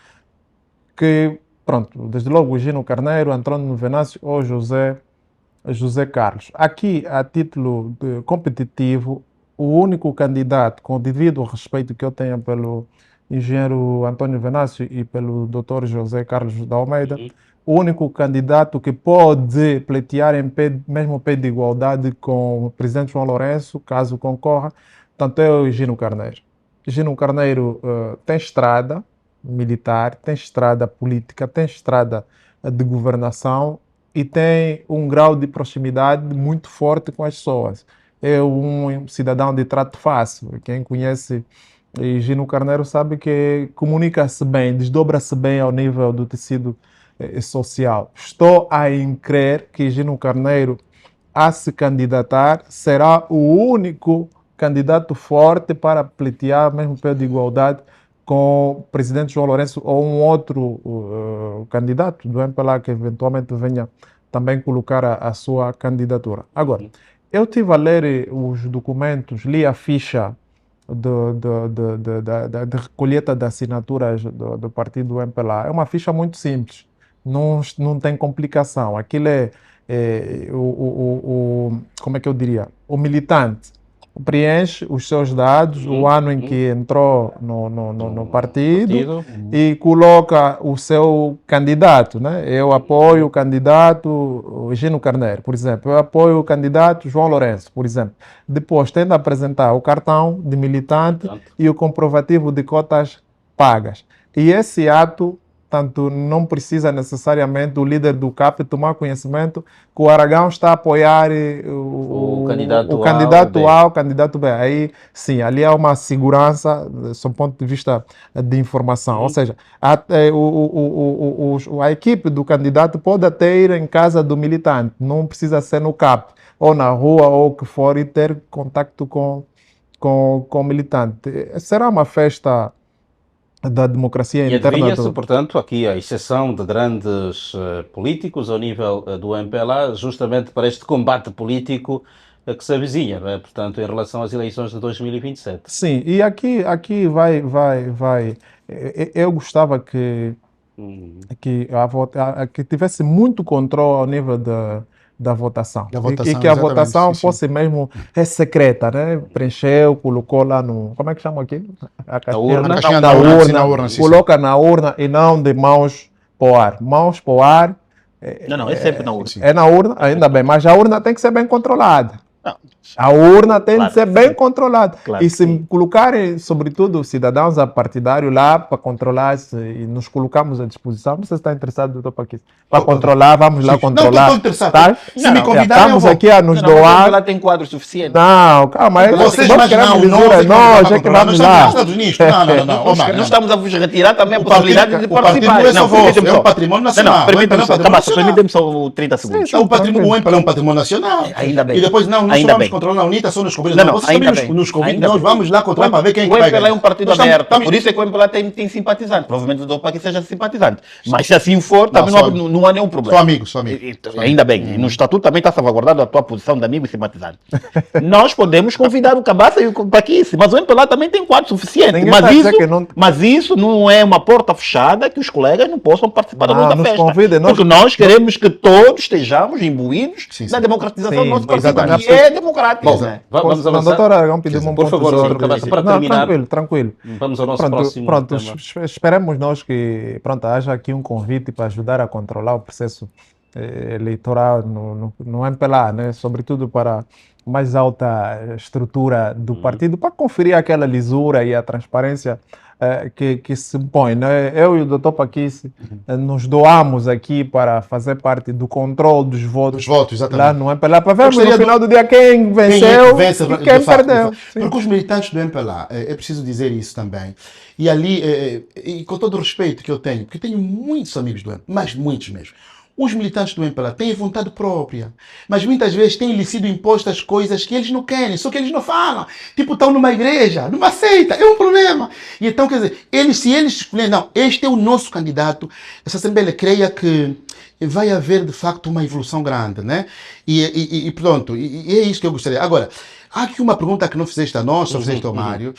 que, pronto, desde logo o Gino Carneiro, António Venâncio ou José Carlos? Aqui, a título competitivo, o único candidato, com o devido respeito que eu tenho pelo engenheiro António Venâncio e pelo Dr. José Carlos da Almeida, o único candidato que pode pleitear em mesmo pé de igualdade com o presidente João Lourenço, caso concorra, tanto é o Gino Carneiro. Gino Carneiro tem estrada militar, tem estrada política, tem estrada de governação e tem um grau de proximidade muito forte com as pessoas. É um cidadão de trato fácil. Quem conhece Gino Carneiro sabe que comunica-se bem, desdobra-se bem ao nível do tecido social. Estou a crer que Gino Carneiro, a se candidatar, será o único candidato forte para pleitear mesmo pé de igualdade com o presidente João Lourenço ou um outro candidato do MPLA que eventualmente venha também colocar a sua candidatura. Agora, eu estive a ler os documentos, li a ficha de recolheta de assinaturas do partido MPLA. É uma ficha muito simples, não tem complicação. Aquilo como é que eu diria? O militante preenche os seus dados, o ano em que entrou no partido e coloca o seu candidato, né? Eu apoio o candidato Gino Carneiro, por exemplo. Eu apoio o candidato João Lourenço, por exemplo. Depois tem de apresentar o cartão de militante e o comprovativo de cotas pagas. E esse ato, tanto não precisa necessariamente o líder do CAP tomar conhecimento que o Aragão está a apoiar o candidato A, o candidato B. Aí, sim, ali há uma segurança, do ponto de vista de informação. Ou seja, a equipe do candidato pode até ir em casa do militante, não precisa ser no CAP, ou na rua, ou o que for, e ter contacto com o militante. Será uma festa da democracia interna. E adivinha-se, portanto, aqui a exceção de grandes políticos ao nível do MPLA, justamente para este combate político que se avizinha, não é? Portanto, em relação às eleições de 2027. Sim, e aqui vai. Eu gostava que tivesse muito controle ao nível da votação. E que a votação fosse mesmo secreta, né? Preencheu, colocou lá no... Como é que chama aqui? A caixinha da urna. Coloca na urna e não de mãos para o ar. Mãos para o ar... Não, é sempre na urna. É na urna, ainda bem. Mas a urna tem que ser bem controlada. Não. A urna tem de ser bem controlada. Claro, e se colocarem, sobretudo, cidadãos partidários lá para controlar e nos colocamos à disposição, não sei se está interessado, doutor Paquis, para controlar, vamos lá controlar. Não, estou interessado. Tá? Se me convidar, estamos aqui a nos doar. Lá tem quadros suficientes. Não, calma. Vocês nós é que vamos lá. Não estamos a vos retirar também a possibilidade de participar. É um patrimônio nacional. Permitam-me só 30 segundos. O MPLA é um patrimônio nacional. Ainda bem. E depois não vamos controlar a UNITA, só nos convidam. Não, ainda bem. Nos convidam, nós vamos lá controlar para ver quem vai ganhar. O MPLA é um partido aberto, por isso é que o MPLA tem simpatizante. Provavelmente o doutor Paquis seja simpatizante. Mas se assim for, também não há nenhum problema. Sou amigo. Ainda bem. E no estatuto também está salvaguardado a tua posição de amigo e simpatizante. Nós podemos convidar o Cabaça e o Paquis, mas o MPLA também tem quadro suficiente. Mas isso não é uma porta fechada que os colegas não possam participar da festa. Porque nós queremos que todos estejamos imbuídos na democratização do nosso partido. E é democrático. Bom, vamos avançar. Doutor Aragão pediu-me um por favor, para terminar. Tranquilo. Vamos ao nosso próximo tema. Esperemos nós que haja aqui um convite para ajudar a controlar o processo eleitoral no MPLA, né? Sobretudo para a mais alta estrutura do partido, para conferir aquela lisura e a transparência que se impõe, né? Eu e o Dr. Paquice nos doamos aqui para fazer parte do controle dos votos, exatamente. lá no MPLA, para vermos no final do dia quem venceu e quem perdeu. Porque os militantes do MPLA, é preciso dizer isso também, e ali, e com todo o respeito que eu tenho, porque eu tenho muitos amigos do MPLA, mas muitos mesmo. Os militantes do MPLA têm vontade própria, mas muitas vezes têm-lhe sido impostas coisas que eles não querem, só que eles não falam. Tipo, estão numa igreja, numa seita, é um problema. E então, quer dizer, se eles escolherem, não, este é o nosso candidato, essa Assembleia creia que vai haver de facto uma evolução grande, né? E pronto, e é isso que eu gostaria. Agora, há aqui uma pergunta que não fizeste a nós, só fizeste ao Mário.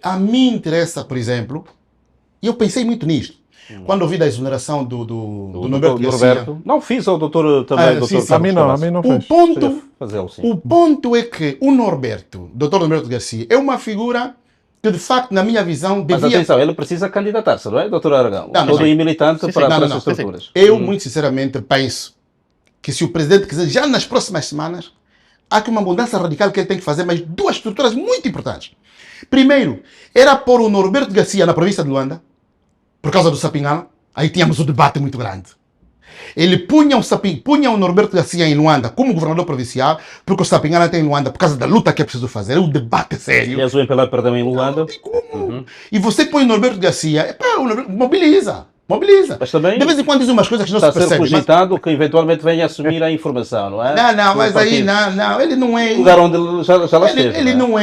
A mim interessa, por exemplo, e eu pensei muito nisto, quando ouvi da exoneração do Norberto Garcia. Não fiz ao doutor também. A mim não fez. O ponto é que o Norberto, doutor Norberto Garcia, é uma figura que, de facto, na minha visão, devia... Mas atenção, ele precisa candidatar-se, não é, doutor Aragão? Todo militante para essas estruturas. Eu, muito sinceramente, penso que se o presidente quiser, já nas próximas semanas, há aqui uma mudança radical que ele tem que fazer, mas duas estruturas muito importantes. Primeiro, era pôr o Norberto Garcia na província de Luanda, por causa do Sapinhala, aí tínhamos um debate muito grande. Ele punha o Norberto Garcia em Luanda como governador provincial, porque o Sapinhala tem em Luanda por causa da luta que é preciso fazer. É um debate sério. E o MPLA perdeu em Luanda. E você põe o Norberto Garcia, mobiliza. Mas também de vez em quando diz umas coisas que não se percebe. Está a ser cogitado que eventualmente venha assumir a informação, não é? Não, mas aí não, ele não é... O lugar onde já lá esteve. Ele não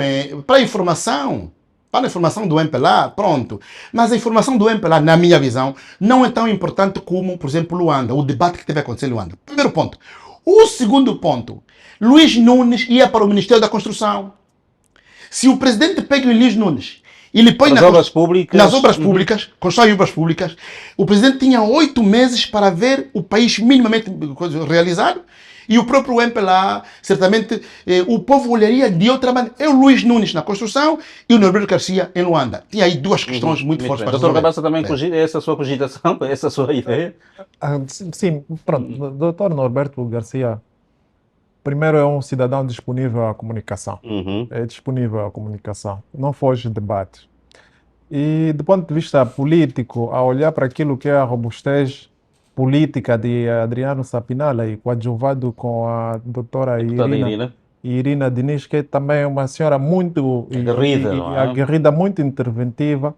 é... Para a informação do MPLA, pronto. Mas a informação do MPLA, na minha visão, não é tão importante como, por exemplo, Luanda, o debate que teve a acontecer em Luanda. Primeiro ponto. O segundo ponto, Luiz Nunes ia para o Ministério da Construção. Se o presidente pega o Luiz Nunes e lhe põe nas obras públicas, constrói obras públicas, o presidente tinha 8 meses para ver o país minimamente realizado. E o próprio MPLA, certamente, o povo olharia de outra maneira. É o Luiz Nunes na construção e o Norberto Garcia em Luanda. Tinha aí duas questões muito fortes para resolver. Doutor Cabeça também cogita essa sua cogitação, essa sua ideia? Sim, pronto. Doutor Norberto Garcia, primeiro é um cidadão disponível à comunicação. É disponível à comunicação. Não foge de debate. E do ponto de vista político, a olhar para aquilo que é a robustez política de Adriano Sapinhala e coadjuvado com a doutora Irina Diniz, que também é uma senhora muito aguerrida, muito interventiva,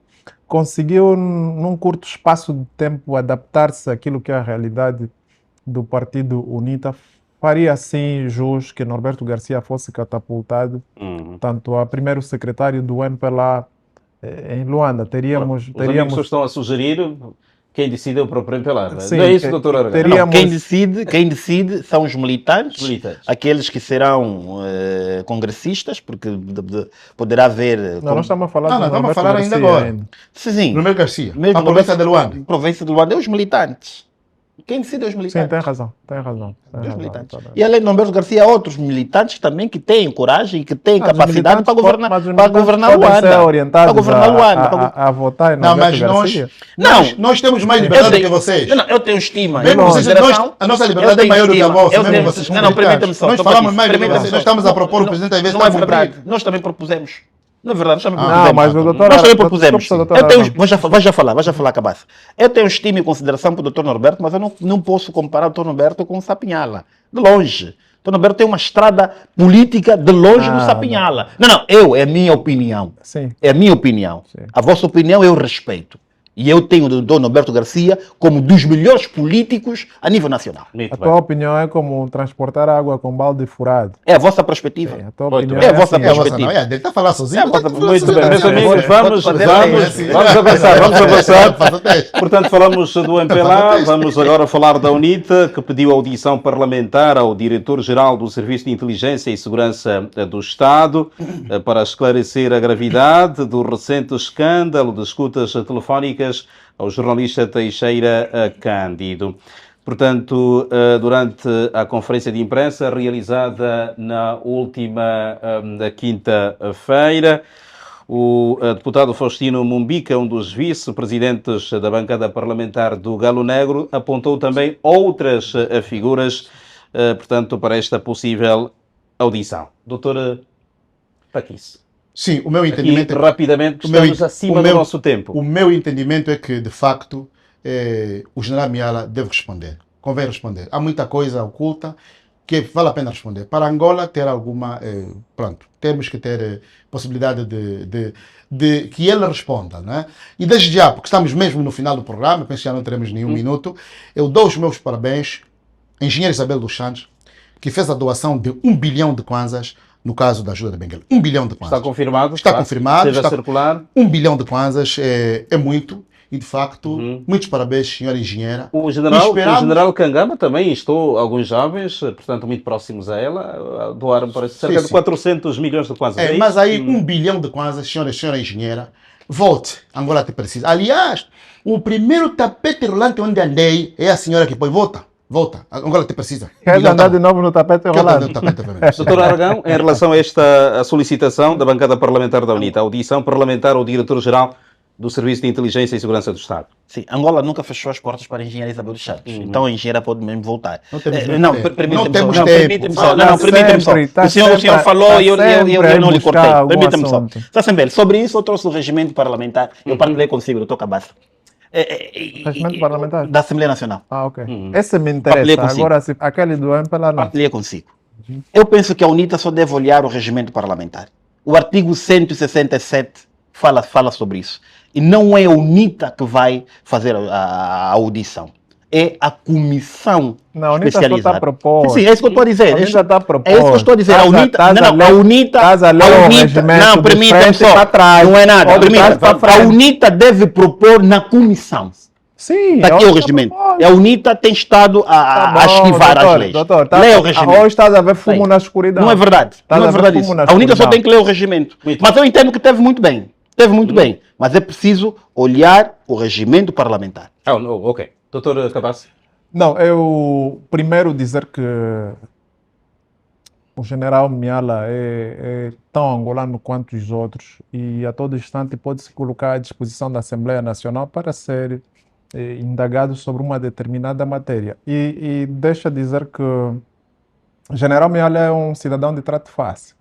conseguiu num curto espaço de tempo adaptar-se àquilo que é a realidade do Partido UNITA. Faria assim jus que Norberto Garcia fosse catapultado tanto a primeiro secretário do MPLA em Luanda. Teríamos... Os amigos estão a sugerir... Quem decide é o próprio MPLA, Sim, não é isso, doutor Aragão? Teríamos... Quem decide são os militantes, aqueles que serão congressistas, porque poderá haver... Não, nós estamos a falar estamos a falar ainda agora. Sim. Norberto Garcia, a província de Luanda. A província de Luanda é os militantes. Quem decide é os militantes. Sim, tem razão. E além de Norberto Garcia, há outros militantes também que têm coragem e que têm capacidade para governar Luanda. Para governar Luanda. A votar em Norberto Garcia. Nós temos mais liberdade que vocês. Não, eu tenho estima. A nossa liberdade é maior do que a vossa. Não, permita-me só. Nós falamos mais do que vocês. Nós estamos a propor, o presidente às vezes não é verdade. Nós também propusemos. Na verdade, mas o doutor... Nós também propusemos. Vai já falar, Cabaça. Eu tenho estima e consideração para o doutor Norberto, mas eu não posso comparar o doutor Norberto com o Sapinhala. De longe. O doutor Norberto tem uma estrada política de longe do Sapinhala. É a minha opinião. Sim. É a minha opinião. Sim. A vossa opinião eu respeito. E eu tenho o doutor Norberto Garcia como dos melhores políticos a nível nacional. A tua opinião é como transportar água com balde furado. É a vossa perspectiva. A tua opinião é a vossa perspectiva. Ele está a falar sozinho. Muito bem, meus amigos, vamos avançar. Portanto, falamos do MPLA, vamos agora falar da UNITA, que pediu audição parlamentar ao diretor-geral do Serviço de Inteligência e Segurança do Estado para esclarecer a gravidade do recente escândalo de escutas telefónicas ao jornalista Teixeira Cândido. Portanto, durante a conferência de imprensa realizada na última quinta-feira, O deputado Faustino Mumbica, um dos vice-presidentes da bancada parlamentar do Galo Negro, apontou também outras figuras, portanto, para esta possível audição. Doutor Paquice. Sim, o meu entendimento... Aqui, rapidamente, que estamos acima do nosso tempo. O meu entendimento é que, de facto, o general Miala deve responder. Convém responder. Há muita coisa oculta que vale a pena responder. Para Angola ter alguma... pronto, temos que ter possibilidade de que ele responda, né? E desde já, porque estamos mesmo no final do programa, penso que já não teremos nenhum minuto, eu dou os meus parabéns à engenheira Isabel dos Santos, que fez a doação de 1 bilhão de kwanzas no caso da ajuda de Benguela. 1 bilhão de kwanzas. Está confirmado? Está confirmado. Esteve a circular. 1 bilhão de kwanzas é muito. E, de facto, muitos parabéns, senhora engenheira. O general Kangama também instou alguns jovens, portanto, muito próximos a ela, a doar para cerca de 400 milhões de kwanzas. Mas aí, 1 bilhão de kwanzas, senhora engenheira, volte. Angola te precisa. Aliás, o primeiro tapete rolante onde andei é a senhora que põe. Volta. Angola te precisa. Quer andar de novo no tapete rolante? Doutor Aragão, em relação a esta solicitação da bancada parlamentar da UNITA, a audição parlamentar ao diretor-geral do Serviço de Inteligência e Segurança do Estado. Sim, Angola nunca fechou as portas para a engenheira Isabel dos Santos. Então a engenheira pode mesmo voltar. Não temos tempo. Permita-me só. O senhor falou e eu não lhe cortei. Permita-me só. Sassembele, sobre isso eu trouxe o regimento parlamentar. Eu partilhei consigo, doutor Cabaça. Regimento parlamentar? Da Assembleia Nacional. Ah, ok. Esse me interessa. Agora, aquele do MPLA não. Partilhei consigo. Eu penso que a UNITA só deve olhar o regimento parlamentar. O artigo 167 fala sobre isso. E não é a UNITA que vai fazer a audição. É a comissão não, a UNITA especializada. Só está a propor. Sim, é isso que eu estou a dizer. A UNITA está a propor. É isso que eu estou a dizer. A UNITA... Não, permita-me só. Não é nada. A UNITA deve propor na comissão. Sim. Está aqui o regimento. A UNITA tem estado a esquivar as leis. Doutor, leia o regimento. Hoje estás a ver fumo na escuridão. Não é verdade. Não é verdade isso. A UNITA só tem que ler o regimento. Mas eu entendo que teve muito bem. Bem. Mas é preciso olhar o regimento parlamentar. Ok. Doutor Cabasse? Não, eu primeiro dizer que o general Miala é tão angolano quanto os outros e a todo instante pode se colocar à disposição da Assembleia Nacional para ser indagado sobre uma determinada matéria. E deixa dizer que o general Miala é um cidadão de trato fácil.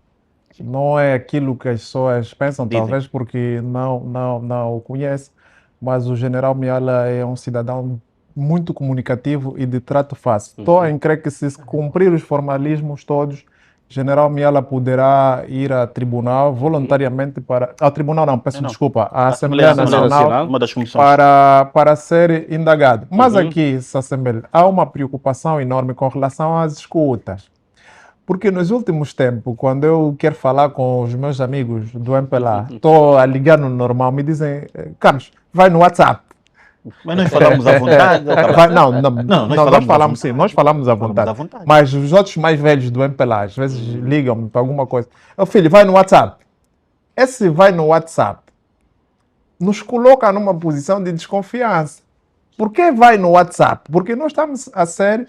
Não é aquilo que as pessoas pensam, talvez porque não o conhecem, mas o general Miala é um cidadão muito comunicativo e de trato fácil. Estou em crer que se cumprir os formalismos todos, o general Miala poderá ir a tribunal voluntariamente para... Ao tribunal não, desculpa, à Assembleia Nacional uma das comissões. para ser indagado. Mas aqui, Sassembele, há uma preocupação enorme com relação às escutas. Porque nos últimos tempos, quando eu quero falar com os meus amigos do MPLA, estou a ligar no normal, me dizem, Carlos, vai no WhatsApp. Mas nós falamos à vontade. Nós falamos sim, nós falamos à vontade. Mas os outros mais velhos do MPLA, às vezes ligam-me para alguma coisa. Filho, vai no WhatsApp. Esse vai no WhatsApp nos coloca numa posição de desconfiança. Por que vai no WhatsApp? Porque nós estamos a ser...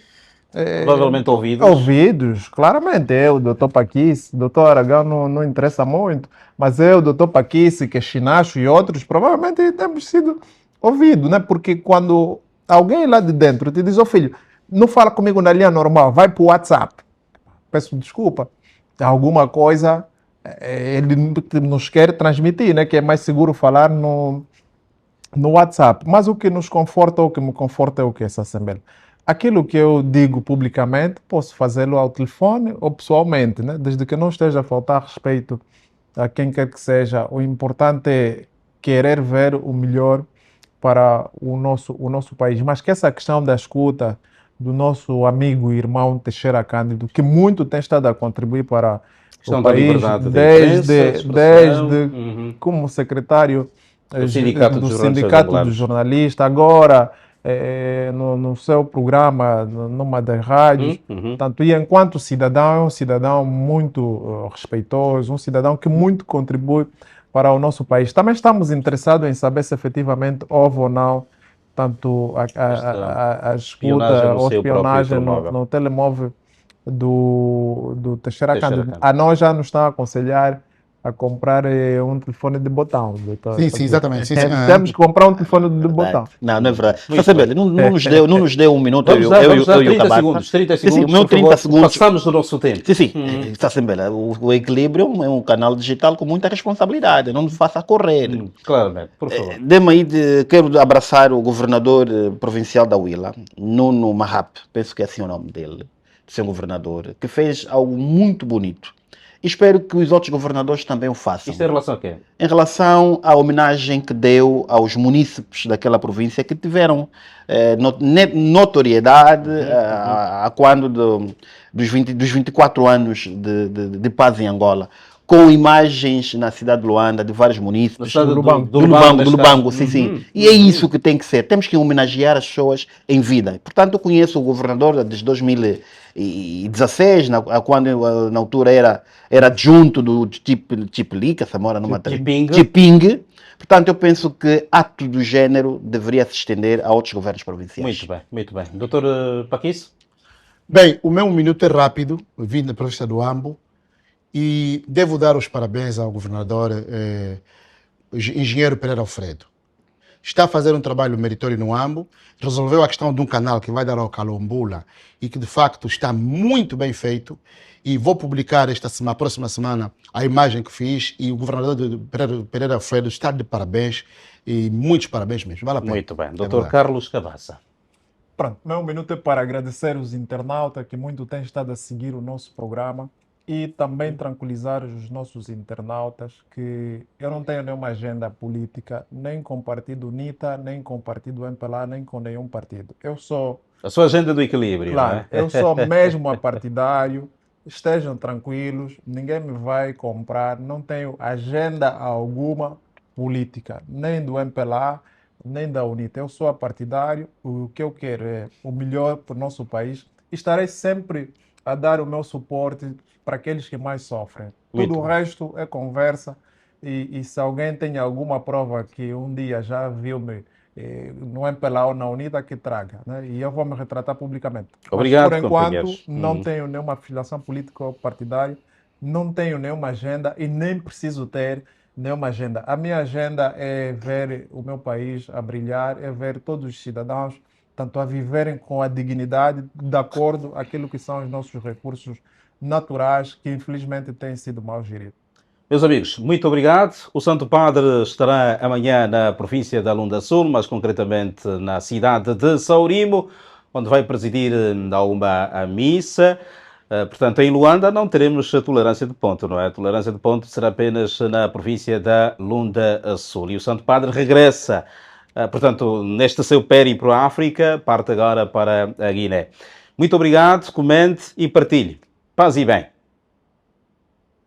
provavelmente ouvidos, claramente. Eu, o doutor Paquice, o doutor Aragão não interessa muito, mas eu, o doutor Paquice, que é Chinacho e outros, provavelmente temos sido ouvidos, né? Porque quando alguém lá de dentro te diz, filho, não fala comigo na linha normal, vai para o WhatsApp. Peço desculpa, alguma coisa ele nos quer transmitir, né? Que é mais seguro falar no WhatsApp. Mas o que nos conforta, o que me conforta é o que essa Assembleia. Aquilo que eu digo publicamente, posso fazê-lo ao telefone ou pessoalmente, né? Desde que não esteja a faltar respeito a quem quer que seja. O importante é querer ver o melhor para o nosso país. Mas que essa questão da escuta do nosso amigo e irmão Teixeira Cândido, que muito tem estado a contribuir para o país, desde como secretário do Sindicato dos Jornalistas, agora... no seu programa, numa das rádios, tanto, e enquanto cidadão, é um cidadão muito respeitoso, um cidadão que muito contribui para o nosso país. Também estamos interessados em saber se efetivamente houve ou não tanto a escuta ou espionagem no telemóvel do Teixeira Cândido. A nós já nos está a aconselhar a comprar um telefone de botão. Sim, exatamente. Sim, sim. Temos que comprar um telefone de botão. Não é verdade. Não nos deu um minuto. Vamos dar 30 segundos. 30 segundos, o meu 30 segundos. Passamos do nosso tempo. Sim. Está sempre bem. O Equilíbrio é um canal digital com muita responsabilidade. Não nos faça correr. Claramente, por favor. Quero abraçar o governador provincial da Huila, Nuno Mahap, penso que é assim o nome dele, de ser um governador, que fez algo muito bonito. Espero que os outros governadores também o façam. Isto em relação a quê? Em relação à homenagem que deu aos munícipes daquela província que tiveram notoriedade a quando dos 24 anos de paz em Angola, com imagens na cidade de Luanda, de vários munícipes. Do Lubango, sim. E é isso que tem que ser. Temos que homenagear as pessoas em vida. Portanto, eu conheço o governador desde 2016, quando na altura era adjunto do Chipli, se mora numa Chiping. Portanto, eu penso que ato do género deveria se estender a outros governos provinciais. Muito bem. Doutor Paquice? Bem, o meu minuto é rápido, vim da província do Ambo, e devo dar os parabéns ao governador engenheiro Pereira Alfredo. Está a fazer um trabalho meritório no Ambo, resolveu a questão de um canal que vai dar ao Calombula e que de facto está muito bem feito, e vou publicar próxima semana a imagem que fiz, e o governador Pereira Alfredo está de parabéns, e muitos parabéns mesmo. Vale a pena. Muito bem. Doutor Carlos Cavassa. Pronto, meu minuto é para agradecer os internautas que muito têm estado a seguir o nosso programa e também tranquilizar os nossos internautas que eu não tenho nenhuma agenda política, nem com o partido UNITA, nem com o partido MPLA, nem com nenhum partido. Eu sou... A sua agenda do equilíbrio, claro, não é? Eu sou mesmo apartidário, estejam tranquilos, ninguém me vai comprar, não tenho agenda alguma política, nem do MPLA, nem da UNITA. Eu sou apartidário, o que eu quero é o melhor para o nosso país. Estarei sempre a dar o meu suporte para aqueles que mais sofrem. Tudo o resto é conversa, e se alguém tem alguma prova que um dia já viu-me no MPLA ou na UNITA, que traga, né? E eu vou me retratar publicamente. Obrigado, mas, por enquanto, não tenho nenhuma filiação política ou partidária, não tenho nenhuma agenda e nem preciso ter nenhuma agenda. A minha agenda é ver o meu país a brilhar, é ver todos os cidadãos tanto a viverem com a dignidade de acordo com aquilo que são os nossos recursos naturais, que infelizmente têm sido mal geridos. Meus amigos, muito obrigado. O Santo Padre estará amanhã na província da Lunda Sul, mais concretamente na cidade de Saurimo, onde vai presidir uma missa. Portanto, em Luanda não teremos a tolerância de ponto, não é? A tolerância de ponto será apenas na província da Lunda Sul. E o Santo Padre regressa, portanto, neste seu périplo à África, parte agora para a Guiné. Muito obrigado, comente e partilhe. Paz e bem.